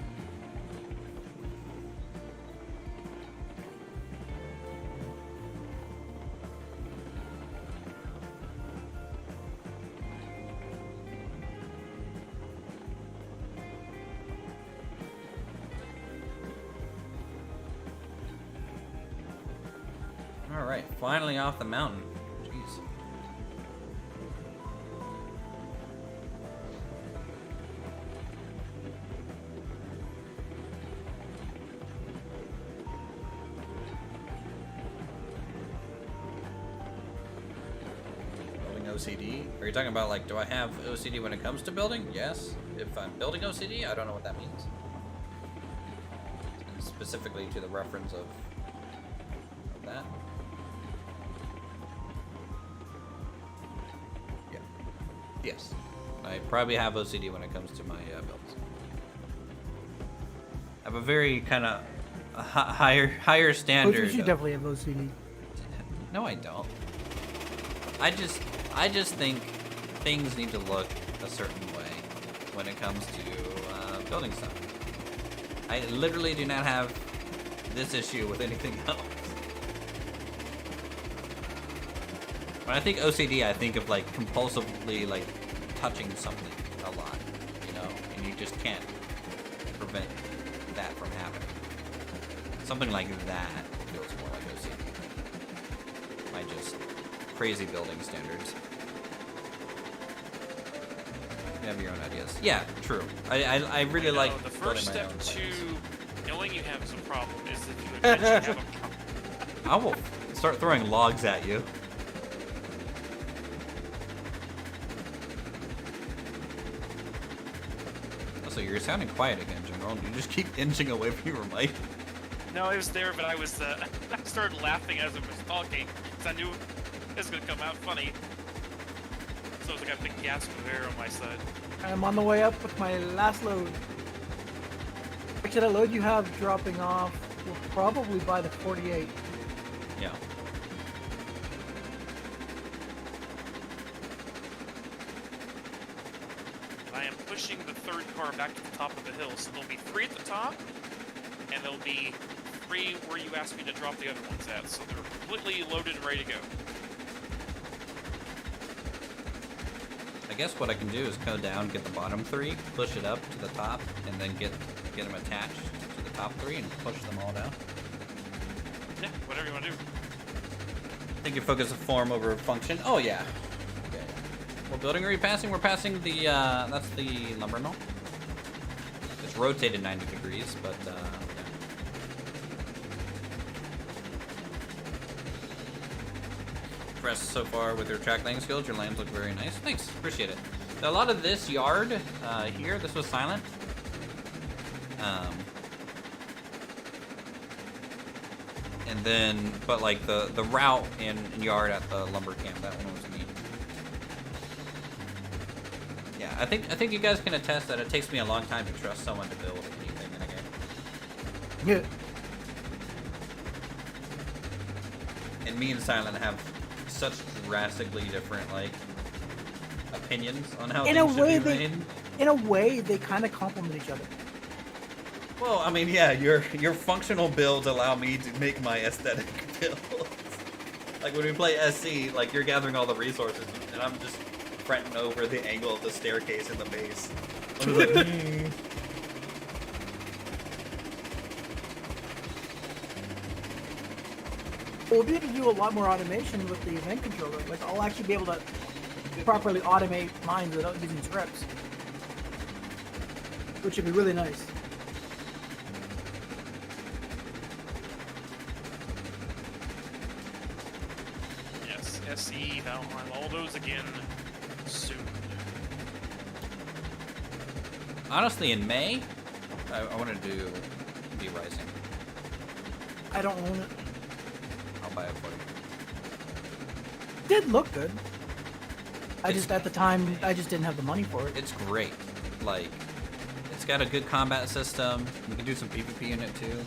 Alright, finally off the mountain. Jeez. Building OCD? Are you talking about like, do I have OCD when it comes to building? Yes. If I'm building OCD, I don't know what that means. And specifically to the reference of that. Yes, I probably have OCD when it comes to my builds. I have a very kind of higher standard. You definitely have OCD. No, I don't. I just think things need to look a certain way when it comes to building stuff. I literally do not have this issue with anything else. When I think OCD, I think of like compulsively like touching something a lot, you know, and you just can't prevent that from happening. Something like that feels more like OCD. My just crazy building standards. You have your own ideas. Yeah, true. I really like the first step to knowing you have a problem is that you admit you have a problem. I will start throwing logs at you. So you're sounding quiet again, General. You just keep inching away from your mic. No, it was there, but I was I started laughing as I was talking because I knew it was gonna come out funny. So it was like a big gasp of air on my side. I'm on the way up with my last load. Actually, that load you have dropping off will probably buy the 48. Yeah. I am am pushing the third car back to the top of the hill, so there'll be 3 at the top, and there'll be 3 where you asked me to drop the other ones at, so they're completely loaded and ready to go. I guess what I can do is go down, get the bottom 3, push it up to the top, and then get them attached to the top 3 and push them all down. Yeah, whatever you want to do. I think you focus the form over function. Oh yeah. Okay. What building are you passing? We're passing the that's the lumber mill. It's rotated 90 degrees, but yeah. Impressed so far with your track laying skills. Your lands look very nice. Thanks, appreciate it. So a lot of this yard here, this was silent. And then, but like the route and yard at the lumber camp, that one was neat. Yeah, I think you guys can attest that it takes me a long time to trust someone to build anything in a game. Yeah. And me and Silent have such drastically different like opinions on how In things a way, should be made. In a way, they kind of complement each other. Well, I mean, yeah, your functional builds allow me to make my aesthetic builds. Like when we play SC, like you're gathering all the resources, and I'm just fretting over the angle of the staircase in the base. I'm just like, We'll be able to do a lot more automation with the event controller. Like I'll actually be able to properly automate mines without using scripts, which would be really nice. Yes, SE, Valheim, all those again soon. honestly, in May, I want to do the Rising. I don't own it. I'll buy it for you. It did look good. I just, at the time, I just didn't have the money for it. It's great. Like, it's got a good combat system. You can do some PvP in it too.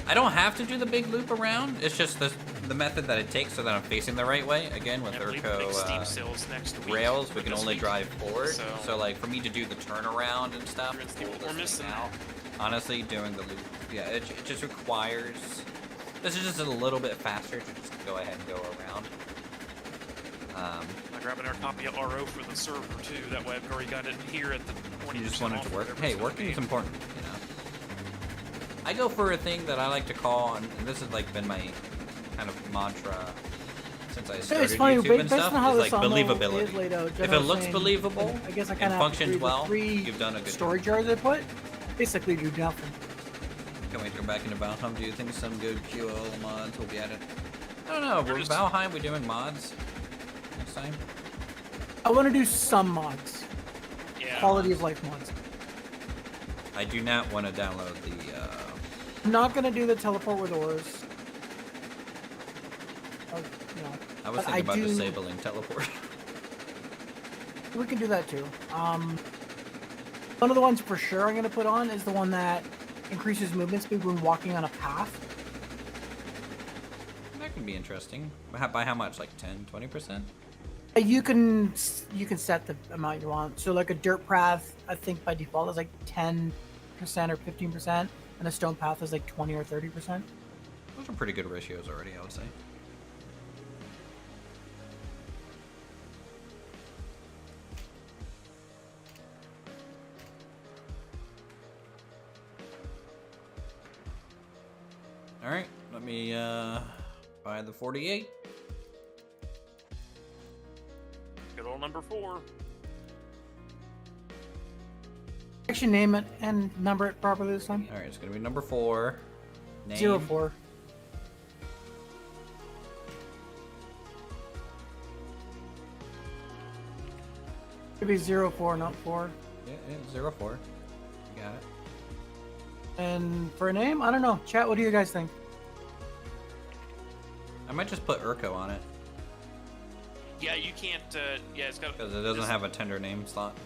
I don't have to do the big loop around. It's just the method that it takes so that I'm facing the right way. Again, with Urko rails, we can only drive forward. So like, for me to do the turnaround and stuff, we're missing out. Honestly, doing the loop, yeah, it just requires. This is just a little bit faster to just go ahead and go around. I'm grabbing our copy of RO for the server too. That way, I've already got it here at the 20%. You just want it to work. Hey, working is important. You know. I go for a thing that I like to call, and this has like been my kind of mantra since I started YouTube and stuff. Is like believability. Laid out, if it looks believable I guess I and functions well, you've done a good storage job. jars I put basically do nothing. Can't wait to go back into Valheim. Do you think some good QO mods will be added? I don't know. We're Valheim. We doing mods next time? I want to do some mods. Yeah. Quality of life mods. I do not want to download the. I'm not gonna do the teleport with ores. You know, I was thinking about disabling teleport. We can do that too. One of the ones for sure I'm gonna put on is the one that increases movement speed when walking on a path. That can be interesting. By how much? Like 10, 20%? You can set the amount you want. So like a dirt path, I think by default is like 10% or 15%, and a stone path is like 20 or 30%. Those are pretty good ratios already, I would say. All right, let me buy the 48. Good old number 4. Actually, name it and number it properly this time. All right, it's gonna be number 4. Name. 04. It'd be 04, not 4. Yeah, 04. You got it. And for a name, I don't know. Chat, what do you guys think? I might just put Urko on it. Yeah, you can't. Yeah, it's got because it doesn't have a tender name slot.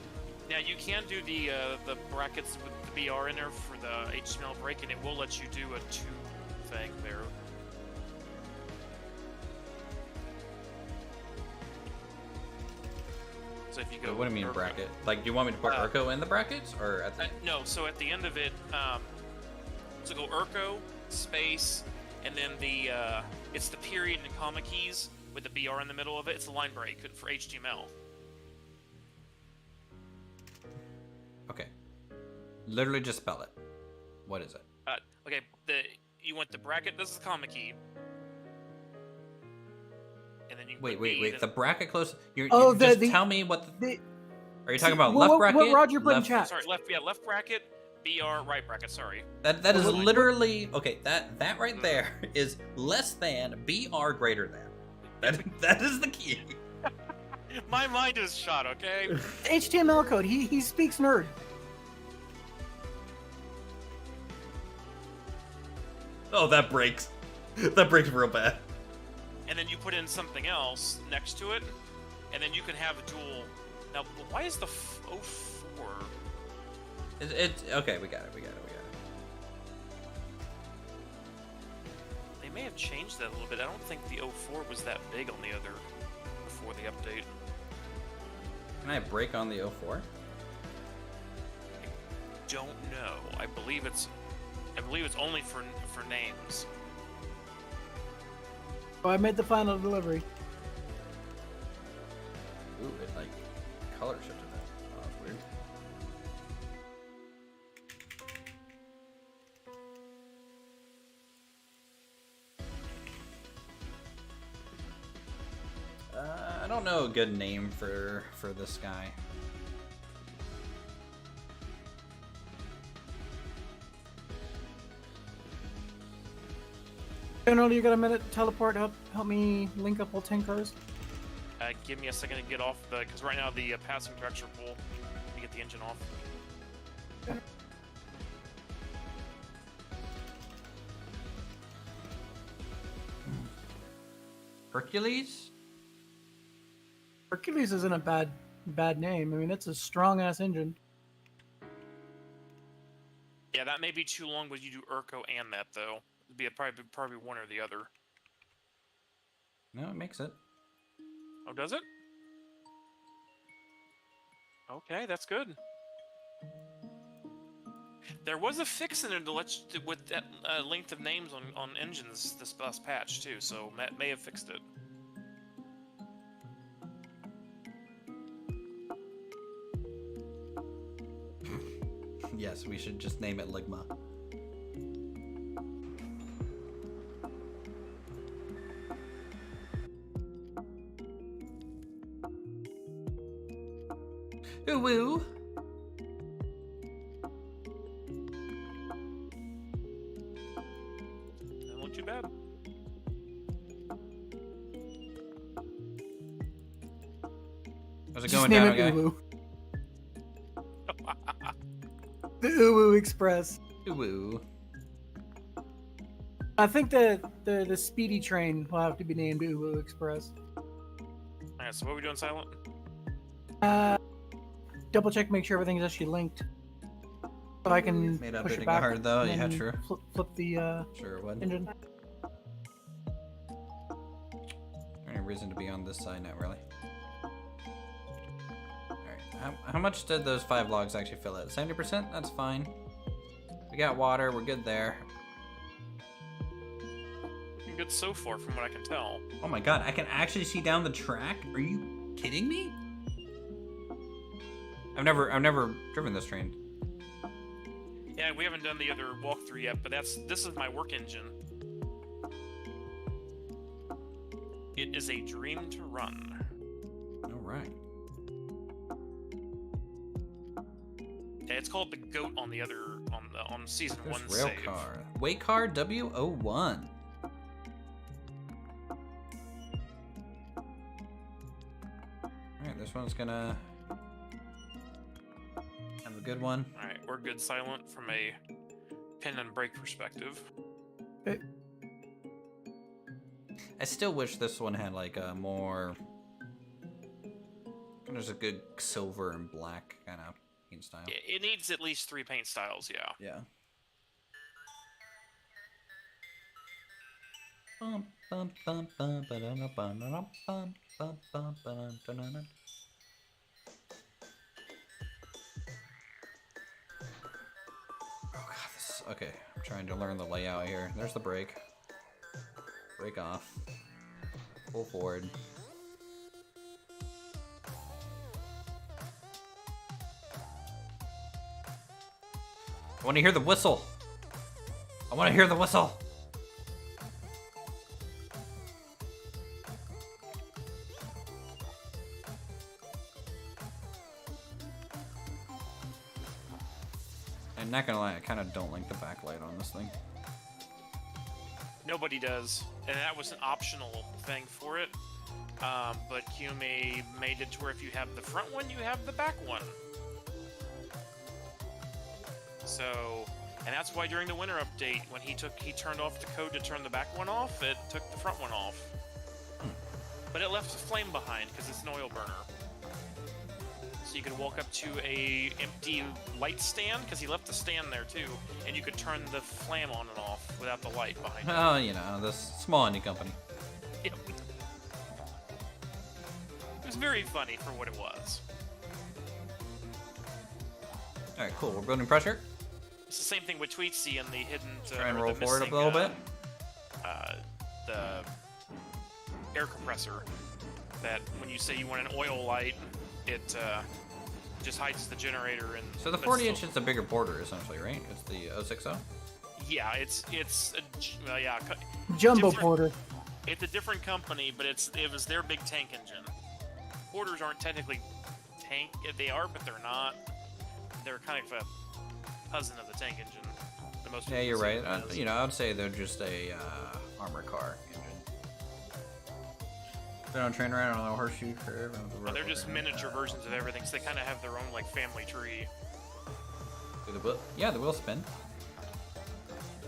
Yeah, you can do the brackets with the BR in there for the HTML break, and it will let you do a 2 thing there. So if you go, what do you mean bracket? Like, do you want me to put Urko in the brackets or at the end? No. So at the end of it, so go Urko space, and then it's the period and comma keys with the BR in the middle of it. It's a line break for HTML. Okay. Literally just spell it. What is it? Okay. You want the bracket. This is the comma key. And then you wait. The bracket close. Tell me what. Are you talking about left bracket? What Roger put in chat? Sorry, left bracket, BR, right bracket. Sorry. That is literally okay. That right there is less than BR greater than. That is the key. My mind is shot. Okay. HTML code. He speaks nerd. Oh, that breaks. That breaks real bad. And then you put in something else next to it, and then you can have a dual. Now, why is the 04? It's okay. We got it. They may have changed that a little bit. I don't think the 04 was that big on the other before the update. Can I break on the 04? I don't know. I believe it's only for names. Oh, I made the final delivery. Ooh, it like color shifted that. Oh, that's weird. I don't know a good name for this guy. General, you got a minute to teleport? Help me link up all 10 cars. Give me a second to get off because right now the passing tracks are full. To get the engine off. Hercules? Hercules isn't a bad name. I mean, it's a strong ass engine. Yeah, that may be too long, but you do Urko and that though. It'd be probably one or the other. No, it makes it. Oh, does it? Okay, that's good. There was a fix in it with that length of names on engines this last patch too, so Matt may have fixed it. Yes, we should just name it Ligma. Ooh woo. Doesn't look too bad. How's it Just going name down, it guy? Uwu. The Uwu Express. Ooh woo. I think the speedy train will have to be named Uwu Express. Alright, so what are we doing, Silent? Double check, make sure everything's actually linked. So I can Made up push hitting it back. hard though. and Yeah, true. Flip the Sure it would. engine. Any reason to be on this side? Not really. Alright, how much did those 5 logs actually fill it? 70%? That's fine. We got water, we're good there. Looking good so far from what I can tell. Oh my god, I can actually see down the track? Are you kidding me? I've never driven this train. Yeah, we haven't done the other walkthrough yet, but this is my work engine. It is a dream to run. Alright. Yeah, it's called the GOAT on the other on season There's 1 rail save. car. Weight car W01. Alright, this one's gonna have a good one. Alright, we're good, Silent, from a pin and brake perspective. I still wish this one had like a more. There's a good silver and black kind of paint style. It needs at least 3 paint styles, yeah. Yeah. Bum, bum, bum, bum, ba-da-da, bum, da-da, bum, bum, bum, ba-dum, da-da-da. Okay, I'm trying to learn the layout here. There's the brake. Brake off. Pull forward. I want to hear the whistle. I want to hear the whistle. I'm not gonna lie, I kind of don't like the backlight on this thing. Nobody does, and that was an optional thing for it. But Kiyumi made it to where if you have the front one, you have the back one. So, and that's why during the winter update, when he turned off the code to turn the back one off, it took the front one off. But it left a flame behind because it's an oil burner. So you could walk up to a empty light stand, because he left the stand there too, and you could turn the flame on and off without the light behind it. Oh, you know, this small indie company. Yep. It was very funny for what it was. Alright, cool. We're building pressure. It's the same thing with Tweetsy and the hidden... Try and or roll the forward missing, a little bit. The air compressor, that when you say you want an oil light, it just hides the generator. And So the 40 inch is the bigger border, essentially, right? It's the 060? Yeah, it's yeah. Jumbo different- Porter. It's a different company, but it was their big tank engine. Porters aren't technically tank. They are, but they're not. They're kind of a cousin of the tank engine. The most Yeah, people you're see right. them as. You know, I'd say they're just a armor car engine. They don't train around on a horseshoe curve. Well, they're just miniature versions of everything, so they kind of have their own like family tree. Do the wheel? Yeah, the wheel spin.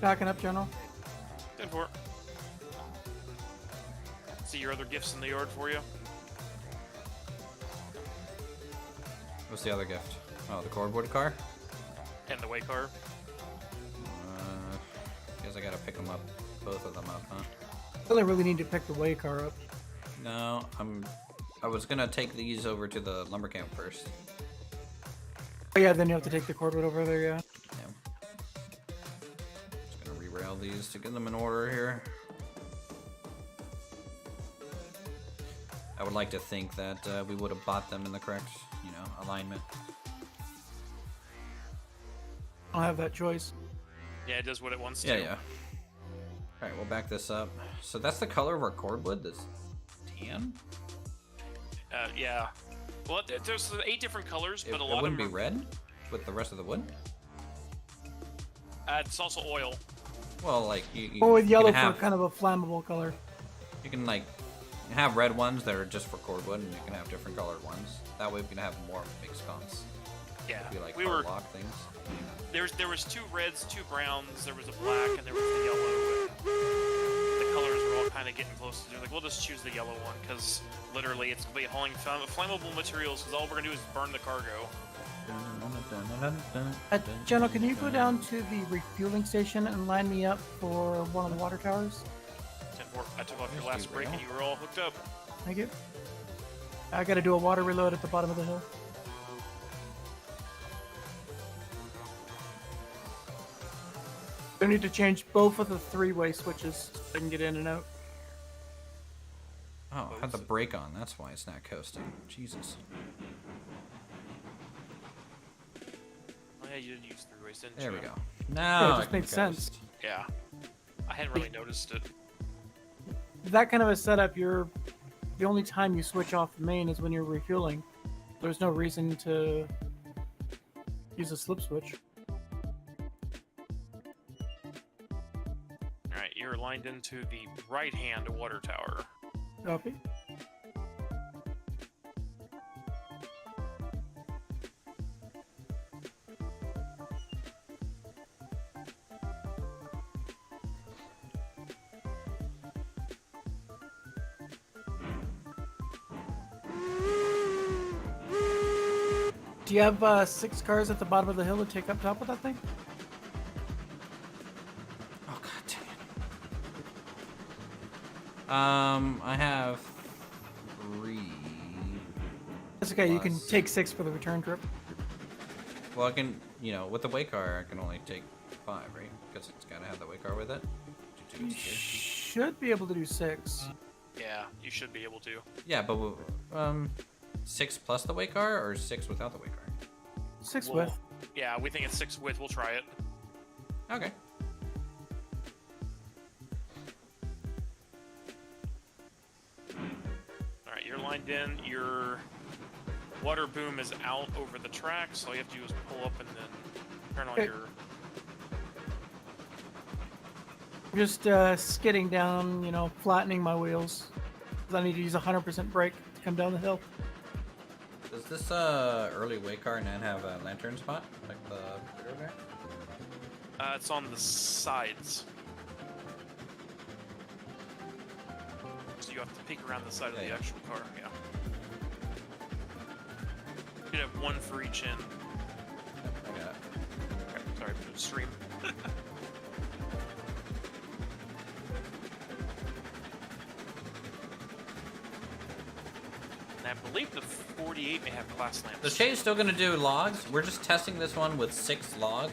Backing up, General. Good for it. See your other gifts in the yard for you. What's the other gift? Oh, the cordwood car? And the way car. Guess I gotta pick them up. Both of them up, huh? I really, really need to pick the way car up. No, I was gonna take these over to the lumber camp first. Oh yeah, then you have to take the cordwood over there, yeah. Yeah. Just gonna re-rail these to get them in order here. I would like to think that we would have bought them in the correct, you know, alignment. I'll have that choice. Yeah, it does what it wants to. Yeah, yeah. Alright, we'll back this up. So that's the color of our cordwood, this tan? Yeah. Well, there's 8 different colors, but a lot it wouldn't of be them red with the rest of the wood? it's also oil. Well, like, you Or with yellow can for have, kind of a flammable color. you can, like, have red ones that are just for cordwood, and you can have different colored ones. That way we can have more mixed comps. Yeah. Be like we color were lock things. there was 2 reds, 2 browns, there was a black, and there was the yellow. The colors were all kind of getting close to like, we'll just choose the yellow one because literally it's gonna be hauling flammable materials. Because all we're gonna do is burn the cargo. General, can you go down to the refueling station and line me up for one of the water towers? 10-4. I took off your There's last the break rail. and you were all hooked up. Thank you. I gotta do a water reload at the bottom of the hill. I need to change both of the 3-way switches so I can get in and out. Oh, I had the brake on. That's why it's not coasting. Jesus. Oh yeah, you did use 3-ways, didn't There you? we go. Yeah, Now it I just can makes sense. coast. Yeah. I hadn't really noticed it. That kind of a setup, the only time you switch off the main is when you're refueling. There's no reason to use a slip switch. Alright, you're lined into the right-hand water tower. Copy. Do you have 6 cars at the bottom of the hill to take up top of that thing? Oh, god dang it. I have 3. That's okay, you can Plus- take 6 for the return trip. Well, I can, you know, with the way car, I can only take 5, right? Because it's gotta have the weight car with it. You should be able to do 6. Yeah, you should be able to. Yeah, but 6 plus the weight car, or 6 without the weight car? 6 with. Yeah, we think it's 6 with. We'll try it. Okay. Alright, you're lined in. Your water boom is out over the track, so all you have to do is pull up and then turn on your... Just skidding down, you know, flattening my wheels. Because I need to use 100% brake to come down the hill. Does this early weight car not have a lantern spot like the over there? It's on the sides. So you have to peek around the side of the actual car, yeah. You could have one for each end. I got it. Okay, sorry, for the stream. And I believe the 48 may have glass lamps. The Shay's still gonna do logs. We're just testing this one with 6 logs,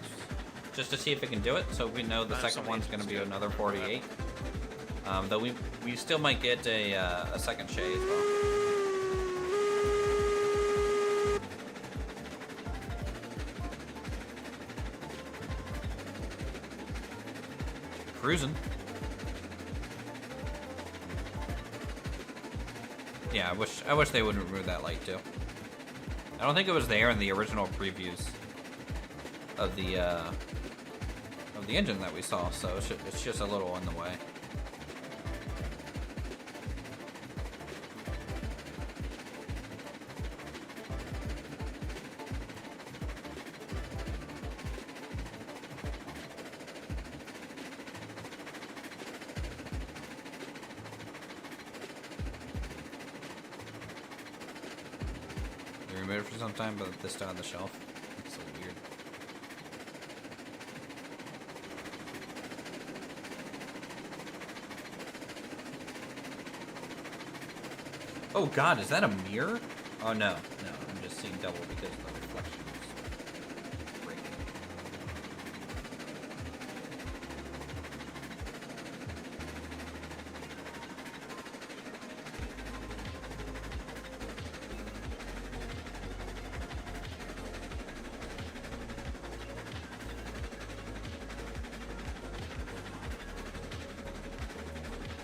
just to see if it can do it. So we know the second one's gonna be another 48. Though we still might get a second Shay as well. Cruising. Yeah, I wish they would remove that light too. I don't think it was there in the original previews of the engine that we saw, so it's just a little in the way. For some time, but this still on the shelf. It's so weird. Oh god, is that a mirror? Oh no, I'm just seeing double because of the reflections. Breaking.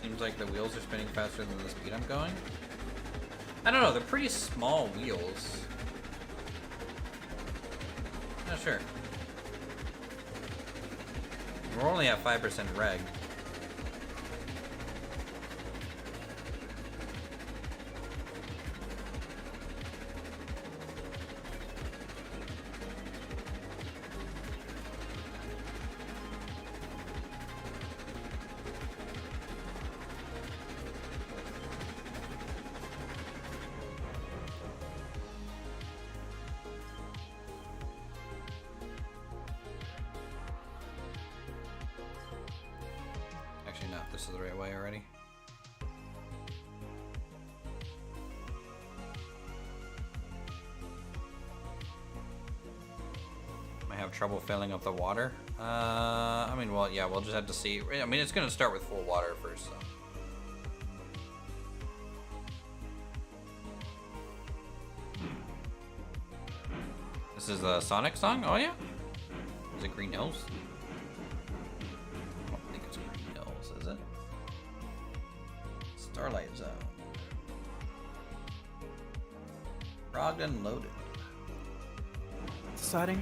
Seems like the wheels are spinning faster than the speed I'm going. I don't know, they're pretty small wheels. Not sure. We're only at 5% reg. Actually, no, this is the right way already. Might have trouble filling up the water. I mean, well, yeah, we'll just have to see. I mean, it's gonna start with full water first, so. This is a Sonic song? Oh, yeah? Is it Green Hills? I don't think it's Green Hills, is it? Starlight Zone. Frogged and loaded. Deciding.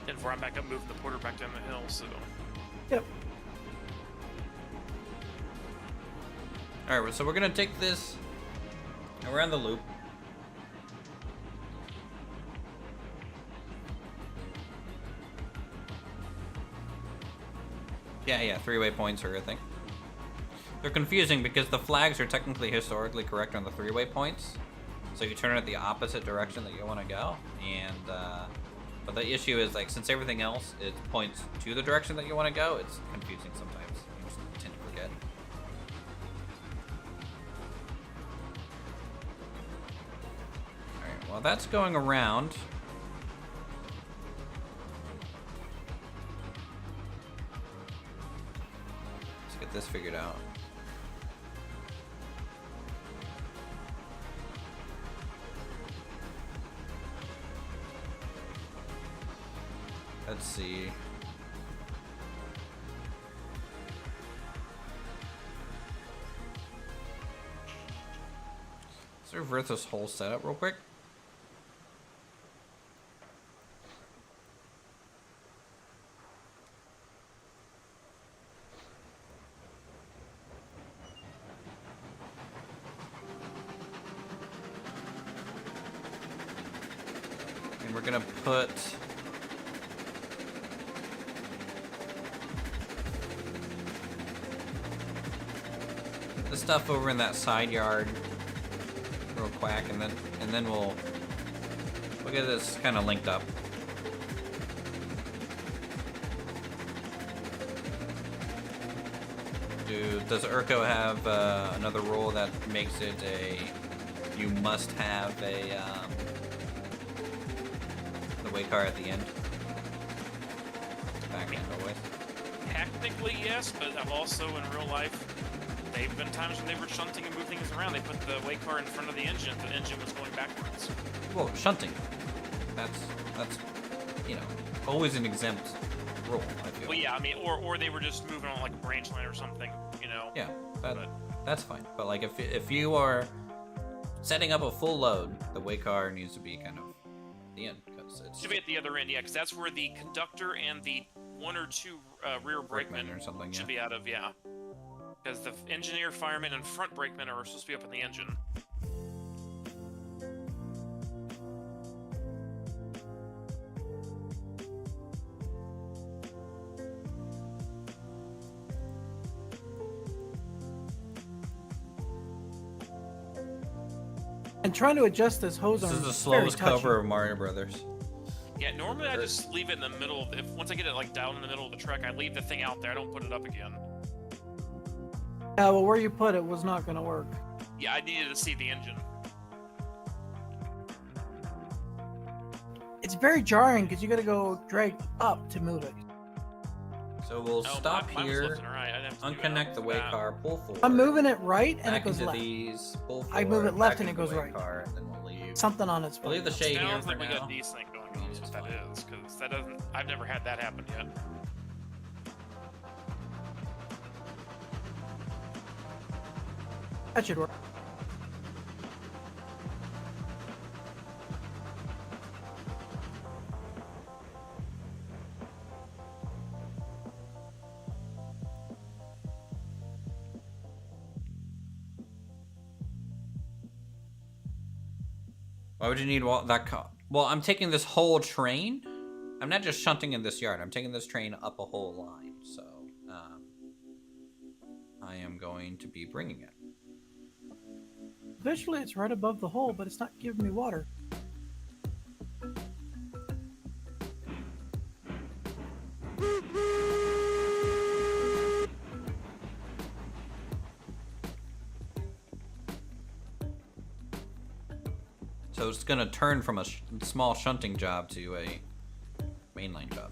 And before I'm back up, move the porter back down the hill, so... Yep. Alright, so we're gonna take this around the loop. Yeah, 3-way points are a thing. They're confusing because the flags are technically historically correct on the 3-way points. So you turn it the opposite direction that you want to go. And, but the issue is, like, since everything else it points to the direction that you want to go, it's confusing sometimes. You just tend to forget. while that's going around, let's get this figured out. Let's see. Let's reverse this whole setup real quick. And we're gonna put the stuff over in that side yard real quick, and then we'll get this kind of linked up. Does Urko have another rule that makes it you must have the way car at the end? Back end always. Technically, yes, but I've also in real life, they've been times when they were shunting and moving things around. They put the way car in front of the engine. The engine was going backwards. Well, shunting. That's always an exempt rule, I feel. Well, yeah, I mean, or they were just moving on like a branch line or something, Yeah, that's fine. But like if you are setting up a full load, the way car needs to be kind of at the end, because it should be at the other end, yeah, because that's where the conductor and the one or two rear brakemen or something should be out of, yeah. Because the engineer, fireman, and front brakemen are supposed to be up in the engine. And trying to adjust this hose This arm is the very slowest touchy. cover of Mario Brothers. Yeah, normally I just leave it in the middle. Once I get it like down in the middle of the track, I leave the thing out there. I don't put it up again. Yeah, well, where you put it was not going to work. Yeah, I needed to see the engine. It's very jarring because you got to go drag up to move it. So we'll stop mine was here, left and right. I didn't have to do unconnect the way that. car, pull forward. I'm moving it right and back it goes into left. these, pull forward, I move it left back and it into goes the way right. car, and then we'll leave. Something on its We'll leave the Shay here Sounds for like we now. got desync going on. That's what that is, because that doesn't. I've never had that happen yet. That should work. Why would you need that car? Well, I'm taking this whole train. I'm not just shunting in this yard. I'm taking this train up a whole line. So, I am going to be bringing it. Visually, it's right above the hole, but it's not giving me water. So it's going to turn from a small shunting job to a mainline job.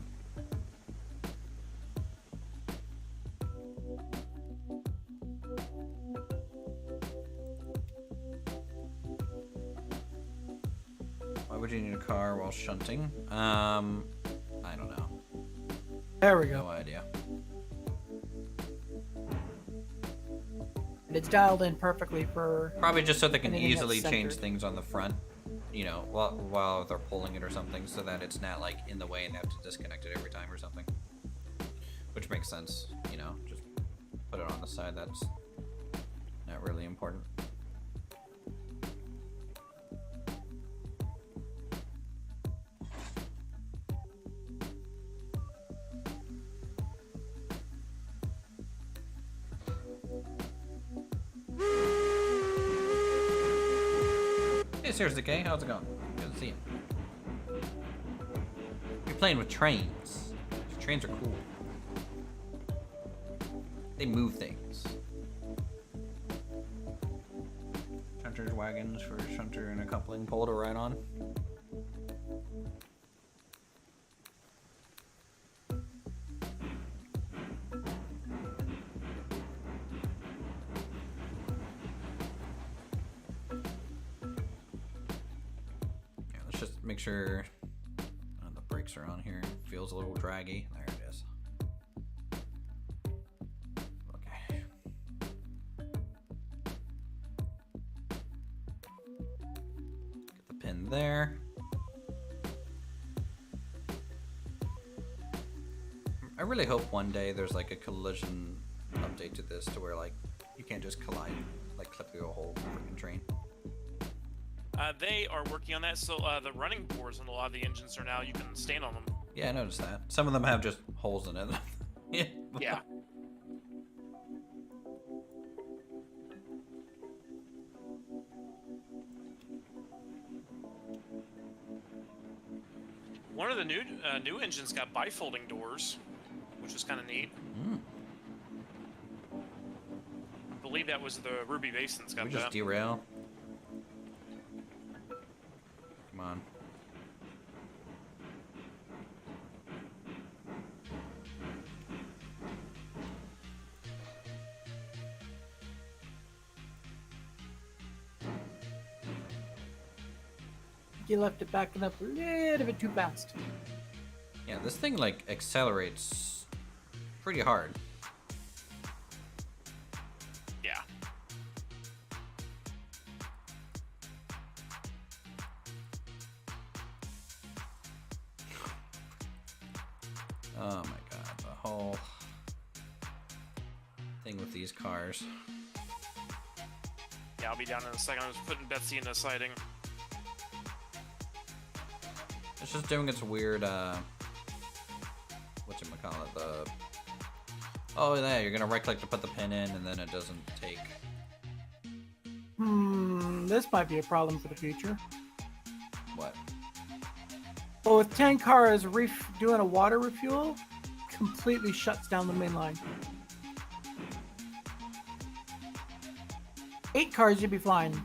Why would you need a car while shunting? I don't know. There we go. No idea. And it's dialed in perfectly for... Probably just so they can anything that's easily change centered. things on the front, you know, while they're pulling it or something, so that it's not like in the way and they have to disconnect it every time or something. Which makes sense, you know, just put it on the side. That's not really important. Hey, seriously, Kay, how's it going? Good to see you. You're playing with trains. Trains are cool. They move things. Trying to Shunter's wagons for Shunter and a coupling pole to ride on. Yeah, let's just make sure the brakes are on here. It feels a little draggy. There it is. Okay. Get the pin there. I really hope one day there's like a collision update to this to where like you can't just collide, like clip through a whole freaking train. They are working on that, so the running boards on a lot of the engines are now, you can stand on them. Yeah, I noticed that. Some of them have just holes in it. Yeah. One of the new engines got bifolding doors, which was kind of neat. Mm. I believe that was the Ruby Basin's got We just that. derail. Come on. You left it backing up a little bit too fast. Yeah, this thing like accelerates pretty hard. Yeah. Oh my god, the whole thing with these cars. Yeah, I'll be down in a second. I was putting Betsy in the siding. It's just doing its weird, whatchamacallit, oh yeah, you're gonna right click to put the pin in and then it doesn't take. This might be a problem for the future. What? Well, with 10 cars doing a water refuel, completely shuts down the main line. 8 cars, you'd be flying.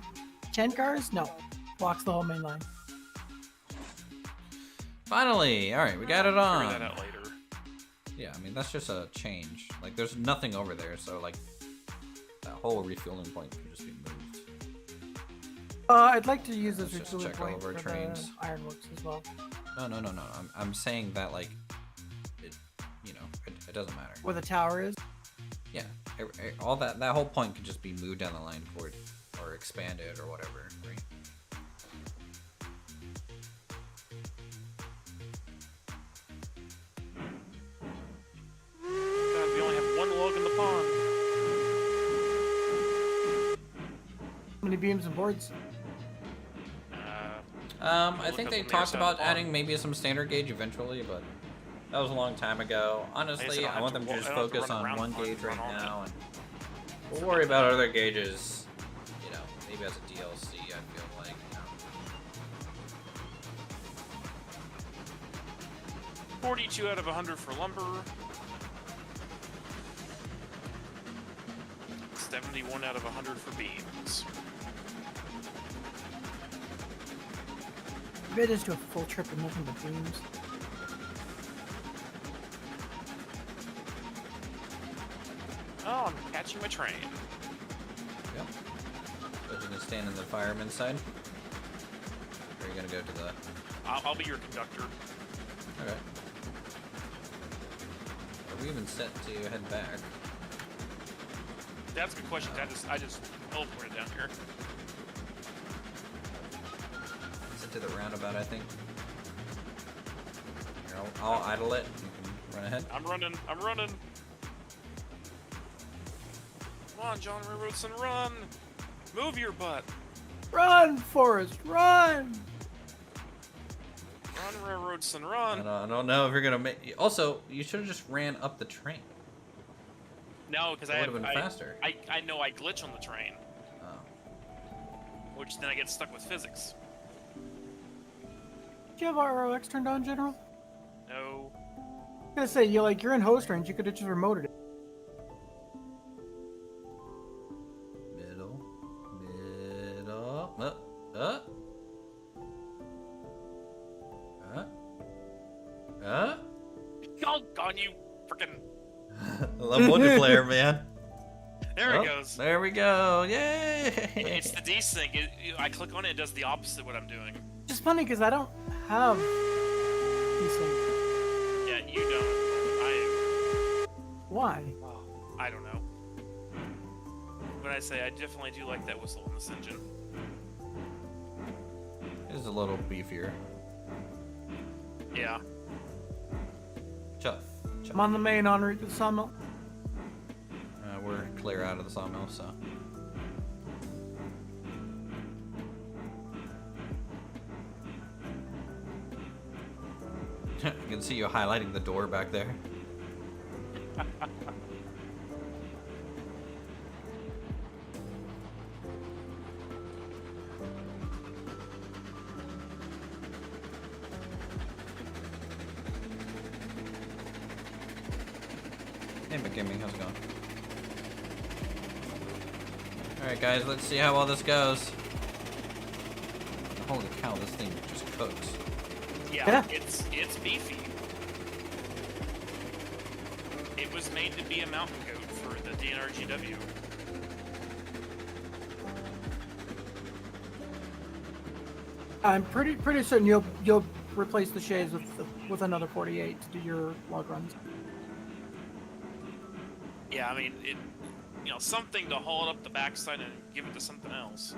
10 cars, no. Blocks the whole main line. Finally! Alright, we got it Figure on. that out later. Yeah, I mean, that's just a change. Like, there's nothing over there, so, like, that whole refueling point can just be moved. I'd like to use this Let's just refueling check all point of our for trains. the ironworks as well. No. I'm saying that, like, it, you know, it doesn't matter. Where the tower is. Yeah, all that whole point could just be moved down the line for it, or expanded or whatever, right? God, we only have one log in the pond. How many beams and boards? I think they talked about adding maybe some standard gauge eventually, but that was a long time ago. Honestly, I want them to just focus on one gauge right now, and we'll worry about other gauges, you know, maybe as a DLC, I feel like, you know. 42 out of 100 for lumber. 71 out of 100 for beams. Maybe just do a full trip and moving the beams. Oh, I'm catching my train. Yep. So you can stand in the fireman's side? Or are you gonna go to the... I'll be your conductor. Okay. Are we even set to head back? That's a good question. I just teleported down here. Set to the roundabout, I think. Here, I'll idle it. You can run ahead. I'm running. Come on, John Railroadson, run! Move your butt! Run, Forrest, run! Run, Railroadson, run! I don't know if you're gonna make... Also, you should have just ran up the train. No, because That would have been faster. I know I glitch on the train, Oh. which then I get stuck with physics. Do you have ROX turned on, General? No. I was gonna say, you're in host range, you could have just remoted it. Middle. Doggone you, freaking. I love multiplayer, man. There it goes. There we go. Yay! It's the D sync. I click on it, it does the opposite of what I'm doing. It's just funny because I don't have desync. Yeah, you don't. Why? I don't know. But I say I definitely do like that whistle in this engine. It's a little beefier. Yeah. Chuff. I'm on the main en route to the sawmill. We're clear out of the sawmill, so. I can see you highlighting the door back there. Hey, McGimmie, how's it going? Alright, guys, let's see how well this goes. Holy cow, this thing just cooks. Yeah. It's beefy. It was made to be a mountain goat for the DNRGW. I'm pretty certain you'll replace the Shays with another 48 to do your log runs. Yeah, I mean, something to haul it up the backside and give it to something else.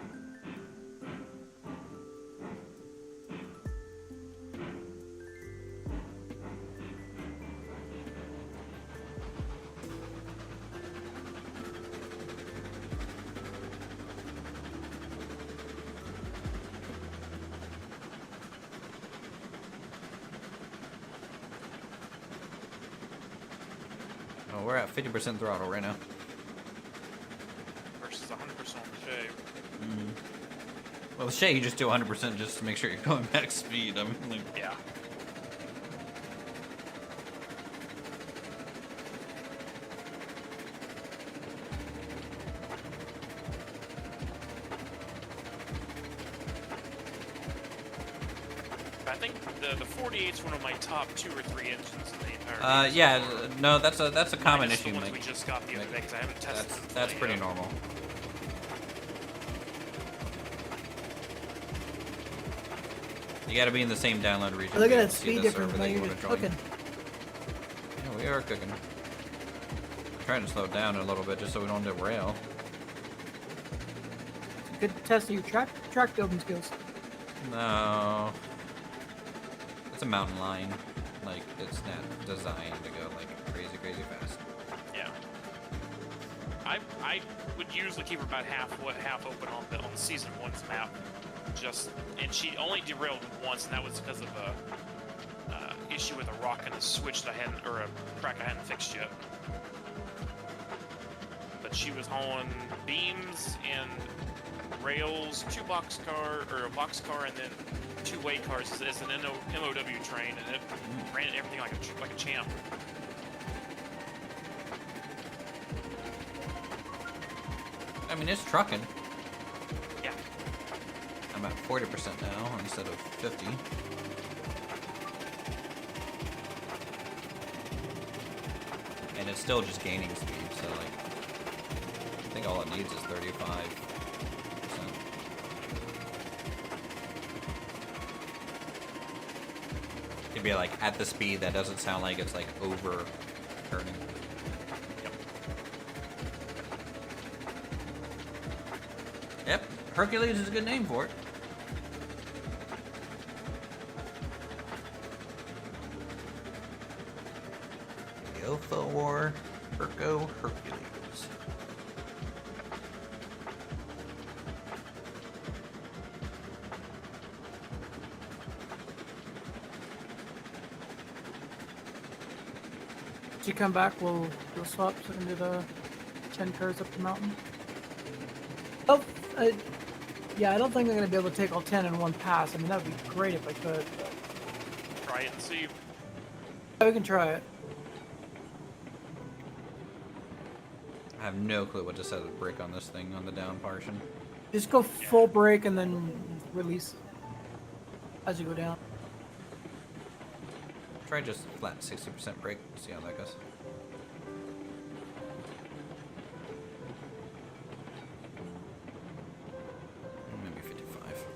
Oh, we're at 50% throttle right now. Versus 100% on the Shay. Well, the Shay, you just do 100% just to make sure you're going max speed. I mean, like, Yeah. I think the 48's one of my top 2 or 3 engines in the entire game. yeah, no, that's a common Minus issue. the ones Like, we just got the other day because I haven't tested them. that's pretty normal. You gotta be in the same download region. Look to at that see speed the difference. server Now that you you're wanna just join. cooking. Yeah, we are cooking. Trying to slow it down a little bit just so we don't derail. Good test of your track building skills. No. It's a mountain line. Like, it's not designed to go like crazy fast. Yeah. I would usually keep her about half open on the season 1's map. And she only derailed once, and that was because of a issue with a rock and a switch that or a crack I hadn't fixed yet. But she was hauling beams and rails, a boxcar, and then 2 way cars as an MOW train, and it ran everything like a champ. I mean, it's trucking. Yeah. I'm at 40% now instead of 50. And it's still just gaining speed, so like, I think all it needs is 35%. It'd be like at the speed that doesn't sound like it's like over turning. Yep, Hercules is a good name for it. Go for Hercules. If you come back, we'll swap so we can do the 10 cars up the mountain. Oh, yeah, I don't think I'm going to be able to take all 10 in one pass. I mean, that would be great if I could. But... Try it and see. Yeah, we can try it. I have no clue what to set the brake on this thing on the down portion. Just go full brake and then release as you go down. Try just flat 60% brake. See how that goes. Maybe 55.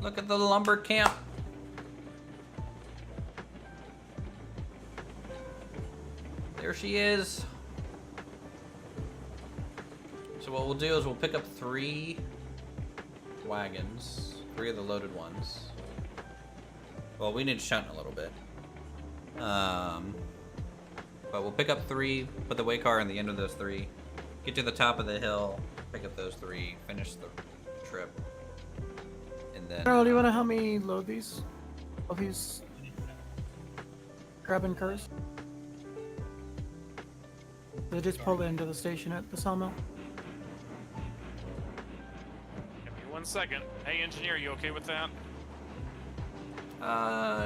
Look at the lumber camp. There she is. So what we'll do is we'll pick up 3 wagons, 3 of the loaded ones. Well, we need to shunt a little bit. But we'll pick up 3, put the way car in the end of those 3, get to the top of the hill, pick up those 3, finish the trip, and then. Carl, do you want to help me load these? All these grabbing cars? They just pulled into the station at the sawmill. Give me 1 second. Hey, engineer, you okay with that?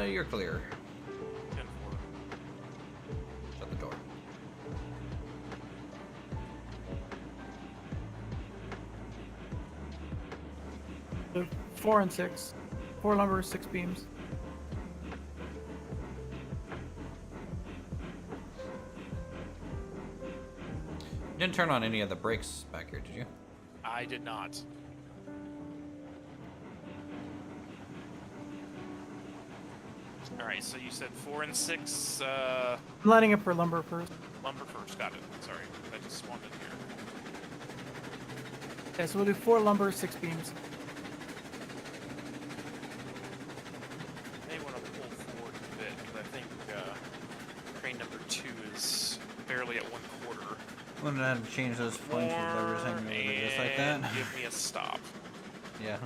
You're clear. 10-4. Shut the door. So 4 and 6. 4 lumber, 6 beams. You didn't turn on any of the brakes back here, did you? I did not. Alright, so you said 4 and 6, I'm lining up for lumber first. lumber first. Got it. Sorry, I just spawned in here. Okay, so we'll do 4 lumber, 6 beams. May want to pull forward a bit, because I think crane number 2 is barely at 1/4. I'm gonna have to change those points with levers hanging over just like that. Give me a stop. Yeah.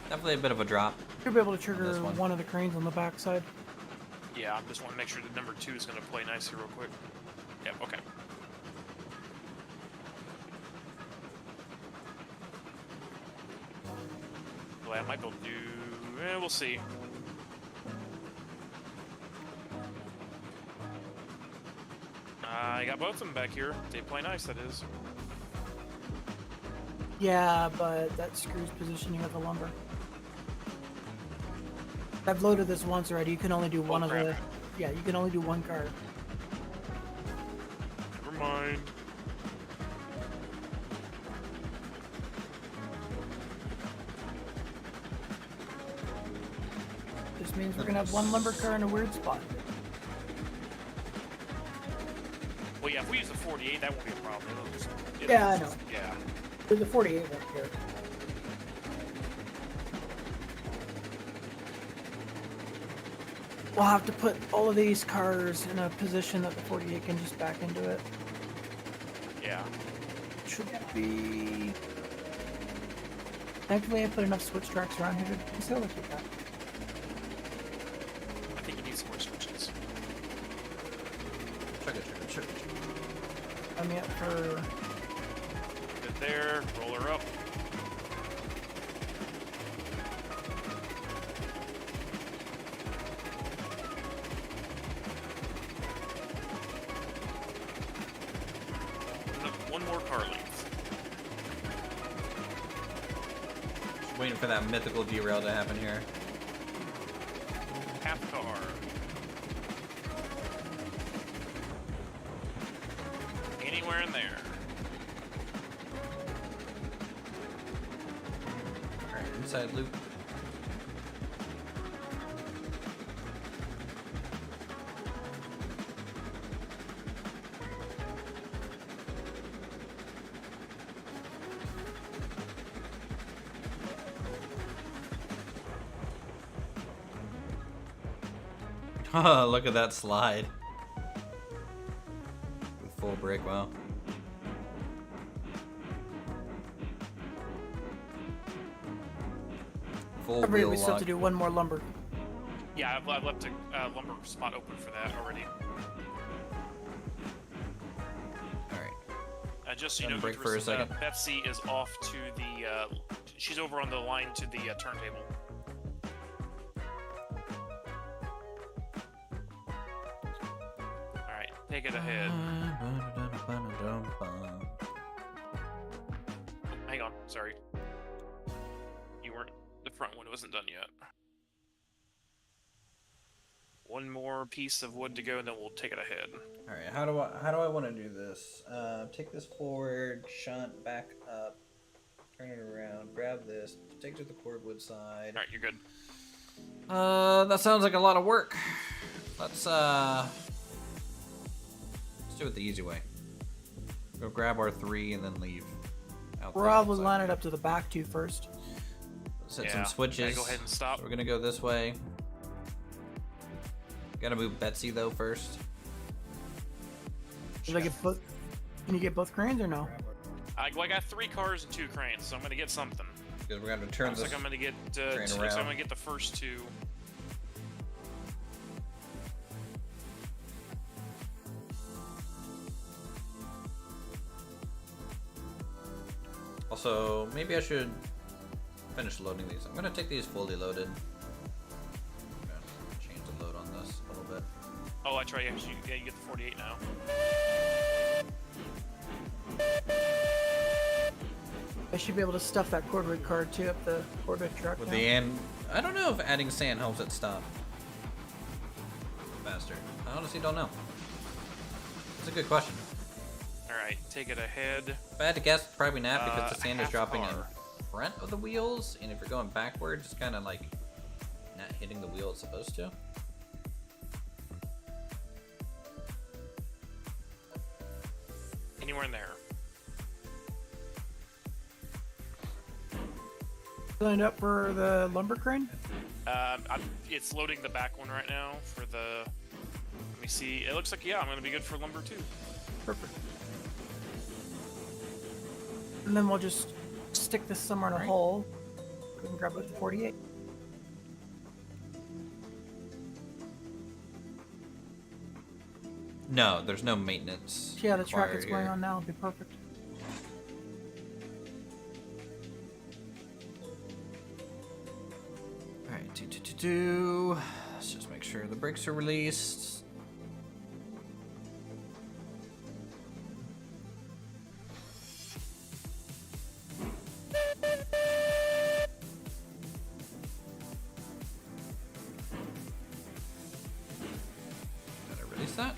Definitely a bit of a drop. You'll be able to trigger This one. one of the cranes on the backside. Yeah, I just want to make sure that number 2 is going to play nice here real quick. Yep, okay. Well, I might be able to do... we'll see. I got both of them back here. They play nice, that is. Yeah, but that screws positioning of the lumber. I've loaded this once already. You can only do one of crap. the... Yeah, you can only do 1 car. Never mind. This means we're gonna have 1 lumber car in a weird spot. Well, yeah, if we use the 48, that won't be a problem. Yeah, I know. Yeah. There's a 48 right here. We'll have to put all of these cars in a position that the 48 can just back into it. Yeah. Should be... Thankfully I put enough switch tracks around here to facilitate that. I think you need some more switches. Chugga. I'm up for... Good there. Roll her up. One more car length. Just waiting for that mythical derail to happen here. Half car. Anywhere in there. Alright, inside loop. Look at that slide. With full brake, wow. Full Remember, wheel we still have lock. to do 1 more lumber. Yeah, I've left a lumber spot open for that already. Alright. Just so you Let know, him break Uthris, for a second. Betsy is off to the, she's over on the line to the turntable. Alright, take it ahead. hang on. Sorry. You weren't. The front one wasn't done yet. One more piece of wood to go, and then we'll take it ahead. All right. How do I want to do this? Take this forward, shunt back up, turn it around, grab this, take it to the cordwood side. All right, you're good. That sounds like a lot of work. Let's do it the easy way. Go grab our 3 and then leave. Probably line it up to the back 2 first. Set some switches. Go ahead and stop. So we're gonna go this way. Gotta move Betsy though first. Can you get both cranes or no? I got 3 cars and 2 cranes, so I'm gonna get something. Because we're gonna turn this. Looks like I'm gonna get. Train I'm around. gonna get the first 2. Also, maybe I should finish loading these. I'm gonna take these fully loaded. I'm gonna change the load on this a little bit. Oh, that's right. Yeah, you get the 48 now. I should be able to stuff that cordwood car too up the cordwood truck. With now. the I don't know if adding sand helps it stop faster. I honestly don't know. That's a good question. All right, take it ahead. If I had to guess, probably not, because the sand is half dropping in car. front of the wheels, and if you're going backwards, it's kind of like not hitting the wheel it's supposed to. Anywhere in there. Lined up for the lumber crane. It's loading the back one right now for the. Let me see. It looks like I'm gonna be good for lumber too. Perfect. And then we'll just stick this somewhere in a hole. We can grab it with the 48. No, there's no maintenance. Yeah, the track required that's going here. on now will be perfect. Alright, let's just make sure the brakes are released. Did I release that?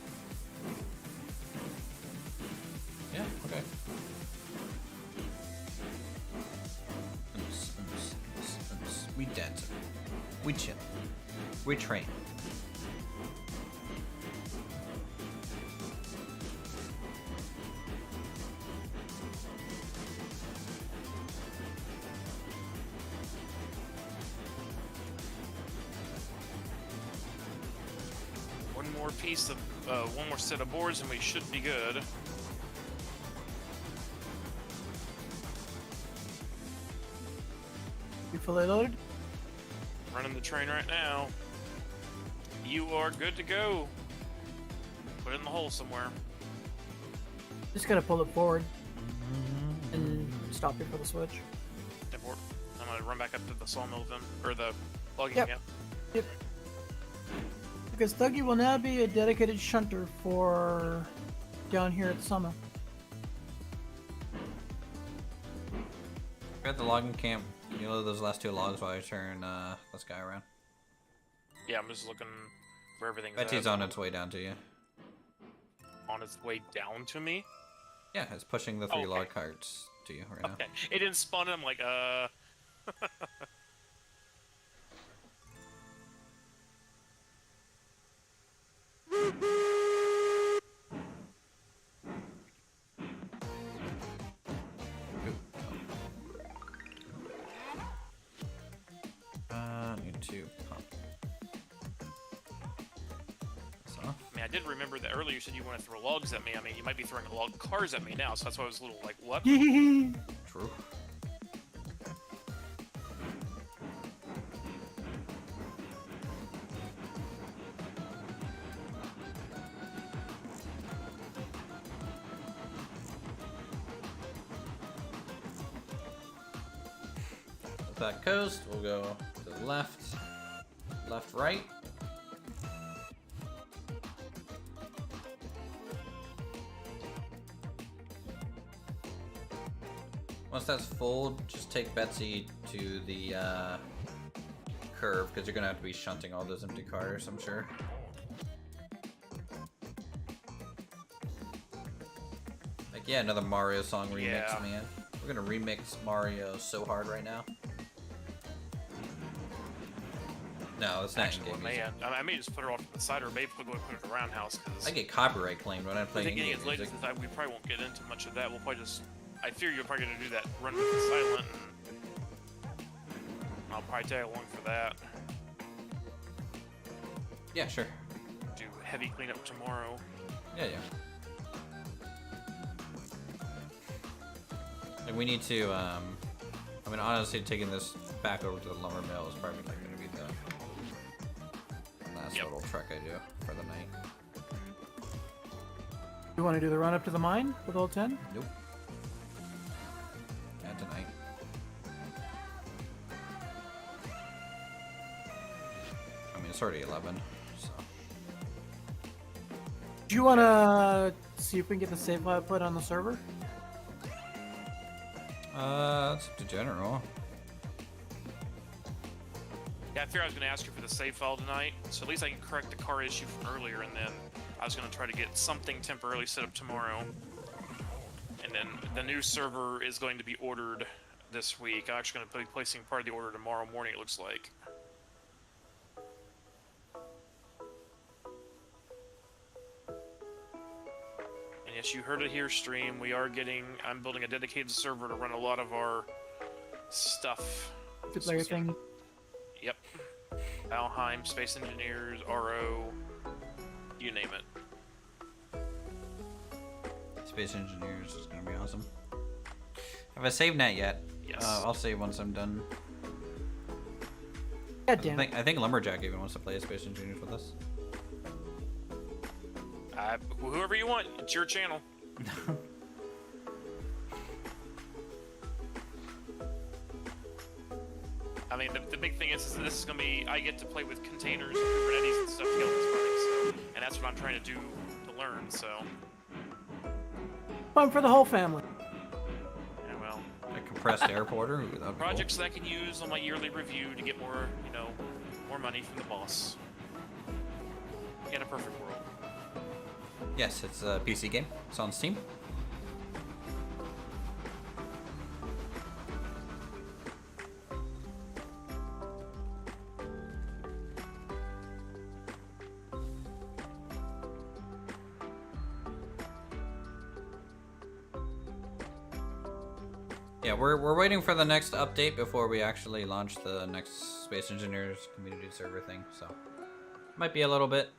Yeah, okay. We dance. We chill. We train. One more piece of, one more set of boards, and we should be good. You fully loaded? Running the train right now. You are good to go. Put it in the hole somewhere. Just gotta pull it forward and stop it for the switch. Import. I'm gonna run back up to the sawmill then, or the logging. Yep. Yeah. Yep. Because Thuggy will now be a dedicated shunter for down here at the sawmill. We're at the logging camp. You know those last 2 logs while I turn this guy around. Yeah, I'm just looking for everything. Betty's on its way down to you. On its way down to me. Yeah, it's pushing the 3 Okay. log carts to you right Okay. It didn't spawn it. I'm like, Need to pump this off. I mean, I did remember that earlier you said you want to throw logs at me. I mean, you might be throwing log cars at me now, so that's why I was a little like, what? True. With that coast, we'll go to the left, left, right. Once that's full, just take Betsy to the curve, because you're gonna have to be shunting all those empty cars, I'm sure. Like, yeah, another Mario song remix, man. We're gonna remix Mario so hard right now. No, it's not actually. I may just put her off to the side, or maybe put it in the roundhouse. Cause I get copyright claimed when I play getting in-game as late as music. the time, we probably won't get into much of that. We'll probably just. I fear you're probably gonna do that run with the silent. And I'll probably tag along for that. Yeah, sure. Do heavy cleanup tomorrow. Yeah, yeah. And we need to, I mean, honestly, taking this back over to the lumber mill is probably like going to be the last little trek I do for the night. You want to do the run up to the mine with all 10? Nope. Not tonight. I mean, it's already 11, so. Do you want to see if we can get the save file put on the server? It's up to general. Yeah, I figured I was going to ask you for the save file tonight, so at least I can correct the car issue from earlier, and then I was going to try to get something temporarily set up tomorrow. And then the new server is going to be ordered this week. I'm actually going to be placing part of the order tomorrow morning, it looks like. And yes, you heard it here, stream. I'm building a dedicated server to run a lot of our stuff. Good player thing. Yep. Valheim, Space Engineers, RO, you name it. Space Engineers is gonna be awesome. Have I saved Nat yet? Yes. I'll save once I'm done. God damn it. I think Lumberjack even wants to play Space Engineers with us. Whoever you want, it's your channel. I mean, the big thing is this is going to be, I get to play with containers and Kubernetes and stuff together this running, so, and that's what I'm trying to do to learn, so. Fun for the whole family. Yeah, well. A compressed airporter? Projects that I can use on my yearly review to get more, more money from the boss. In a perfect world. Yes, it's a PC game. It's on Steam. Yeah, we're waiting for the next update before we actually launch the next Space Engineers community server thing, so might be a little bit.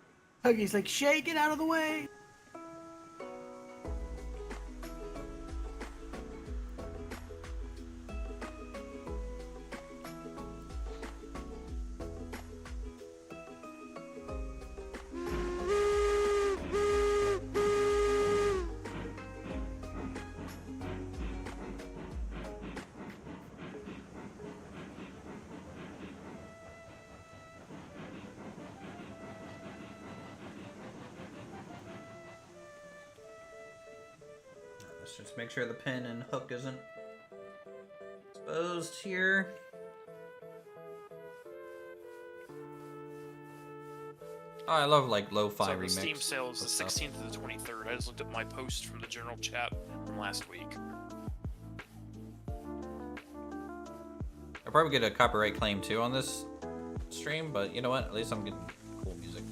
Huggy's like, Shay, get out of the way! Let's just make sure the pin and hook isn't exposed here. Oh, I love like lo-fi So the remix. Steam sale is the stuff. 16th to the 23rd. I just looked at my post from the general chat from last week. I'll probably get a copyright claim too on this stream, but you know what? At least I'm getting cool music.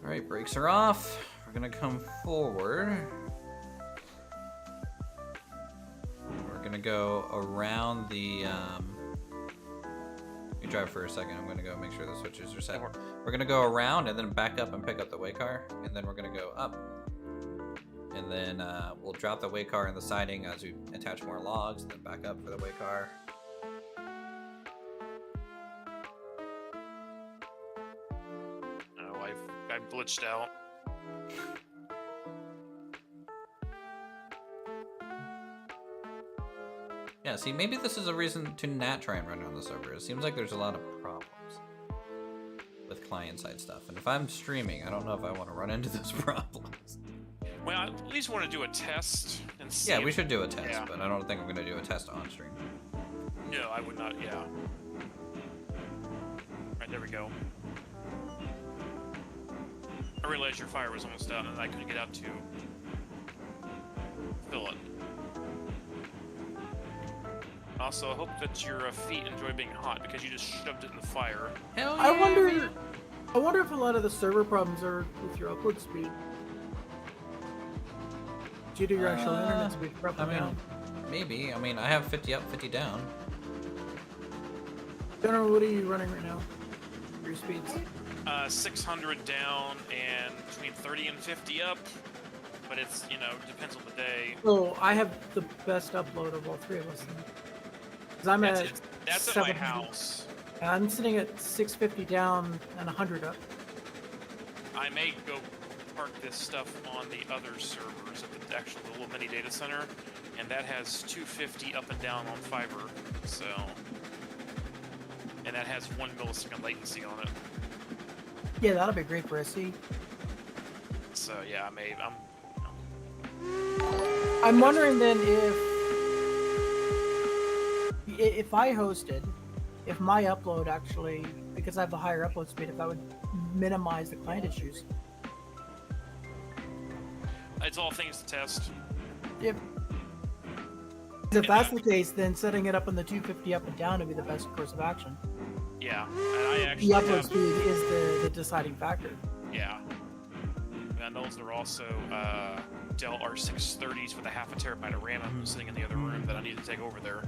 Alright, brakes are off. We're gonna come forward. We're gonna go around the, you drive for a second. I'm gonna go make sure the switches are set. We're gonna go around and then back up and pick up the way car, and then we're gonna go up. And then we'll drop the way car in the siding as we attach more logs, then back up for the way car. Oh, I glitched out. Yeah, see, maybe this is a reason to not try and run on the server. It seems like there's a lot of problems with client-side stuff. And if I'm streaming, I don't know if I want to run into those problems. Well, I at least want to do a test and see. Yeah, we should do a test, yeah. but I don't think I'm going to do a test on stream. No, I would not, yeah. Right, there we go. I realized your fire was almost done and I couldn't get out to fill it. Also, I hope that your feet enjoy being hot because you just shoved it in the fire. Hell yeah, I wonder man. if a lot of the server problems are with your upload speed. Due to your actual internet speed, probably down. Maybe. I mean, I have 50 up, 50 down. General, what are you running right now? Your speeds? 600 down and between 30 and 50 up. But it's, you know, depends on the day. Oh, I have the best upload of all three of us then. Because I'm That's at at my house. I'm sitting at 650 down and 100 up. I may go park this stuff on the other servers at the actual little mini data center, and that has 250 up and down on fiber, so, and that has 1 millisecond latency on it. Yeah, that'll be great for SC. So yeah, I'm wondering then if I hosted, if my upload actually, because I have the higher upload speed, if that would minimize the client issues. it's all things to test. Yep. If that's the case, then setting it up on the 250 up and down would be the best course of action. Yeah, and I actually The upload have, speed is the deciding factor. yeah. And those are also Dell R630s with a half a terabyte of RAM sitting in the other room that I need to take over there.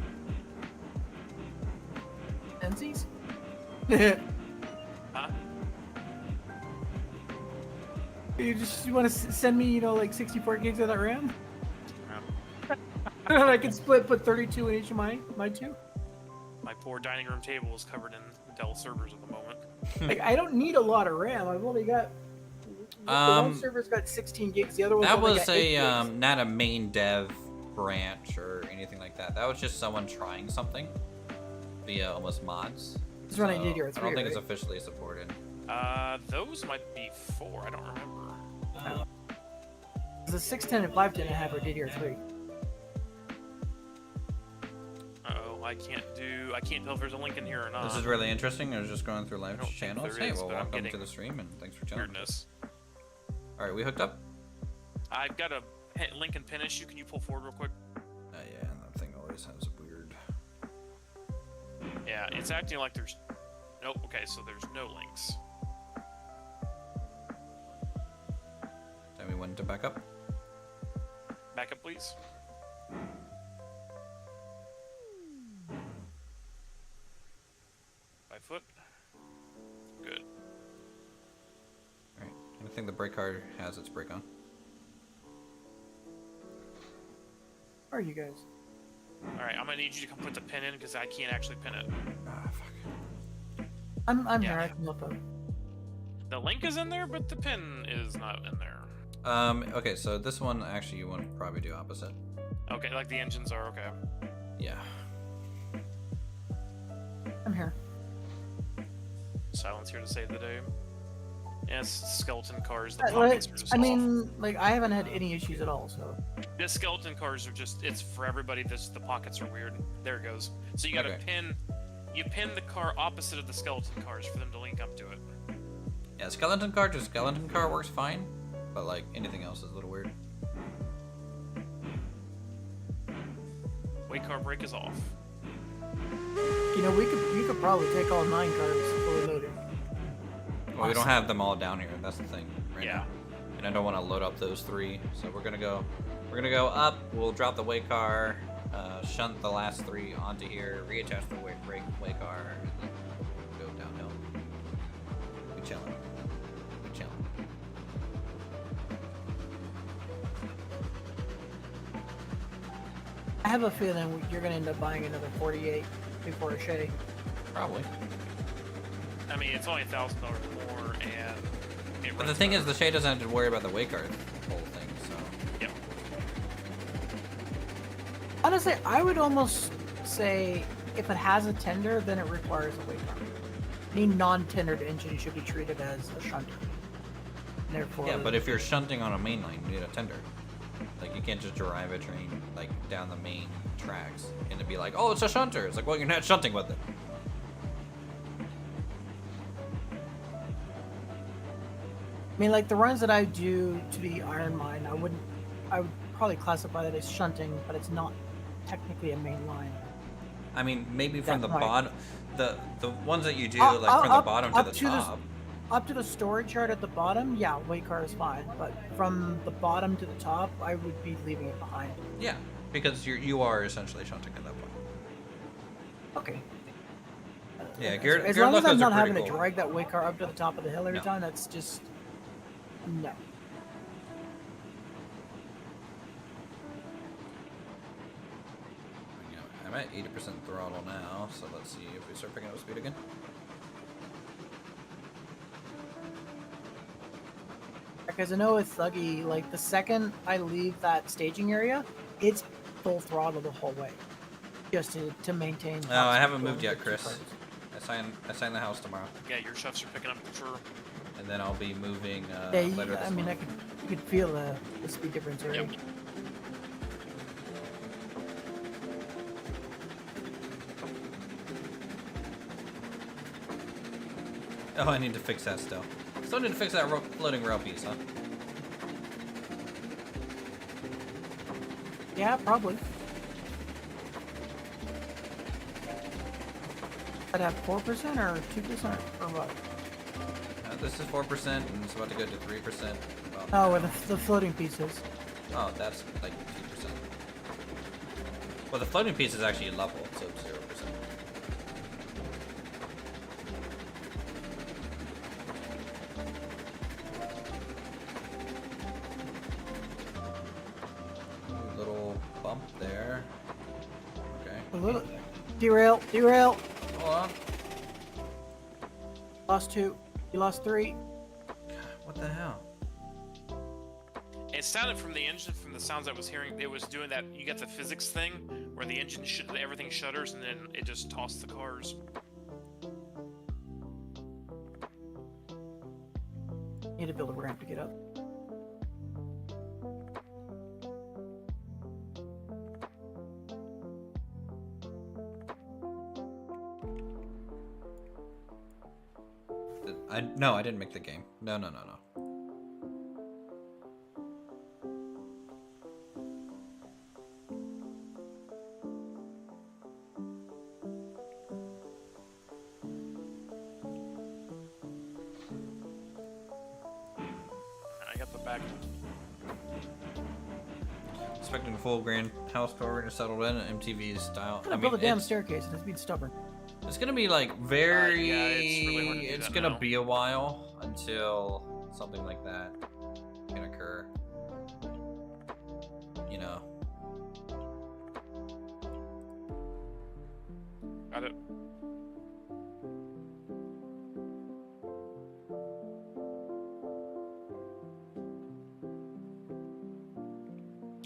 NCs? Huh? You want to send me, like 64 gigs of that RAM? Yeah. And I can put 32 in each of my two. My poor dining room table is covered in Dell servers at the moment. Like, I don't need a lot of RAM. I've only got the one server's got 16 gigs. The other one That only was got 8 gigs. not a main dev branch or anything like that. That was just someone trying something via almost mods. It's running DDR3, I don't think it's right? officially supported. Those might be 4. I don't remember. The 610 and 510 I have are DDR3. Uh-oh, I can't tell if there's a link in here or not. This is really interesting. I was just going through I live don't think channels. there Hey, is, well, but I'm welcome to getting the stream and thanks for chilling. weirdness. All right, we hooked up. I've got a link and pin issue. Can you pull forward real quick? Yeah, that thing always has weird. Yeah, it's acting like there's... Nope, okay, so there's no links. Tell me when to back up. Back up, please. Foot. Good. All right, I think the brake card has its brake on. How are you guys? All right, I'm gonna need you to come put the pin in because I can't actually pin it. Ah, fuck. I'm Yeah. here. I can look up. The link is in there, but the pin is not in there. Okay, so this one actually you want to probably do opposite. Okay, like the engines are okay. Yeah. I'm here. Silence here to save the day. Yes, skeleton cars. The pockets are just I off. mean, like, I haven't had any issues at all, so. The skeleton cars are just—it's for everybody. The pockets are weird. There it goes. So you got to Okay. you pin the car opposite of the skeleton cars for them to link up to it. Yeah, skeleton car to skeleton car works fine, but like anything else is a little weird. Weight car brake is off. You could probably take all 9 cars fully loaded. Well, we don't have them all down here. That's the thing. Right Yeah. now. And I don't want to load up those 3, so we're gonna go up. We'll drop the weight car, shunt the last 3 onto here, reattach the weight car, and then go downhill. We chillin'. I have a feeling you're going to end up buying another 48 before a Shay. Probably. I mean, it's only $1,000 more, and it But the runs thing is, better. the Shay doesn't have to worry about the weight car whole thing, so. Yep. Honestly, I would almost say if it has a tender, then it requires a weight car. any non-tendered engine should be treated as a shunter. Therefore, Yeah, but if you're shunting on a main line, you need a tender. Like, you can't just drive a train, like, down the main tracks and it'd be like, oh, it's a shunter. It's like, well, you're not shunting with it. I mean, like the runs that I do to the iron mine, I would probably classify that as shunting, but it's not technically a main line. I mean, maybe from the That might- bottom, the ones that you do, like, from the bottom to the top. Up to the storage yard at the bottom, yeah, weight car is fine. But from the bottom to the top, I would be leaving it behind. Yeah, because you are essentially shunting at that point. Okay. Yeah, As long as I'm not having to drag that weight car up to the top of the hill every time, that's just no. I'm at 80% throttle now, so let's see if we start picking up speed again. Because I know with Thuggy, like the second I leave that staging area, it's full throttle the whole way, just to maintain. No, I haven't moved yet, Chris. I sign the house tomorrow. Yeah, your chefs are picking up for sure. And then I'll be moving Yeah, later this I mean, month. you could feel the speed difference already. Yep. Oh, I need to fix that still. Still need to fix that floating rail piece, huh? Yeah, probably. I'd have 4% or 2% or what? This is 4%, and it's about to go to 3%. Oh, with the floating pieces. Oh, that's like 2%. Well, the floating piece is actually level, so it's 0%. Little bump there. Okay. A little derail. Hold on. Lost 2. You lost 3. What the hell? It sounded from the engine, from the sounds I was hearing, it was doing that. You get the physics thing where the engine everything shudders and then it just tossed the cars. Need to build a ramp to get up. No, I didn't make the game. No. I got the back. Expecting a full grand house tour to settle in MTV style. I'm gonna build a damn staircase and it's being stubborn. It's gonna be like very. Yeah, it's really hard to do it's that gonna now. be a while until something like that can occur. You know. Got it.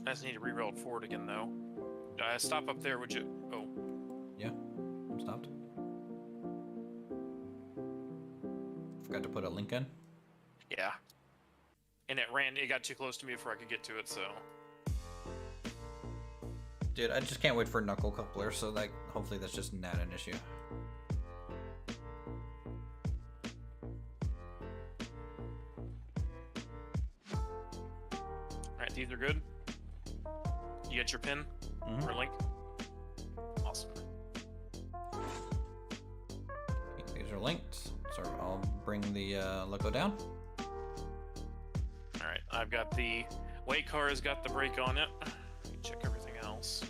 I just need to re-roll it forward again, though. Stop up there, would you? Oh. Yeah. I'm stopped. Forgot to put a link in. Yeah. And it got too close to me before I could get to it, so. Dude, I just can't wait for knuckle coupler, so like hopefully that's just not an issue. Alright, these are good. You get your pin or link? Awesome. These are linked, so I'll bring the loco down. Alright, I've got the weight car has got the brake on it. Check everything else.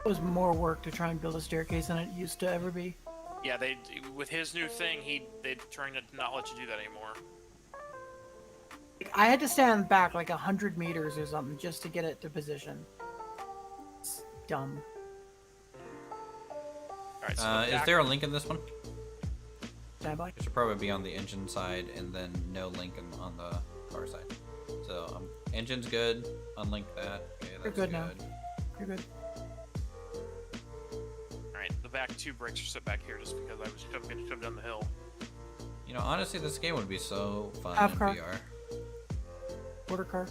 It was more work to try and build a staircase than it used to ever be. Yeah, with his new thing, they're trying to not let you do that anymore. I had to stand back like 100 meters or something just to get it to position. It's dumb. Alright, so Is there a link in this one? Stand by. It should probably be on the engine side and then no link on the car side. So engine's good. Unlink that. Okay, that's You're good now. You're good. Alright, the back 2 brakes are set back here just because I was getting shoved down the hill. You know, honestly, this game would be so fun Half in car. VR. Quarter car.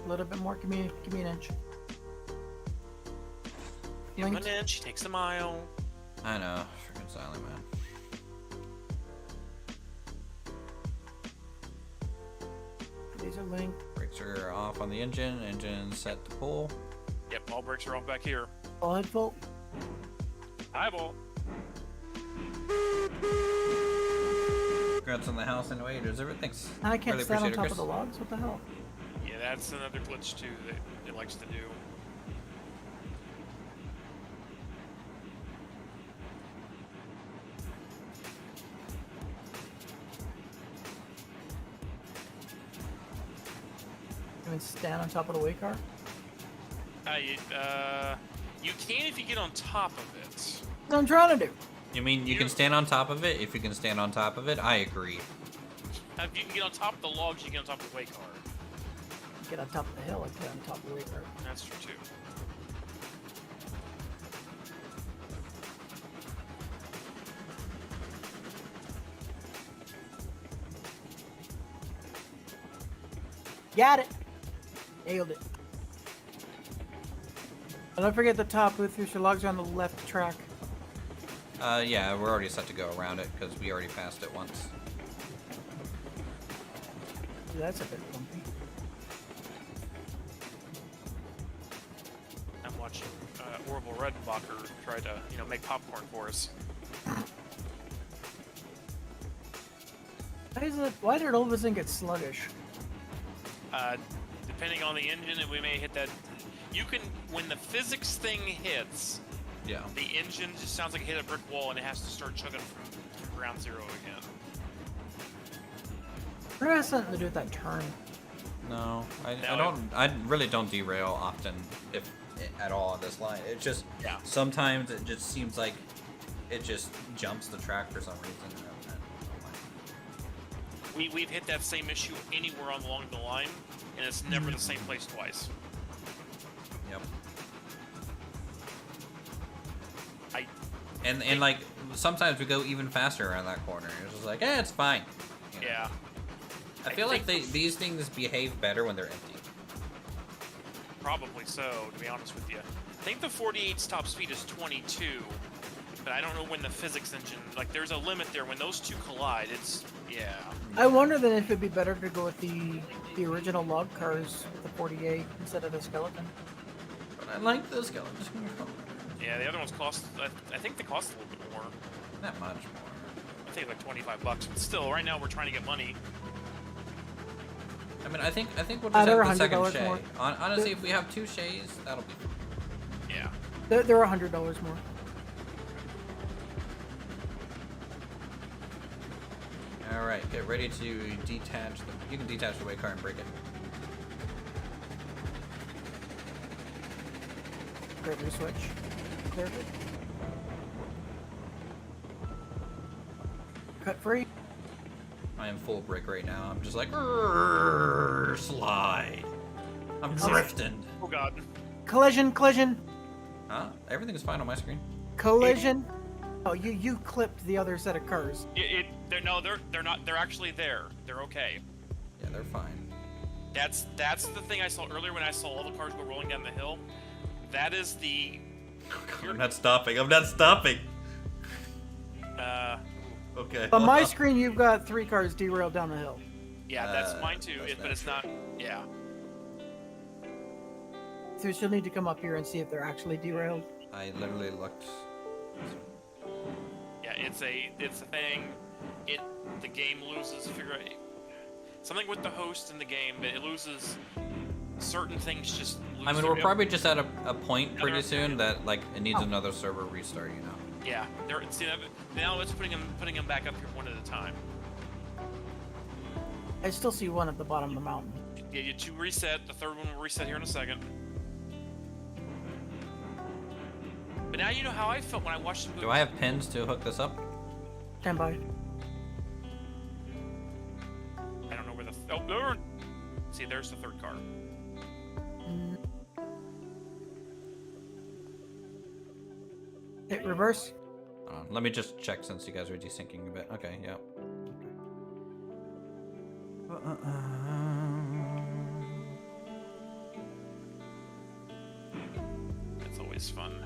A little bit more. Give me an inch. Give him an inch, he takes a mile. I know, freaking silent man. These are linked. Brakes are off on the engine. Engine set to pull. Yep, all brakes are off back here. All head full. Eyeball. Congrats on the house and waiters. Everything's. I can't really stand on appreciate it, top Chris. of the logs. What the hell? Yeah, that's another glitch too that it likes to do. You mean stand on top of the way car? You can if you get on top of it. That's what I'm trying to do. You mean you can stand on top of it? If you can stand on top of it, I agree. If you can get on top of the logs, you can get on top of the way car. Get on top of the hill. I get on top of the way car. That's true too. Got it. Nailed it. And don't forget the top, Uthris. Your logs are on the left track. Yeah, we're already set to go around it because we already passed it once. Ooh, that's a bit bumpy. I'm watching Orville Redenbacher try to, make popcorn for us. Why did all of a sudden get sluggish? Depending on the engine, and we may hit that. You can, when the physics thing hits, Yeah. the engine just sounds like it hit a brick wall, and it has to start chugging from ground zero again. It has something to do with that turn. No, I No, don't. I really don't derail often, if at all, on this line. It just Yeah. sometimes it just seems like it just jumps the track for some reason. I don't know. We've hit that same issue anywhere along the line, and it's never the same place twice. Yep. I And like sometimes we go even faster around that corner. It's just like, it's fine. You know? yeah. I feel like these things behave better when they're empty. Probably so, to be honest with you. I think the 48's top speed is 22, but I don't know when the physics engine, like there's a limit there. When those two collide, it's, yeah. I wonder then if it'd be better to go with the original log cars with the 48 instead of the skeleton. But I like those skeletons. Yeah, the other ones cost, I think they cost a little bit more. Not much more. I think like $25, but still, right now we're trying to get money. I mean, I think we'll just They're have the second $100 Shay. more. Honestly, if we have 2 Shays, that'll be fun. Yeah. They're $100 more. All right, get ready to detach them. You can detach the way car and break it. Great switch. Clear it. Cut free. I am full brick right now. I'm just like, slide. I'm drifting. Oh god. Collision. Huh? Everything's fine on my screen. Collision. Oh, you clipped the other set of cars. They're not. They're actually there. They're okay. Yeah, they're fine. That's the thing I saw earlier when I saw all the cars go rolling down the hill. That is the. I'm not stopping. I'm not stopping. Uh, Okay. On my screen, you've got 3 cars derailed down the hill. yeah, that's mine too. that's But it's not. Yeah. So you'll need to come up here and see if they're actually derailed. I literally looked. Yeah, it's a thing. The game loses something with the host in the game, but it loses certain things. Just lose I mean, their- we're probably just at a point pretty Another- soon that like it needs another server restart. You know. Yeah, now it's putting them back up here one at a time. I still see one at the bottom of the mountain. Yeah, you 2 reset. The third one will reset here in a second. But now you know how I felt when I watched the movie. Do I have pins to hook this up? Stand by. I don't know where the. Oh, there. See, there's the third car. Hit reverse. Hold on. Let me just check since you guys are desyncing a bit. Okay, yeah. That's always fun.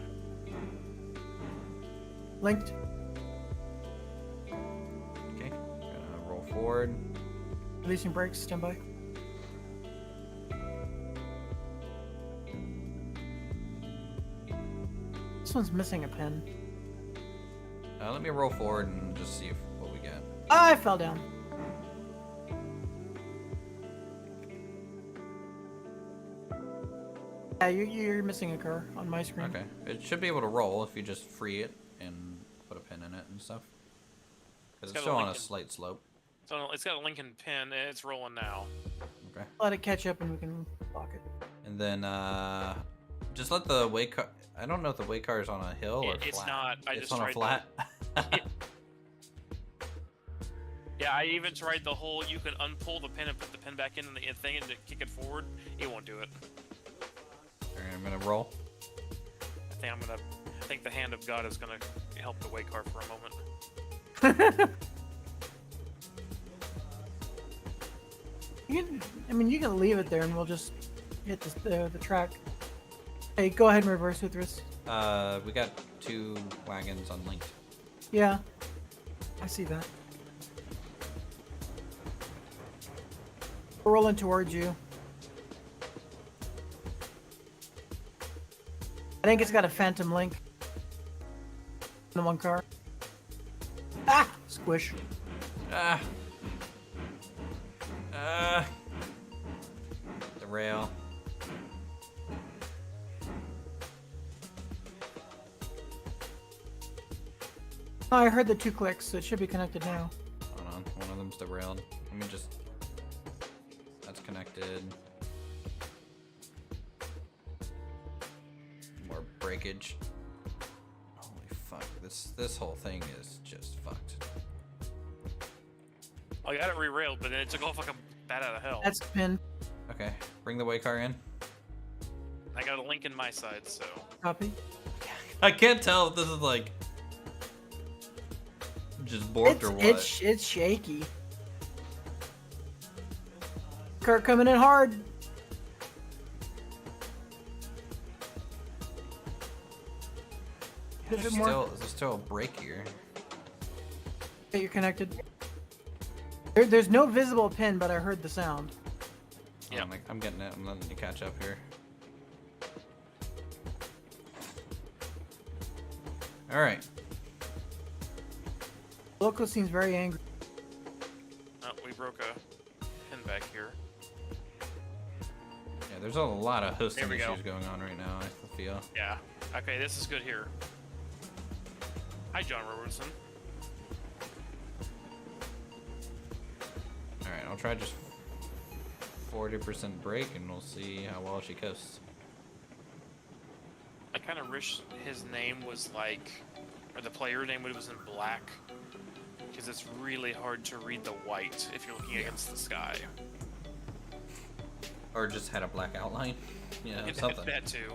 Linked. Okay, gonna roll forward. Releasing brakes. Stand by. This one's missing a pin. Let me roll forward and just see what we get. I fell down. Yeah, you're missing a car on my screen. Okay, it should be able to roll if you just free it and put a pin in it and stuff. Because it's still on a slight slope. So it's got a Lincoln pin, and it's rolling now. Okay. Let it catch up and we can lock it. And then just let the weight car. I don't know if the weight car is on a hill or It's flat. not. It's on a flat. Yeah, I even tried the whole. You can unpull the pin and put the pin back in the thing and kick it forward. It won't do it. Alright, I'm gonna roll. I think the hand of God is gonna help the weight car for a moment. You can leave it there and we'll just hit the track. Hey, go ahead and reverse, Uthris. We got 2 wagons unlinked. Yeah, I see that. We're rolling towards you. I think it's got a phantom link. In the one car. Ah! Squish. The rail. Oh, I heard the 2 clicks, so it should be connected now. Hold on, one of them's derailed. Let me just. That's connected. More breakage. Holy fuck! This whole thing is just fucked. I got it re-railed, but then it took off like a bat out of hell. That's pin. Okay, bring the weight car in. I got a link in my side, so. Copy. I can't tell if this is like just borked or what. It's shaky. Car coming in hard. There's still a break here. Okay, you're connected. There's no visible pin, but I heard the sound. Yeah, I'm getting it. I'm letting you catch up here. All right. Loco seems very angry. Oh, we broke a pin back here. Yeah, there's a lot of hosting There we go. issues going on right now, I feel. Yeah. Okay, this is good here. Hi, John Robertson. Alright, I'll try just 40% brake and we'll see how well she coasts. I kind of wish his name was like, or the player name was in black, because it's really hard to read the white if you're looking against the sky. Or just had a black outline. You know, something. That too.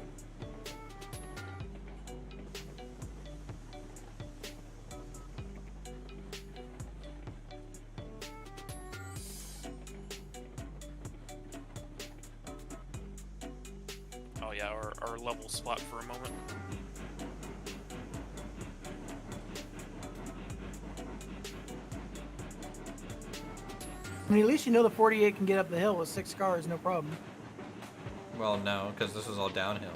Oh yeah, our level spot for a moment. I mean, at least you know the 48 can get up the hill with 6 cars, no problem. Well, no, because this is all downhill.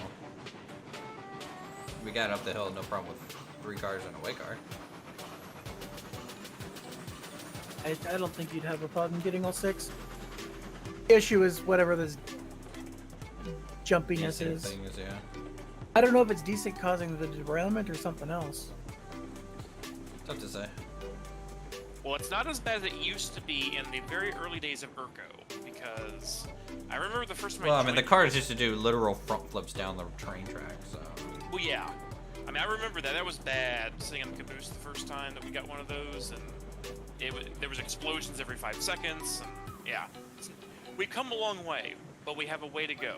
We got up the hill, no problem with 3 cars and a weight car. I don't think you'd have a problem getting all 6. The issue is whatever this jumpiness Decent is. thing is, yeah. I don't know if it's decent causing the derailment or something else. Tough to say. Well, it's not as bad as it used to be in the very early days of Urko, because I remember the first time Well, I mean, the cars used to do literal front flips down the train track, so... Well, yeah. I mean, I remember that. That was bad, sitting on the caboose the first time that we got one of those, and there was explosions every 5 seconds, and yeah. We've come a long way, but we have a way to go.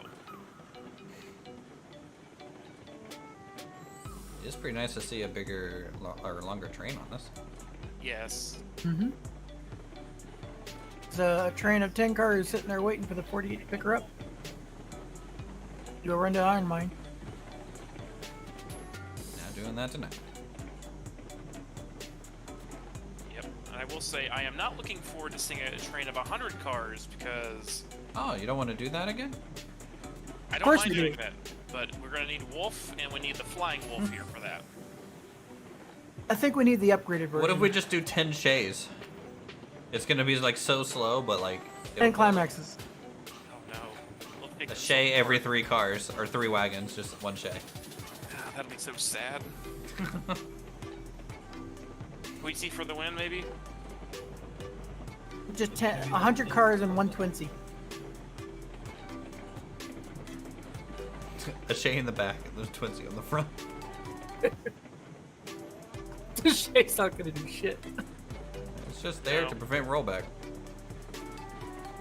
It's pretty nice to see a bigger or longer train on this. Yes. Mm-hmm. There's a train of 10 cars sitting there waiting for the 48 to pick her up. Go run to Iron Mine. Not doing that tonight. Yep. And I will say, I am not looking forward to seeing a train of 100 cars because... Oh, you don't want to do that again? I don't mind doing that, but we're going to need Wolf, and we need the Flying Wolf here for that. I think we need the upgraded version. What if we just do 10 Shays? It's going to be like so slow, but like... 10 climaxes. Oh no. We'll A Shay every 3 cars, or 3 wagons, just 1 Shay. That'll be so sad. Queasy for the win, maybe? Just 100 cars and 1 Twinsy. A Shay in the back, and there's Twinsy on the front. Shay's not gonna do shit. It's just there to prevent rollback.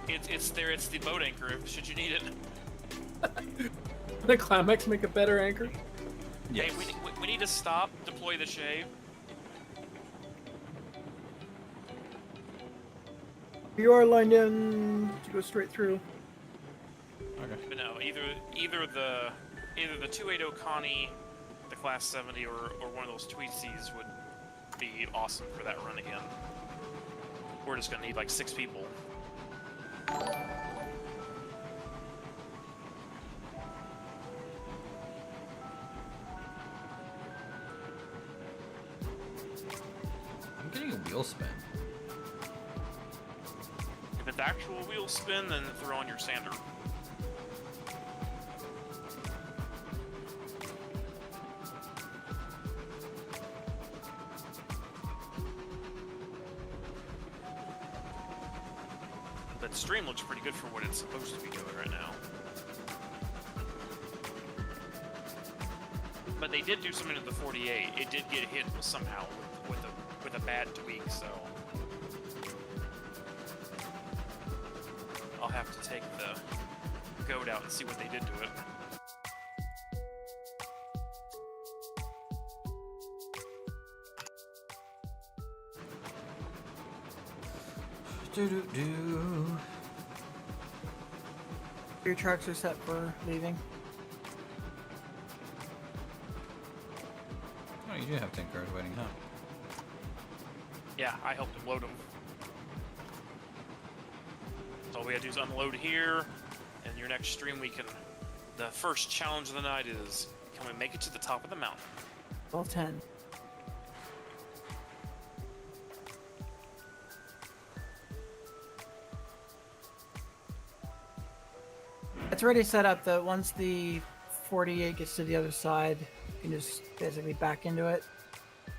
It's there. It's the boat anchor. Should you need it? The climax make a better anchor. Yes. Hey, we need to stop. Deploy the Shay. You are lined in to go straight through. Okay. But no, either the 280 Connie, the Class 70, or one of those Tweetsies would be awesome for that run again. We're just gonna need like 6 people. I'm getting a wheel spin. If it's actual wheel spin, then throw on your sander. That stream looks pretty good for what it's supposed to be doing right now. But they did do something to the 48. It did get hit somehow with a bad tweak, so I'll have to take the goat out and see what they did to it. Your trucks are set for leaving. Oh, you do have 10 cars waiting, huh? Yeah, I helped him load them. So all we gotta do is unload here, and your next stream we can... The first challenge of the night is, can we make it to the top of the mountain? All 10. It's already set up that once the 48 gets to the other side, you can just basically back into it,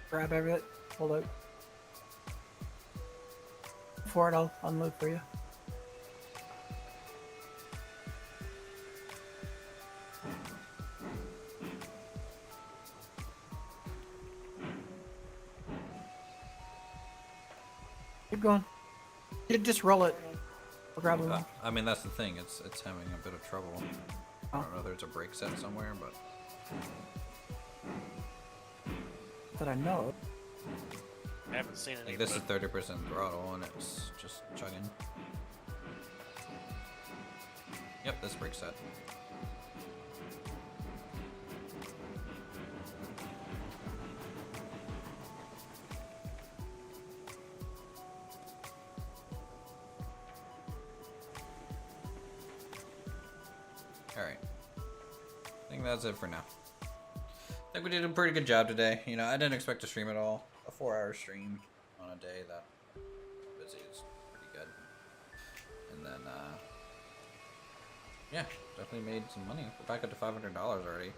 grab everything, hold out. For it, I'll unload for you. Keep going. You just roll it. Or grab it. I mean, that's the thing. It's having a bit of trouble. I don't know. There's a brake set somewhere, but That I know. I haven't seen any. like this is 30% throttle, and it's just chugging. Yep, this brake set. Alright. I think that's it for now. I think we did a pretty good job today. You know, I didn't expect to stream at all. A 4-hour stream on a day that busy is pretty good. And then, yeah, definitely made some money. We're back up to $500 already.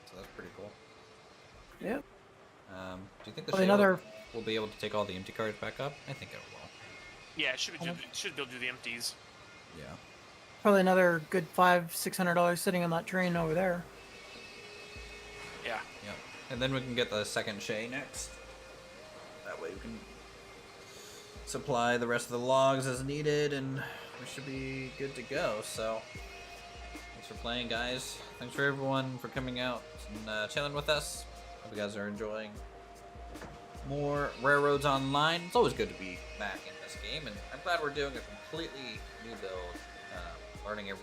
So that's pretty cool. Yep. Do you think the Well, Shay will be able to take all the empty cars back up? I think it will. Yeah, it should be able to do the empties. Yeah. Probably another good $500-600 sitting on that train over there. Yeah. Yep. And then we can get the second Shay next. That way we can supply the rest of the logs as needed, and we should be good to go. So, thanks for playing, guys. Thanks for everyone for coming out and chilling with us. Hope you guys are enjoying more Railroads Online. It's always good to be back in this game, and I'm glad we're doing a completely new build, learning doing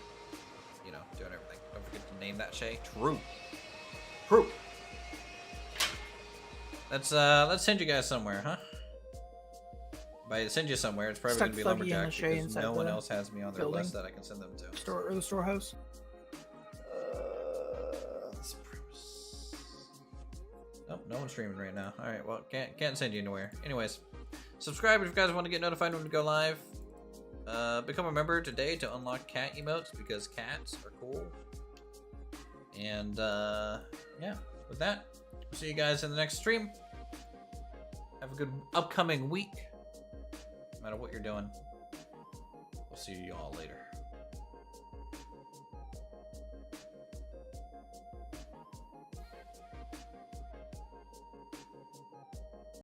everything. Don't forget to name that, Shay. True. Let's send you guys somewhere, huh? By send you somewhere, it's probably Stuck gonna be Thuggy and Lumberjack Shay because inside no one the else has me on their building. list that I can send them to. The storehouse. Oh, no one's streaming right now. All right, well, can't send you anywhere. Anyways, subscribe if you guys want to get notified when we go live. Become a member today to unlock cat emotes because cats are cool. And yeah, with that, we'll see you guys in the next stream. Have a good upcoming week. No matter what you're doing, we'll see you all later.